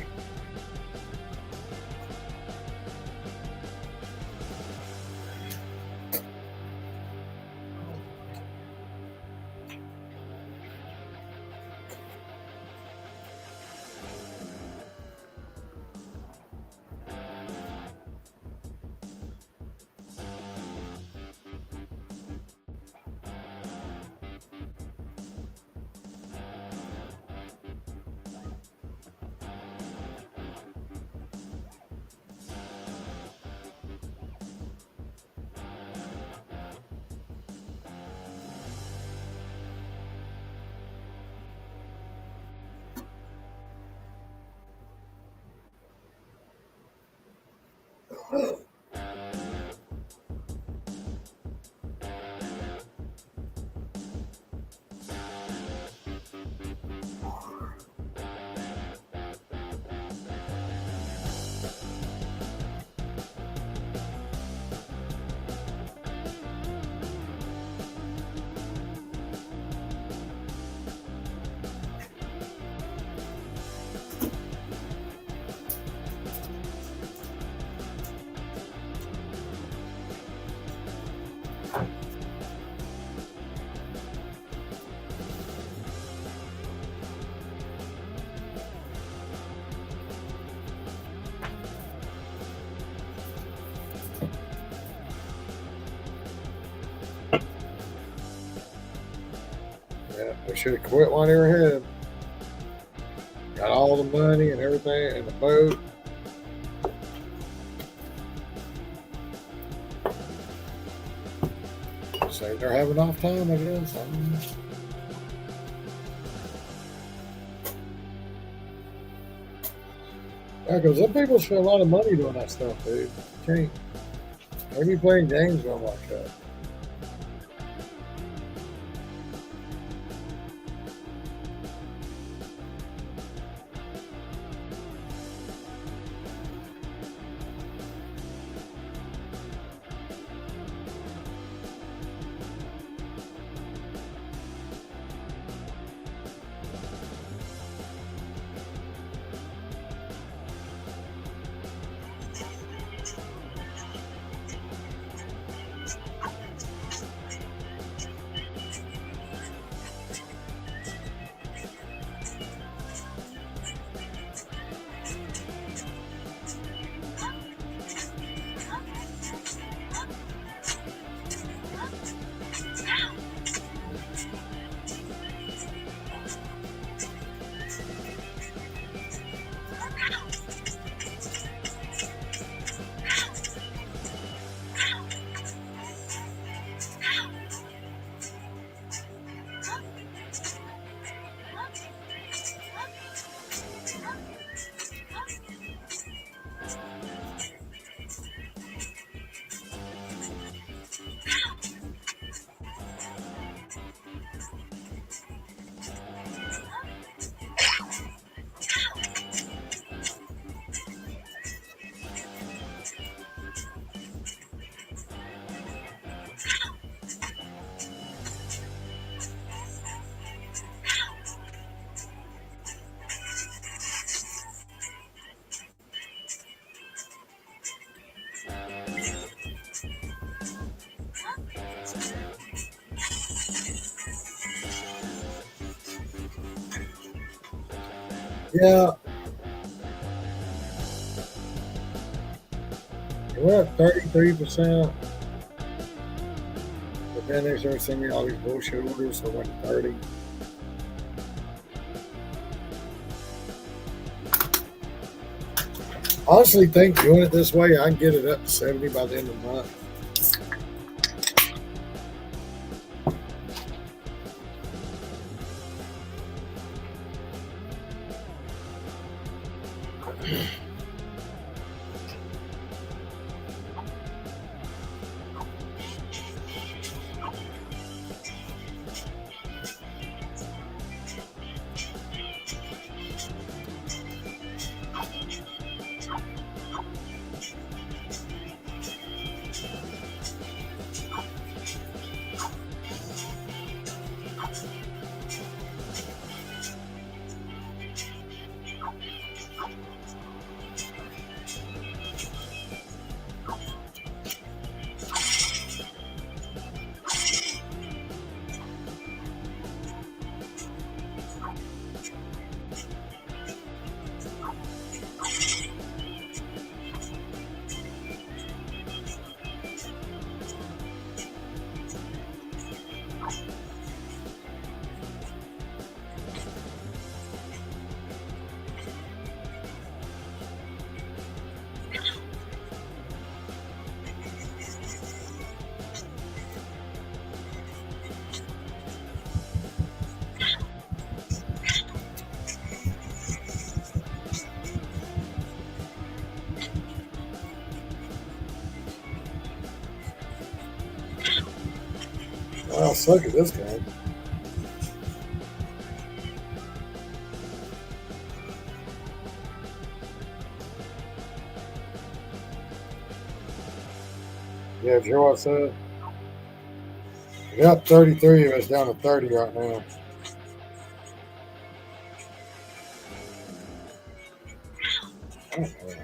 They should have quit while they were ahead. Got all the money and everything and the boat. So they're having off time, I guess. I don't know. Yeah, because some people spend a lot of money doing that stuff, dude. You can't be playing games going like that. Yeah. We're at 33%. But then they started sending me all these bullshit orders, so I went to 30. Honestly, think doing it this way, I can get it up to 70 by the end of the month. I suck at this game. Yeah, if you hear what I said? We got 33 of us down to 30 right now. Oh, man.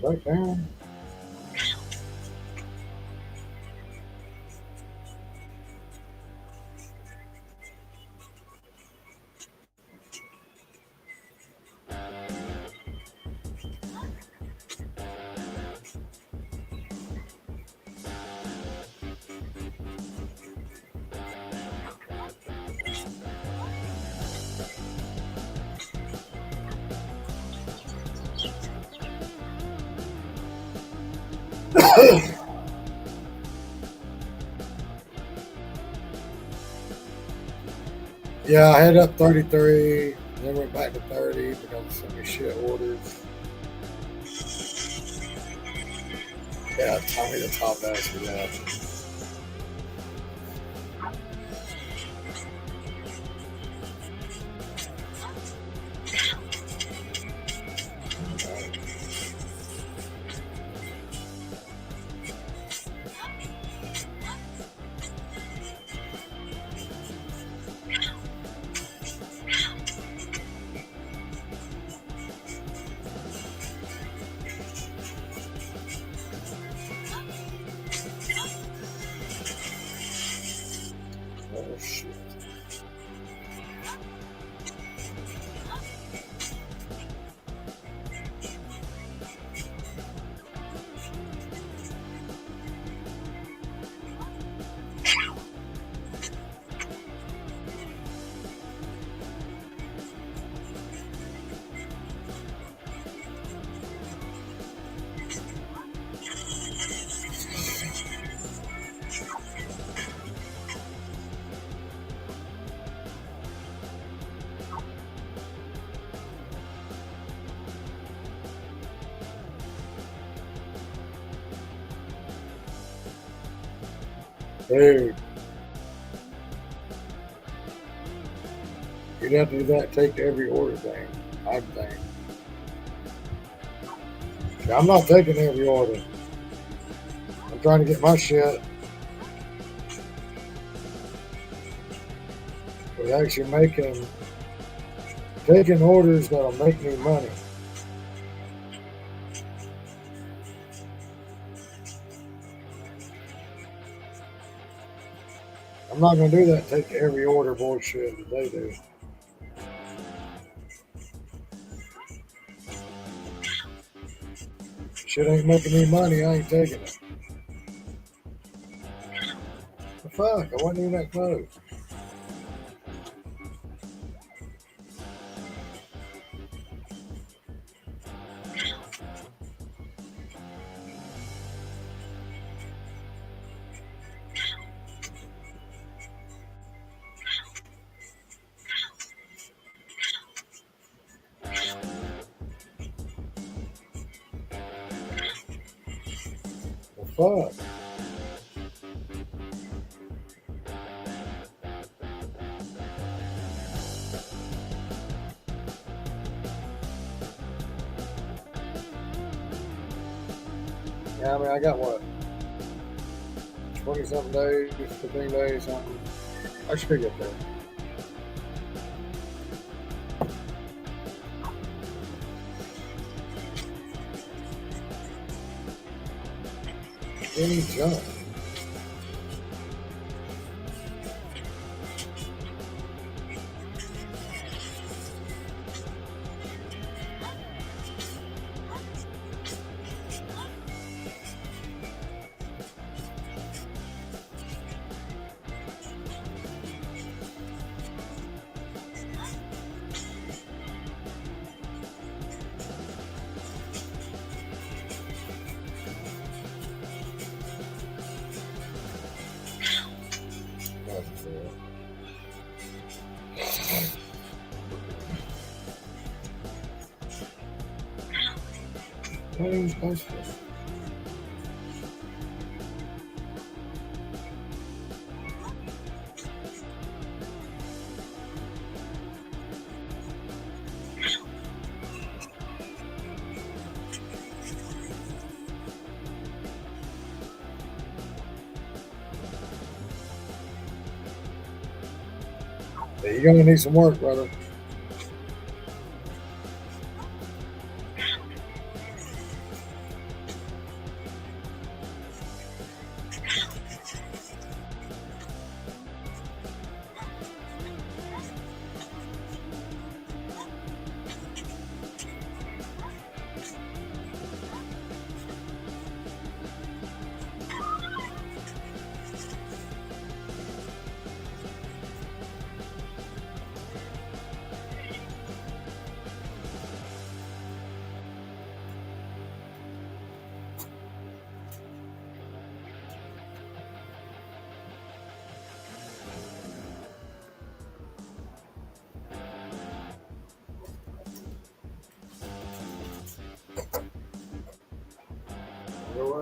Right down. Yeah, I had up 33, then went back to 30 because of so many shit orders. Yeah, Tommy the Top Ass, yeah. Oh shit. Dude. You'd have to do that, take every order thing, I think. Yeah, I'm not taking every order. I'm trying to get my shit. But actually taking orders that'll make me money. I'm not going to do that, take every order bullshit that they do. Shit ain't making me money, I ain't taking it. The fuck, I wasn't even that close. Fuck. Yeah, I mean, I got what? 20 something days, 15 days, something. I should get there. Any jump. What are you supposed to? Yeah, you're gonna need some work, brother.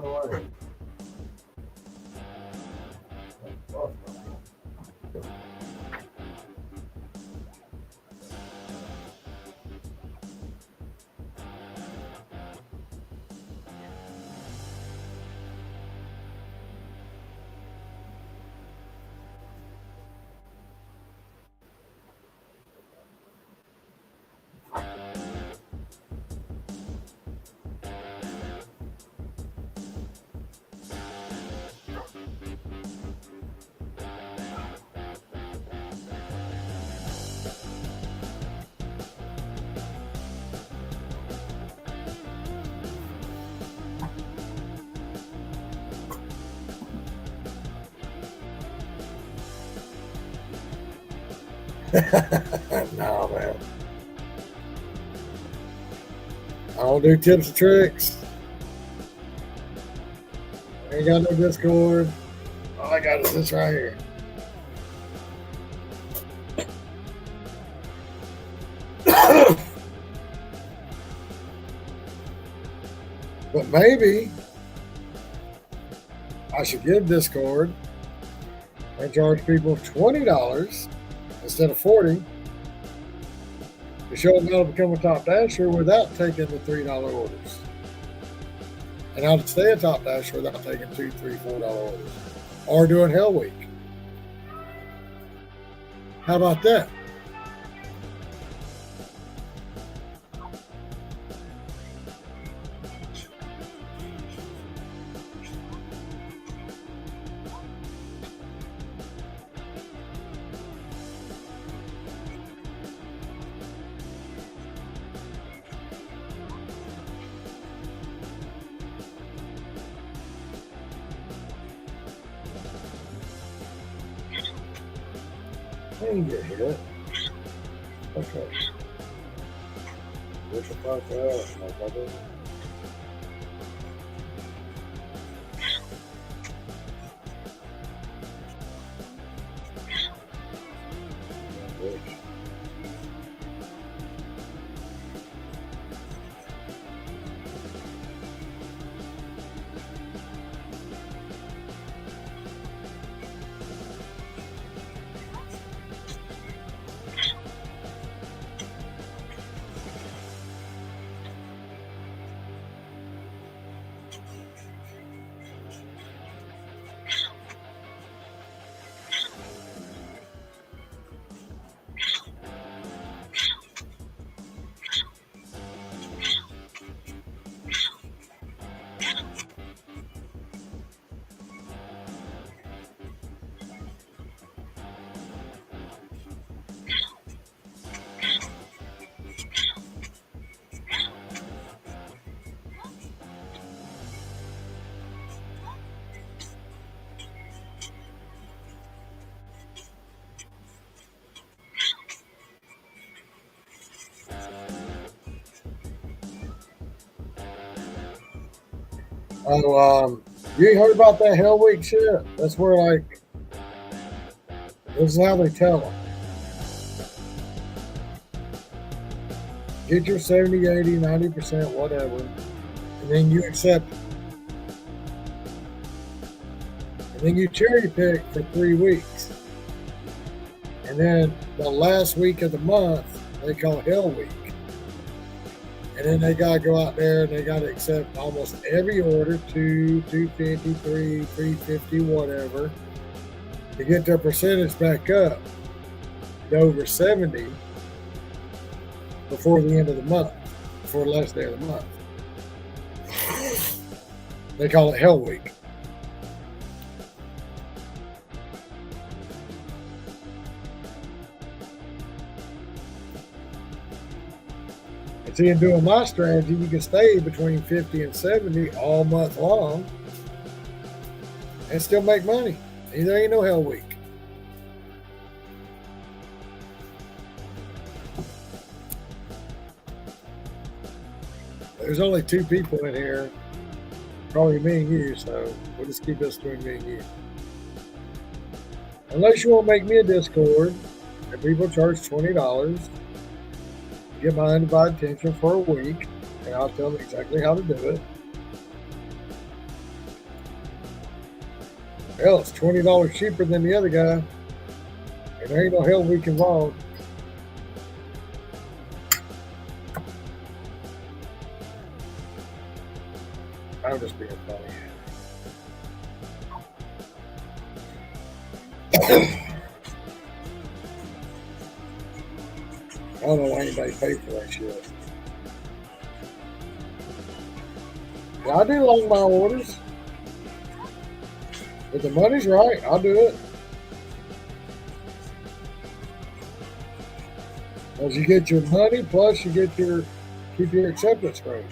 run away. No, man. I don't do tips and tricks. I ain't got no Discord. All I got is this right here. But maybe I should give Discord and charge people $20 instead of $40 to show them how to become a top dasher without taking the $3 orders. And how to stay a top dasher without taking $2, $3, $4 orders. Or doing Hell Week. How about that? I didn't get hit. Okay. What the fuck up, motherfucker? Oh, you ain't heard about that Hell Week shit? That's where, like, this is how they tell them. Get your 70, 80, 90%, whatever, and then you accept it. And then you cherry pick for 3 weeks. And then the last week of the month, they call Hell Week. And then they got to go out there and they got to accept almost every order, 2, 250, 3, 350, whatever, to get their percentage back up to over 70 before the end of the month, before the last day of the month. They call it Hell Week. See, in doing my strategy, you can stay between 50 and 70 all month long and still make money. There ain't no Hell Week. There's only 2 people in here, probably me and you, so we'll just keep this between me and you. Unless you want to make me a Discord and people charge $20. Get my undivided attention for a week, and I'll tell them exactly how to do it. Hell, it's $20 cheaper than the other guy. And there ain't no hell week involved. I'm just being funny. I don't know why anybody paid for that shit. Yeah, I do long mile orders. If the money's right, I'll do it. As you get your money, plus you get your keep your acceptance rate.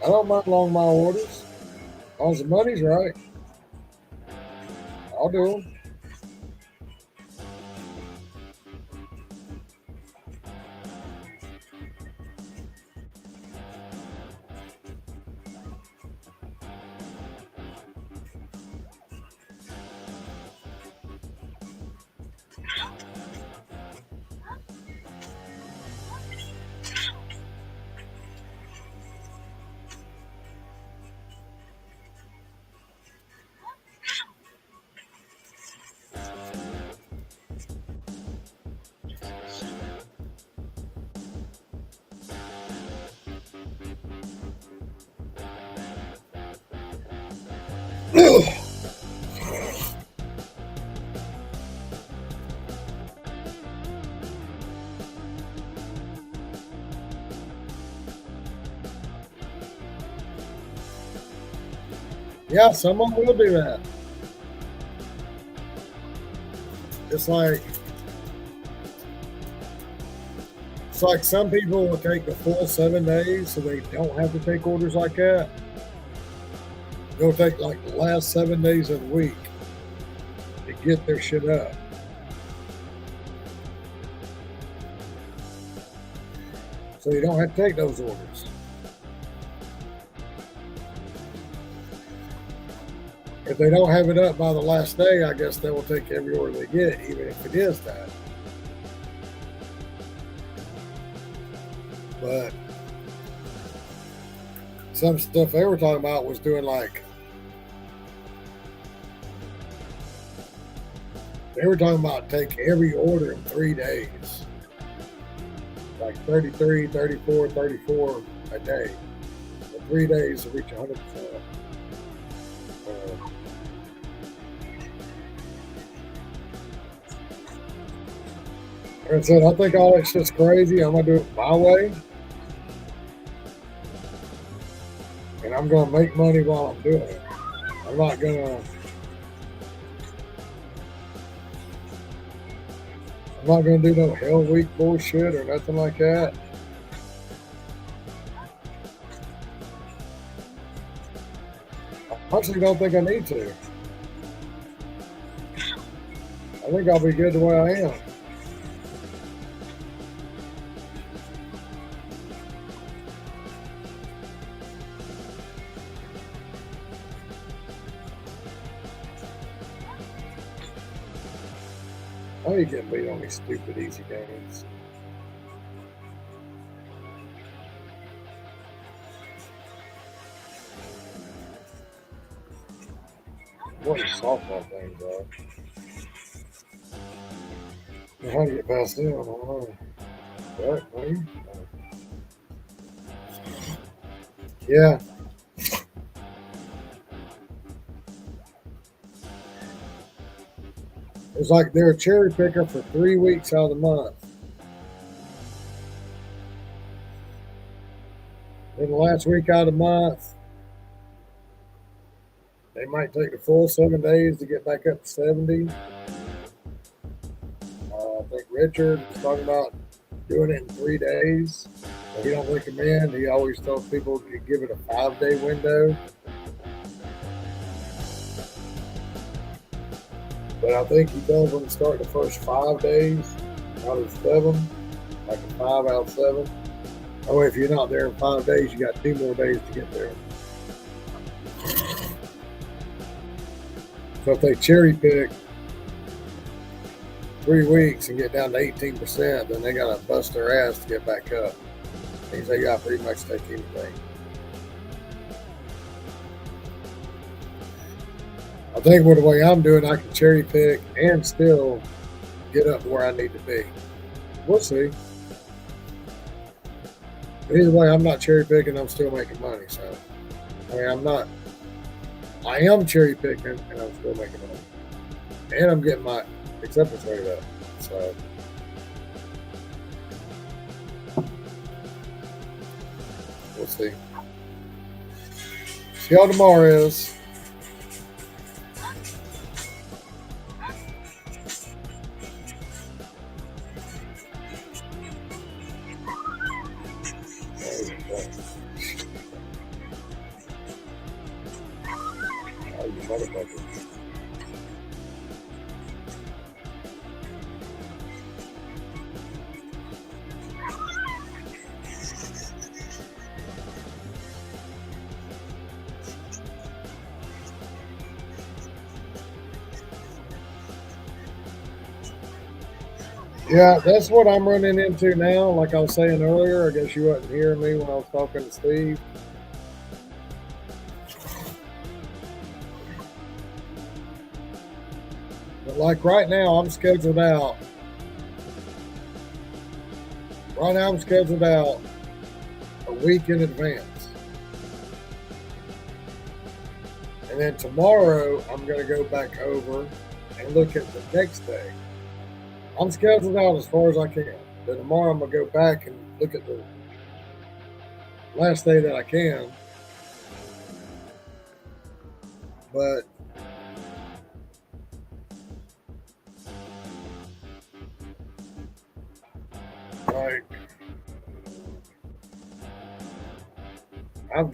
I don't mind long mile orders. As long as the money's right, I'll do them. Yeah, someone will do that. It's like some people will take the full 7 days so they don't have to take orders like that. They'll take like the last 7 days of the week to get their shit up. So you don't have to take those orders. If they don't have it up by the last day, I guess they will take every order they get, even if it is that. But some stuff they were talking about was doing like, they were talking about take every order in 3 days. Like 33, 34, 34 a day. In 3 days to reach 100%. Like I said, I think all that shit's crazy. I'm going to do it my way. And I'm going to make money while I'm doing it. I'm not going to do no hell week bullshit or nothing like that. I actually don't think I need to. I think I'll be good the way I am. I ain't getting beat on these stupid easy games. What are softball things are? How to get past them? I don't know. What? Maybe? Yeah. It's like they're a cherry picker for 3 weeks out of the month. Then the last week out of the month, they might take the full 7 days to get back up to 70. I think Richard was talking about doing it in 3 days. He don't recommend. He always tells people to give it a 5-day window. But I think he tells them to start the first 5 days out of 7, like a 5 out of 7. Oh, if you're not there in 5 days, you got 2 more days to get there. So if they cherry pick 3 weeks and get down to 18%, then they got to bust their ass to get back up. Means they got to pretty much take anything. think with the way I'm doing, I can cherry pick and still get up where I need to be. We'll see. But either way, I'm not cherry picking. I'm still making money. So, I mean, I am cherry picking and I'm still making money. And I'm getting my acceptance rate up. So, we'll see. See how tomorrow is. Oh, you motherfucker. Yeah, that's what I'm running into now. Like I was saying earlier, I guess you wasn't hearing me when I was talking to Steve. But like right now, I'm scheduled out. Right now, I'm scheduled out a week in advance. And then tomorrow, I'm going to go back over and look at the next day. I'm scheduled out as far as I can. Then tomorrow, I'm going to go back and look at the last day that I can. But like, I've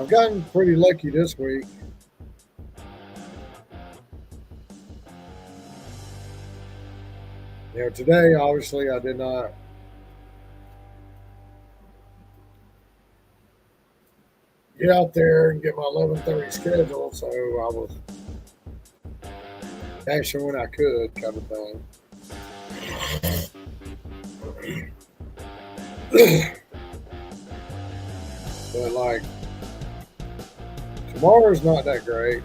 gotten pretty lucky this week. You know, today, obviously, I did not get out there and get my 11:30 schedule, so I was cashing when I could, kind of thing. But like, tomorrow's not that great.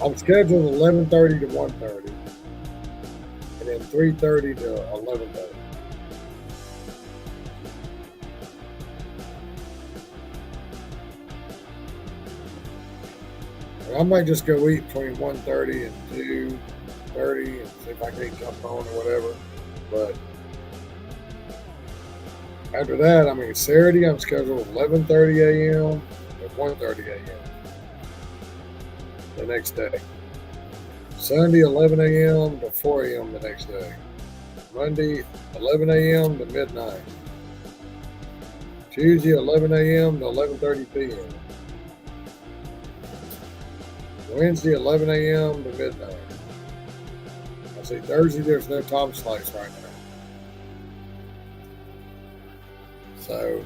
I'm scheduled 11:30 to 1:30. And then 3:30 to 11:30. And I might just go eat between 1:30 and 2:30 and see if I can jump on or whatever. But after that, I mean, Saturday I'm scheduled 11:30 a.m. to 1:30 a.m. the next day. Sunday, 11 a.m. to 4 a.m. the next day. Monday, 11 a.m. to midnight. Tuesday, 11 a.m. to 11:30 p.m. Wednesday, 11 a.m. to midnight. I see Thursday, there's no time slice right now. So,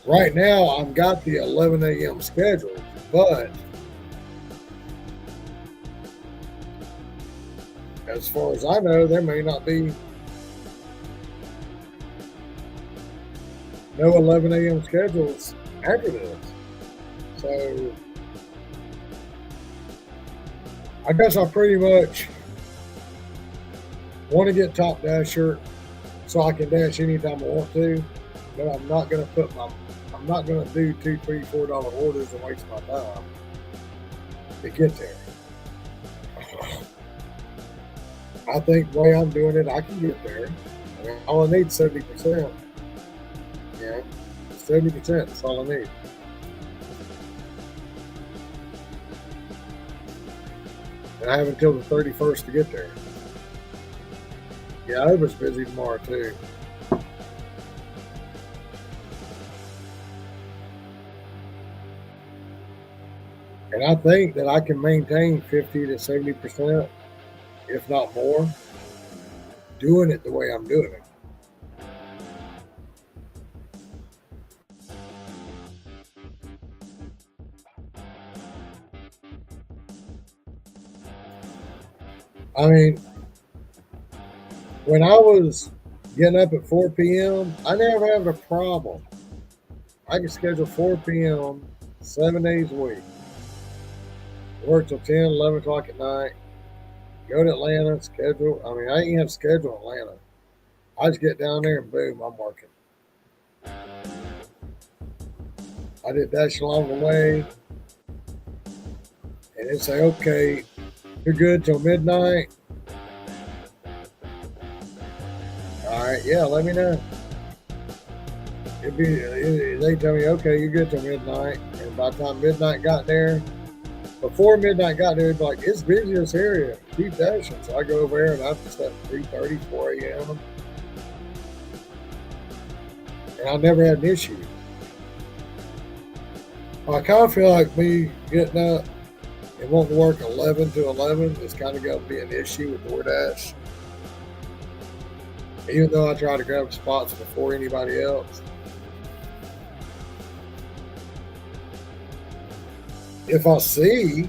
right now, I've got the 11 a.m. schedule, but as far as I know, there may not be no 11 a.m. schedules after this. So, I guess I pretty much want to get Top Dasher so I can dash anytime I want to, but I'm not going to do $2, $3, $4 orders and waste my time to get there. I think the way I'm doing it, I can get there. I mean, all I need is 70%. Yeah, 70%, that's all I need. And I have until the 31st to get there. Yeah, I was busy tomorrow too. And I think that I can maintain 50 to 70%, if not more, doing it the way I'm doing it. I mean, when I was getting up at 4 p.m., I never have a problem. I can schedule 4 p.m. 7 days a week. Work till 10, 11 o'clock at night. Go to Atlanta, schedule. I mean, I ain't have to schedule Atlanta. I just get down there and boom, I'm working. I did dash along the way. And it'd say, okay, you're good till midnight. All right, yeah, let me know. They tell me, okay, you're good till midnight. And by the time midnight got there, before midnight got there, it'd be like, it's busy this area. Keep dashing. So I go over there and I just at 3:30, 4 a.m. And I never had an issue. I kind of feel like me getting up and wanting to work 11 to 11 is kind of going to be an issue with DoorDash. Even though I try to grab spots before anybody else. If I see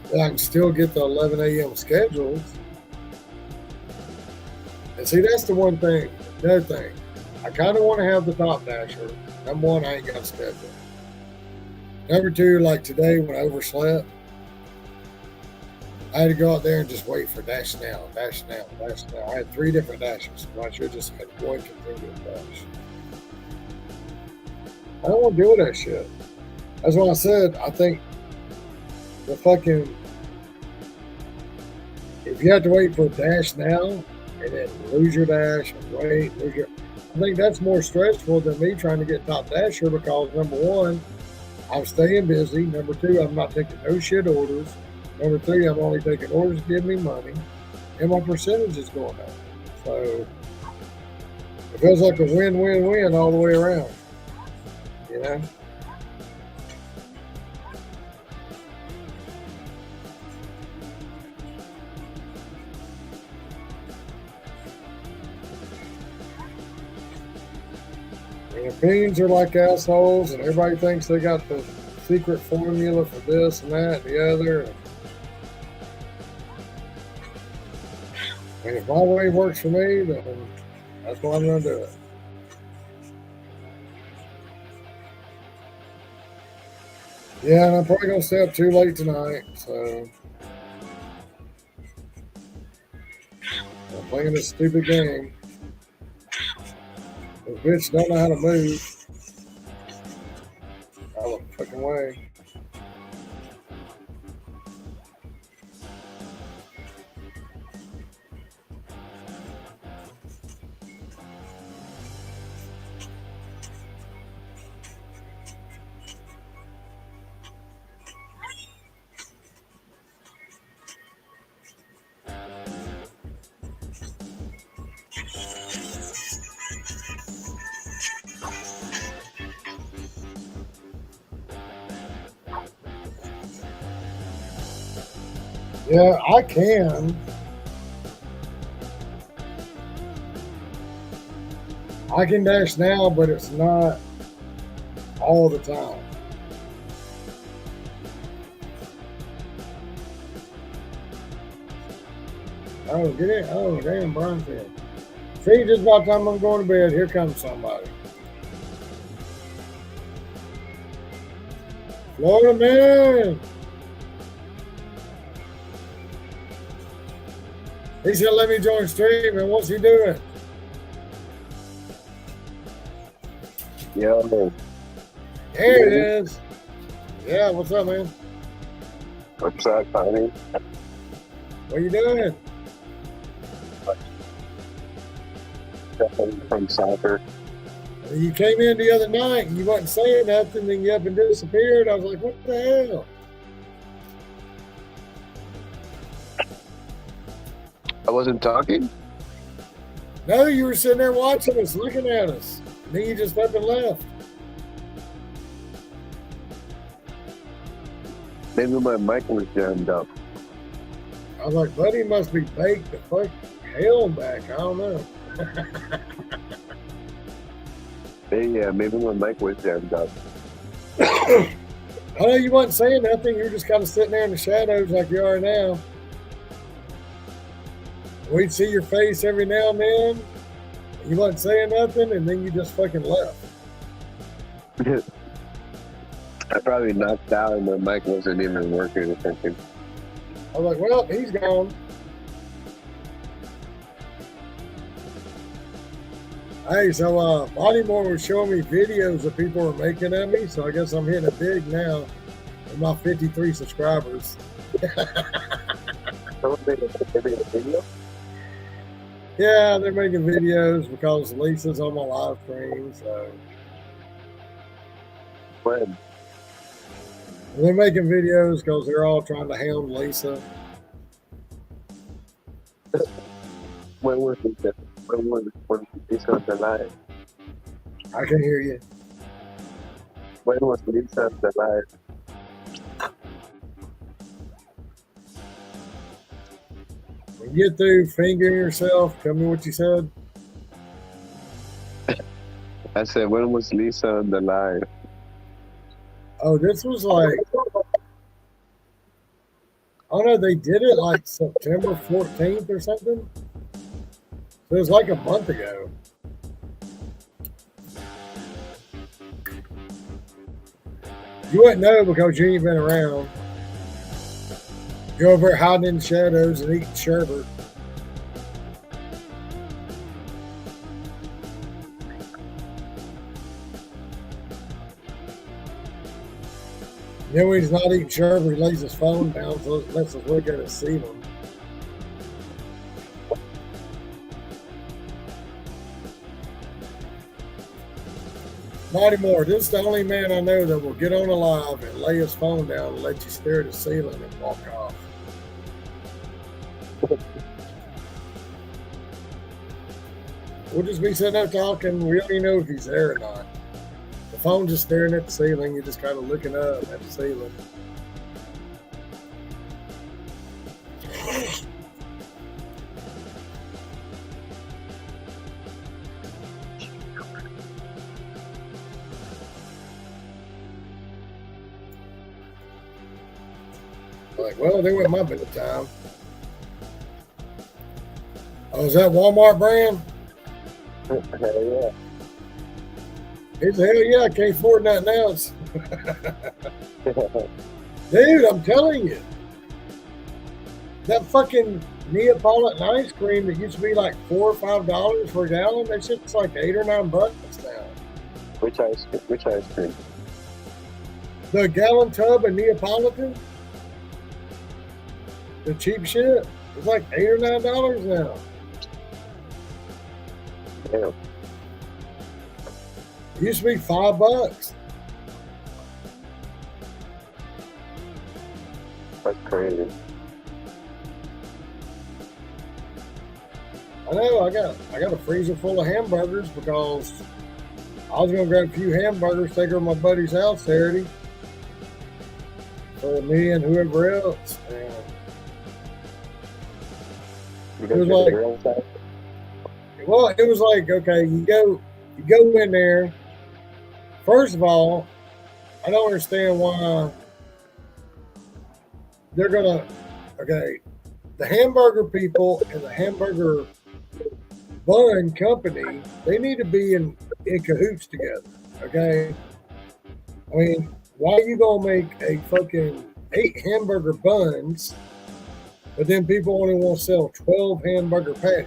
that I can still get the 11 a.m. schedules. And see, that's the one thing, another thing. I kind of want to have the top dasher. Number one, I ain't got a schedule. Number two, like today when I overslept, I had to go out there and just wait for dash now, dash now, dash now. I had 3 different dashers. So I should have just had one continuous dash. I don't want to deal with that shit. That's why I said, I think the fucking, if you have to wait for a dash now and then lose your dash and wait, I think that's more stressful than me trying to get top dasher because number one, I'm staying busy. Number two, I'm not taking no shit orders. Number three, I'm only taking orders to give me money, and my percentage is going up. So it feels like a win-win-win all the way around, you know? And opinions are like assholes, and everybody thinks they got the secret formula for this and that and the other. And if my way works for me, then that's why I'm going to do it. Yeah, and I'm probably going to stay up too late tonight, so I'm playing this stupid game. This bitch don't know how to move. Out of the fucking way. Yeah, I can. I can dash now, but it's not all the time. Oh, get it. Oh, damn, Brian's here. See, just about the time I'm going to bed, here comes somebody. Florida man. He said, let me join stream, and what's he doing? Yo. There it is. Yeah, what's up, man? What's up, honey? What you doing? From soccer. You came in the other night, and you wasn't saying nothing, then you up and disappeared. I was like, what the hell? I wasn't talking? No, you were sitting there watching us, looking at us. Then you just up and left. Maybe my mic was jammed up. I was like, buddy must be baked the fuck hell back. I don't know. Hey, yeah, maybe my mic was jammed up. I know you wasn't saying nothing. You were just kind of sitting there in the shadows like you are now. We'd see your face every now and then. You wasn't saying nothing, and then you just fucking left. I probably knocked out and the mic wasn't even working or something. I was like, well, he's gone. Hey, so Bodymore was showing me videos that people were making of me, so I guess I'm hitting it big now with my 53 subscribers. Someone made a video? Yeah, they're making videos because Lisa's on my live stream, so When? they're making videos because they're all trying to hound Lisa. When was it? When Lisa on the live? I can hear you. When was Lisa on the live? When you get through fingering yourself, tell me what you said. I said, when was Lisa on the live? Oh, this was like, oh no, they did it like September 14th or something. So it was like a month ago. You wouldn't know because you ain't been around. You're over there hiding in the shadows and eating sherbet. Then when he's not eating sherbet, he lays his phone down so it lets us look at his ceiling. Not anymore. This is the only man I know that will get on a live and lay his phone down and let you stare at the ceiling and walk off. We'll just be sitting there talking. We don't even know if he's there or not. The phone just staring at the ceiling. You're just kind of looking up at the ceiling. Like, well, they went my bit of time. Oh, is that Walmart brand? Hell yeah. It's hell yeah, I can't afford nothing else. Dude, I'm telling you. That fucking Neapolitan ice cream that used to be like $4 or $5 for a gallon, that shit's like $8 or $9 now. Which ice cream? The gallon tub of Neapolitan, the cheap shit, it's like $8 or $9 now. Damn. It used to be $5. That's crazy. I know, I got a freezer full of hamburgers because I was gonna grab a few hamburgers, take her to my buddy's house Saturday for me and whoever else. And You It was guys like- get the real side? well, it was like, okay, you go in there. First of all, I don't understand why they're gonna. Okay, the hamburger people and the hamburger bun company, they need to be in cahoots together. Okay, I mean, why are you gonna make a fucking 8 hamburger buns, but then people only want to sell 12 hamburger patties?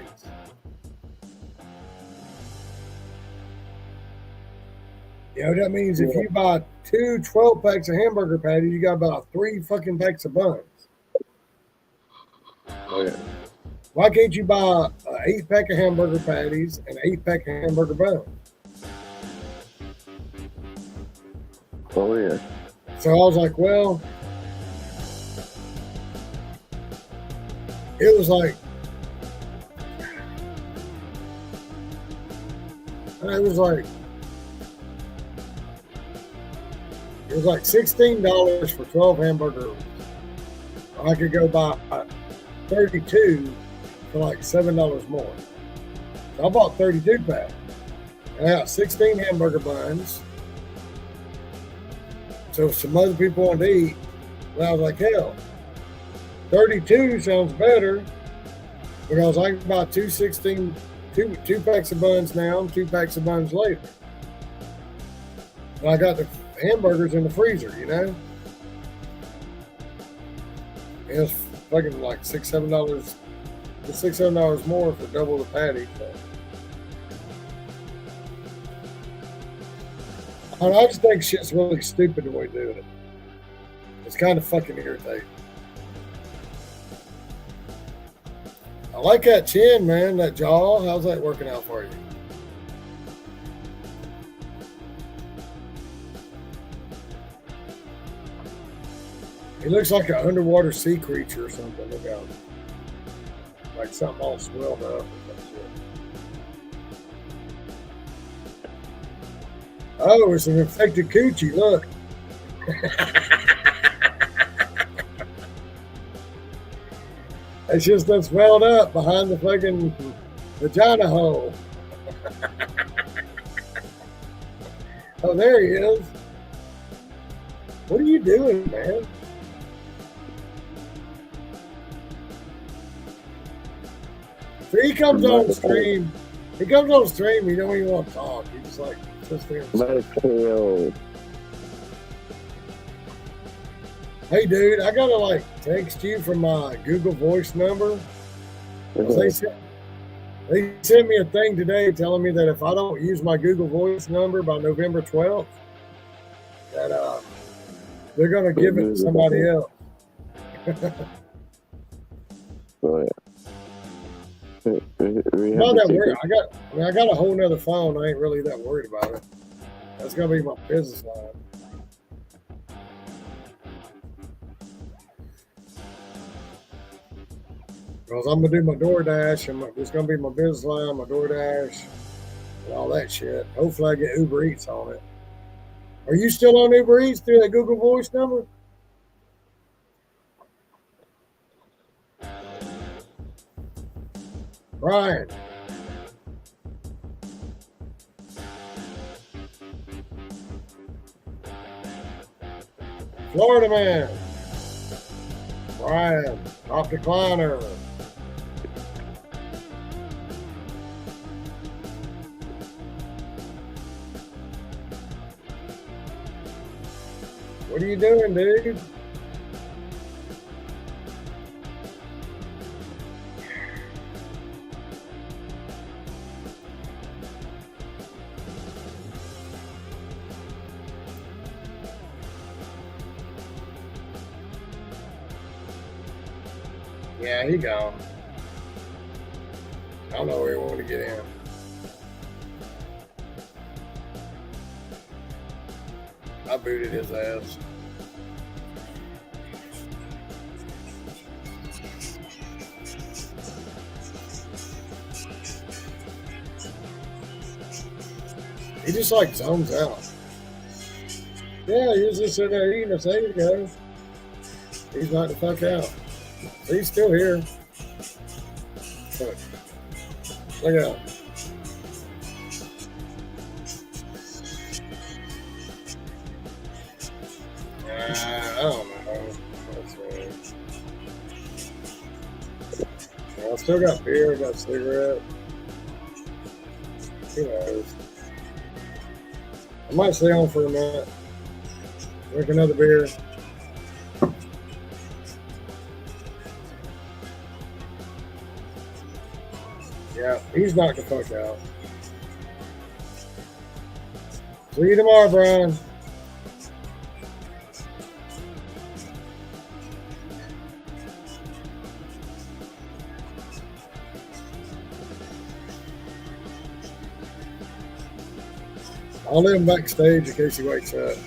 You know, that means if you buy 2 12-packs of hamburger patties, you got about 3 fucking packs of buns. Oh yeah. Why can't you buy an 8-pack of hamburger patties and an 8-pack of hamburger buns? Oh yeah. So I was like, well, it was like, $16 for 12 hamburgers. I could go buy 32 for like $7 more. So I bought 32 packs. And I got 16 hamburger buns, So some other people wanted to eat. And I was like, hell, 32 sounds better because I can buy two packs of buns now and 2 packs of buns later. And I got the hamburgers in the freezer, you know? And it's fucking like $6-7. It's $6-7 more for double the patty. So. I just think shit's really stupid the way they do it. It's kind of fucking irritating. I like that chin, man, that jaw. How's that working out for you? He looks like an underwater sea creature or something. Look out. Like something all swelled up or some shit. Oh, it's an infected coochie. Look. It's just that swelled up behind the fucking vagina hole. Oh, there he is. What are you doing, man? So he comes on the stream. He comes on the stream. He don't even want to talk. He's just like, just there. Hey, dude, I gotta like text you from my Google Voice number. They sent me a thing today telling me that if I don't use my Google Voice number by November 12th, that they're gonna give it to somebody else. Oh yeah. Not that worried. I got a whole nother phone. I ain't really that worried about it. That's gonna be my business line. Because I'm gonna do my DoorDash, and it's gonna be my business line, my DoorDash, and all that shit. Hopefully, I get Uber Eats on it. Are you still on Uber Eats through that Google Voice number? Brian. Florida man. Brian. Top decliner. What are you doing, dude? Yeah, he gone. I don't know where he wanted to get in. I booted his ass. He just like zones out. Yeah, he was just sitting there eating a second ago. He's not the fuck out. He's still here. Look out. I don't know. I still got beer, got a cigarette. Who knows? I might stay on for a minute. Drink another beer. Yeah, he's knocked the fuck out. See you tomorrow, Brian. I'll leave him backstage in case he wakes up.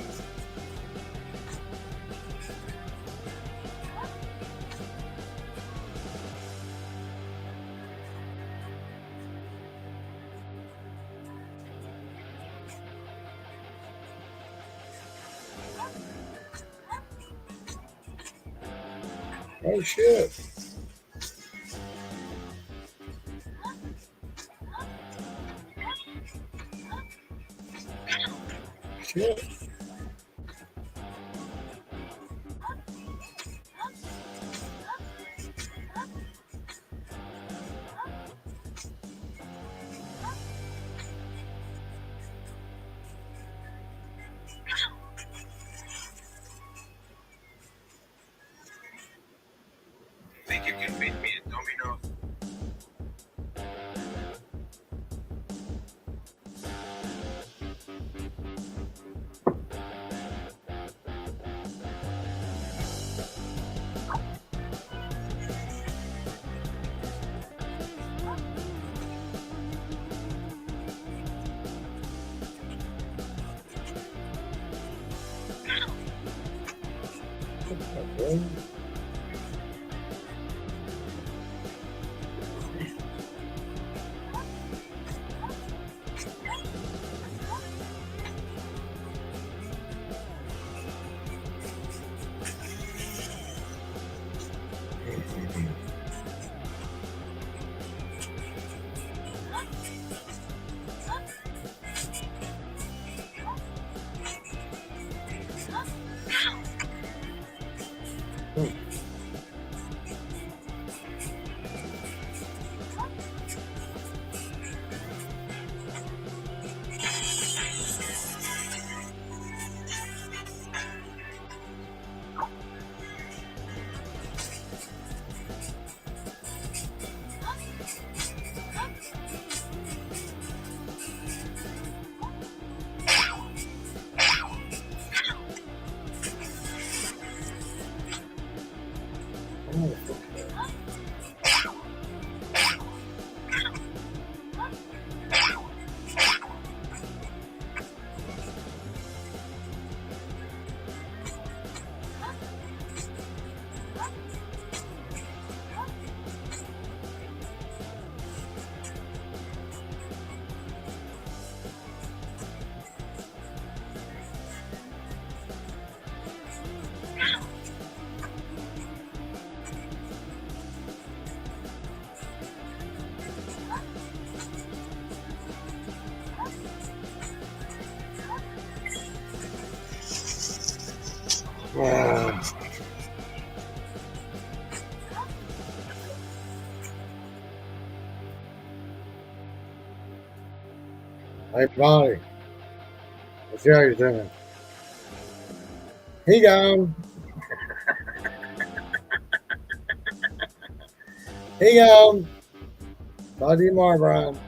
Oh shit. Shit. Okay. Hey, Bonnie. What's Jerry's doing? He gone. He gone. Talk to you tomorrow, Brian.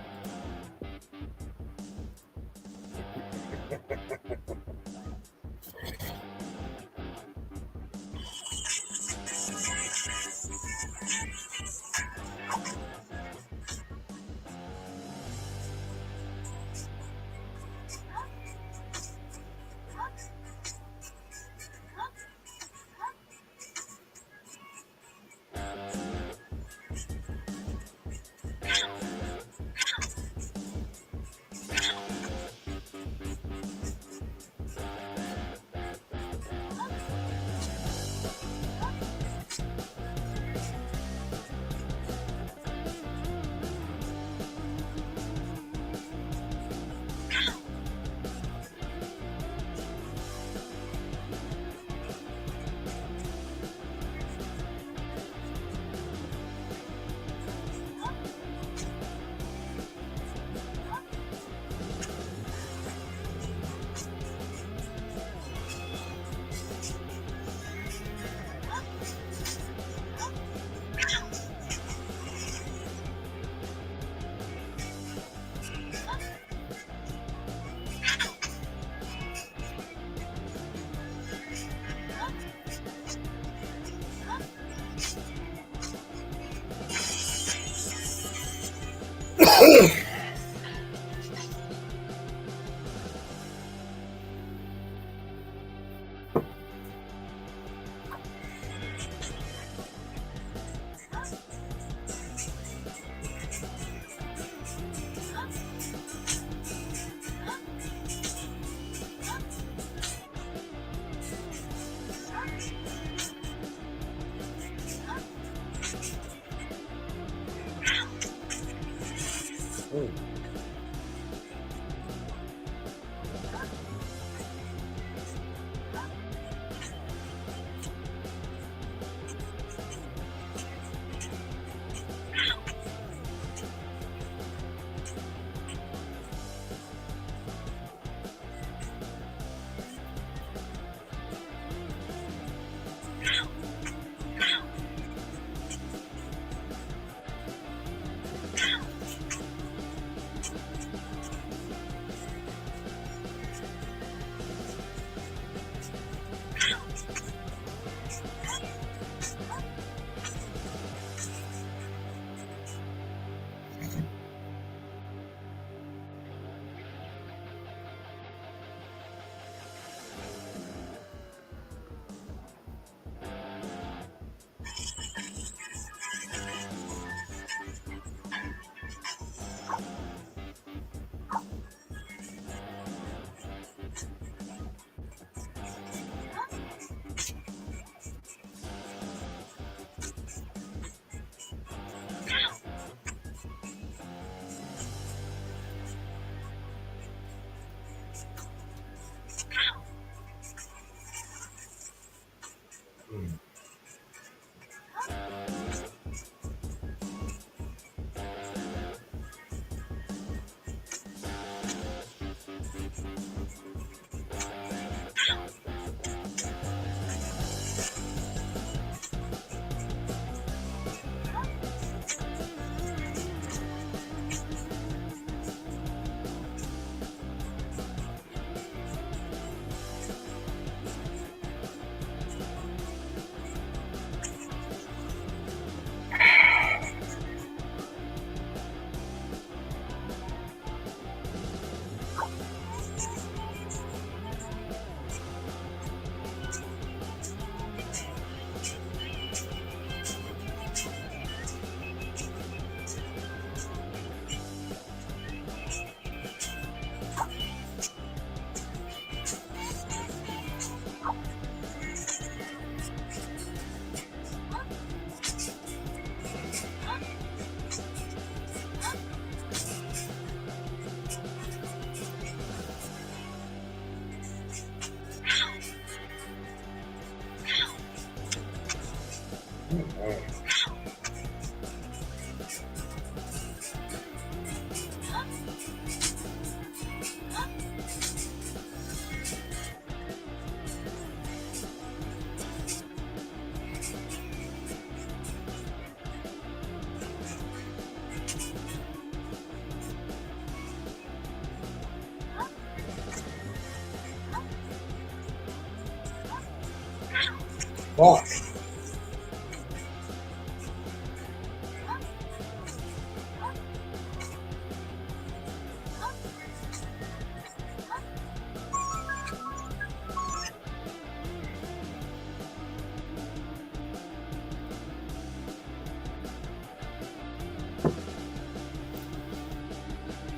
Fuck.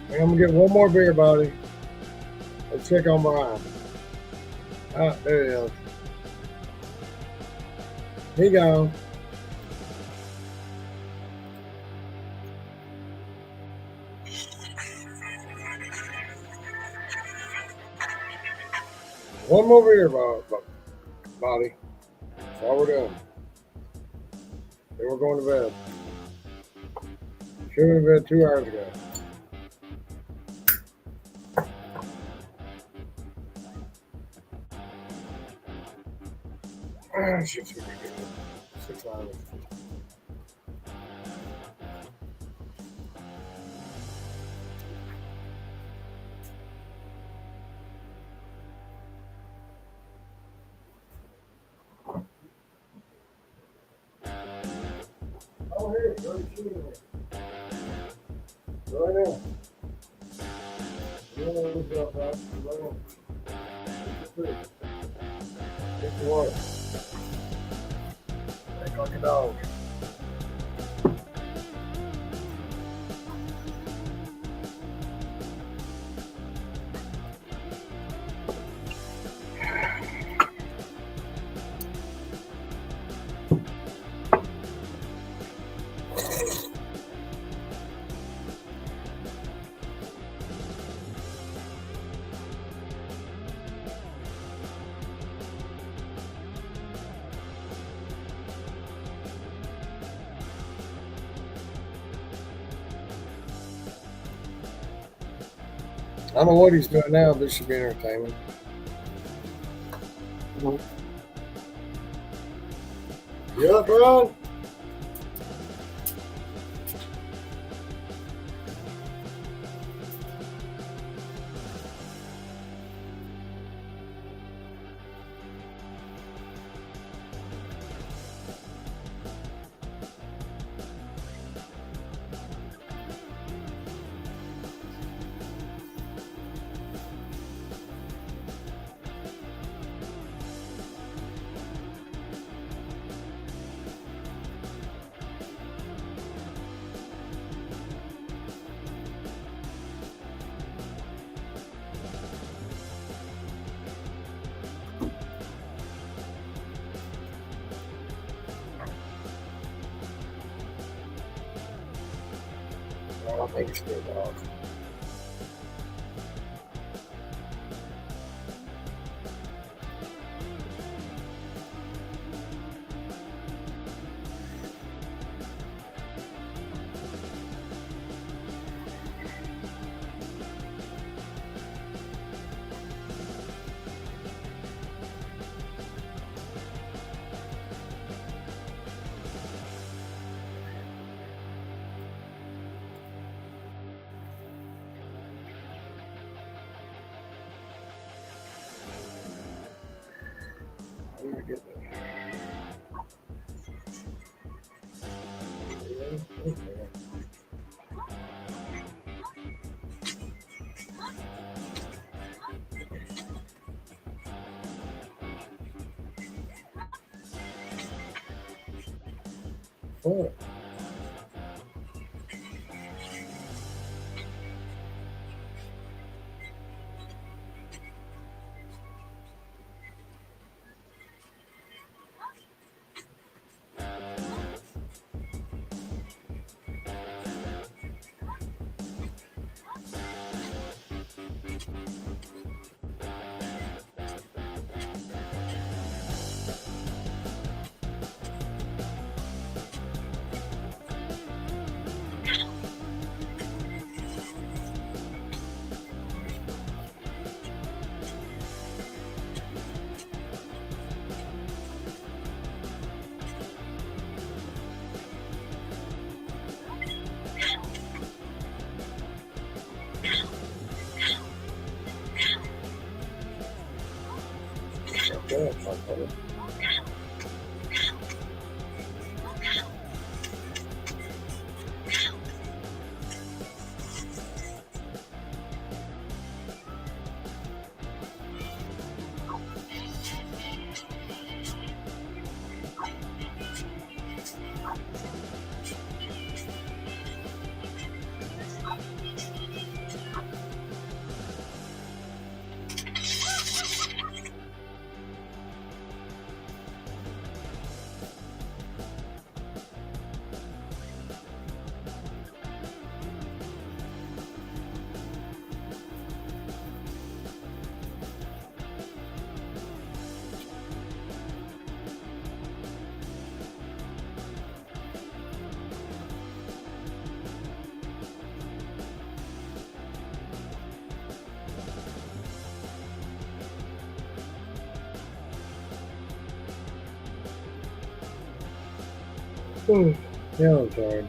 Hey, I'm gonna get one more beer, buddy. Let's check on Brian. Ah, there he is. He gone. One more beer, buddy. That's all we're doing. Then we're going to bed. Should have been 2 hours ago. Shit should be good. 6 hours. Oh, here, go to shooting me. Right now. You don't want to lose yourself, right? Right on. Get the food. Get the water. Act like a dog. I don't know what he's doing now, but it should be entertaining. You up, Ron? I don't think it's still dog. I need to get that. What? Okay, okay. Yeah, I'm tired.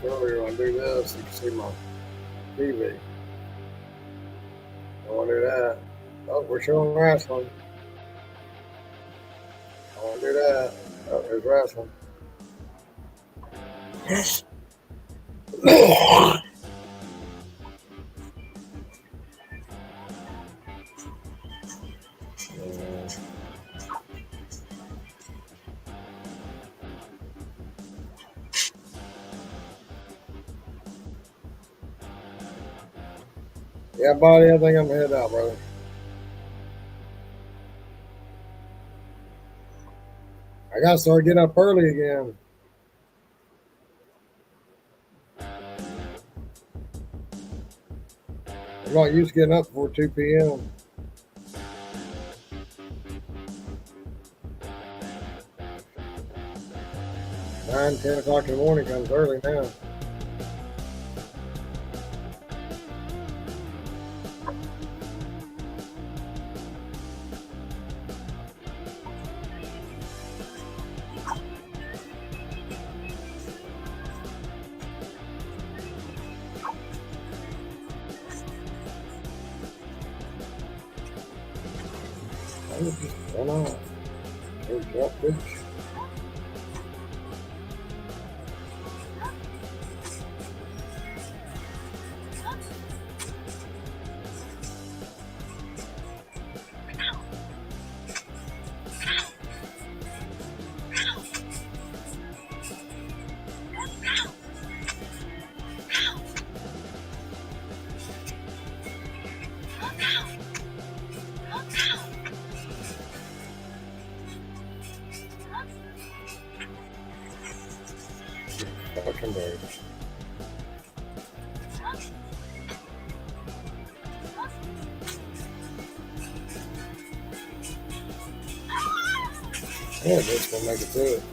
Earlier, when I do this, you can see my TV. I want to do that. Oh, we're showing wrestling. I want to do that. Oh, there's wrestling. Yeah, buddy, I think I'm headed out, brother. I got to start getting up early again. I'm not used to getting up before 2 p.m. 9, 10 o'clock in the morning comes early now. I was just run off. There's that bitch. Fucking bird. Yeah, that's gonna make it through it.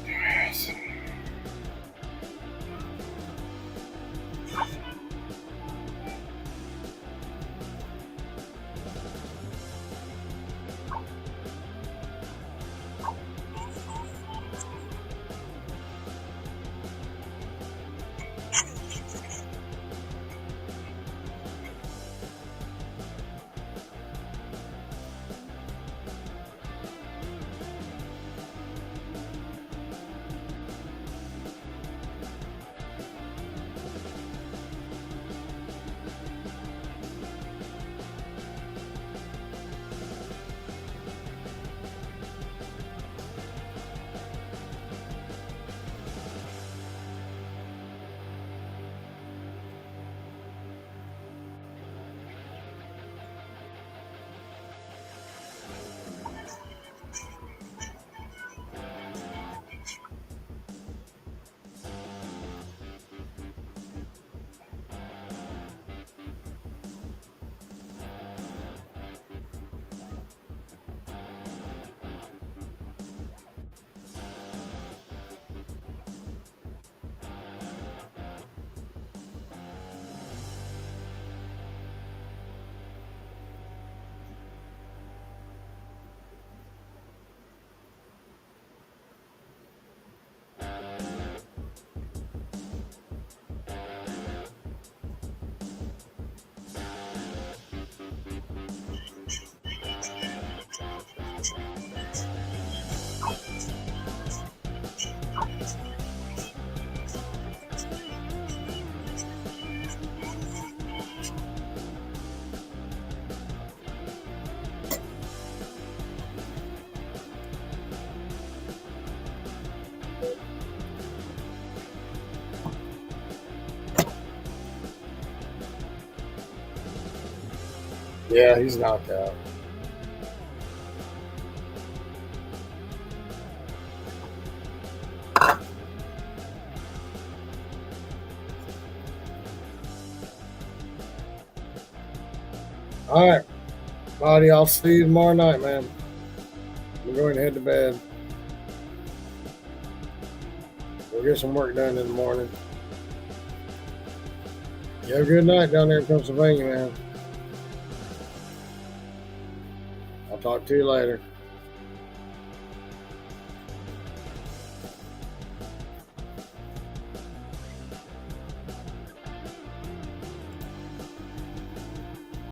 Yes. Yeah, he's knocked out. All right, buddy. I'll see you tomorrow night, man. I'm going to head to bed. We'll get some work done in the morning. You have a good night down there in Pennsylvania, man. I'll talk to you later.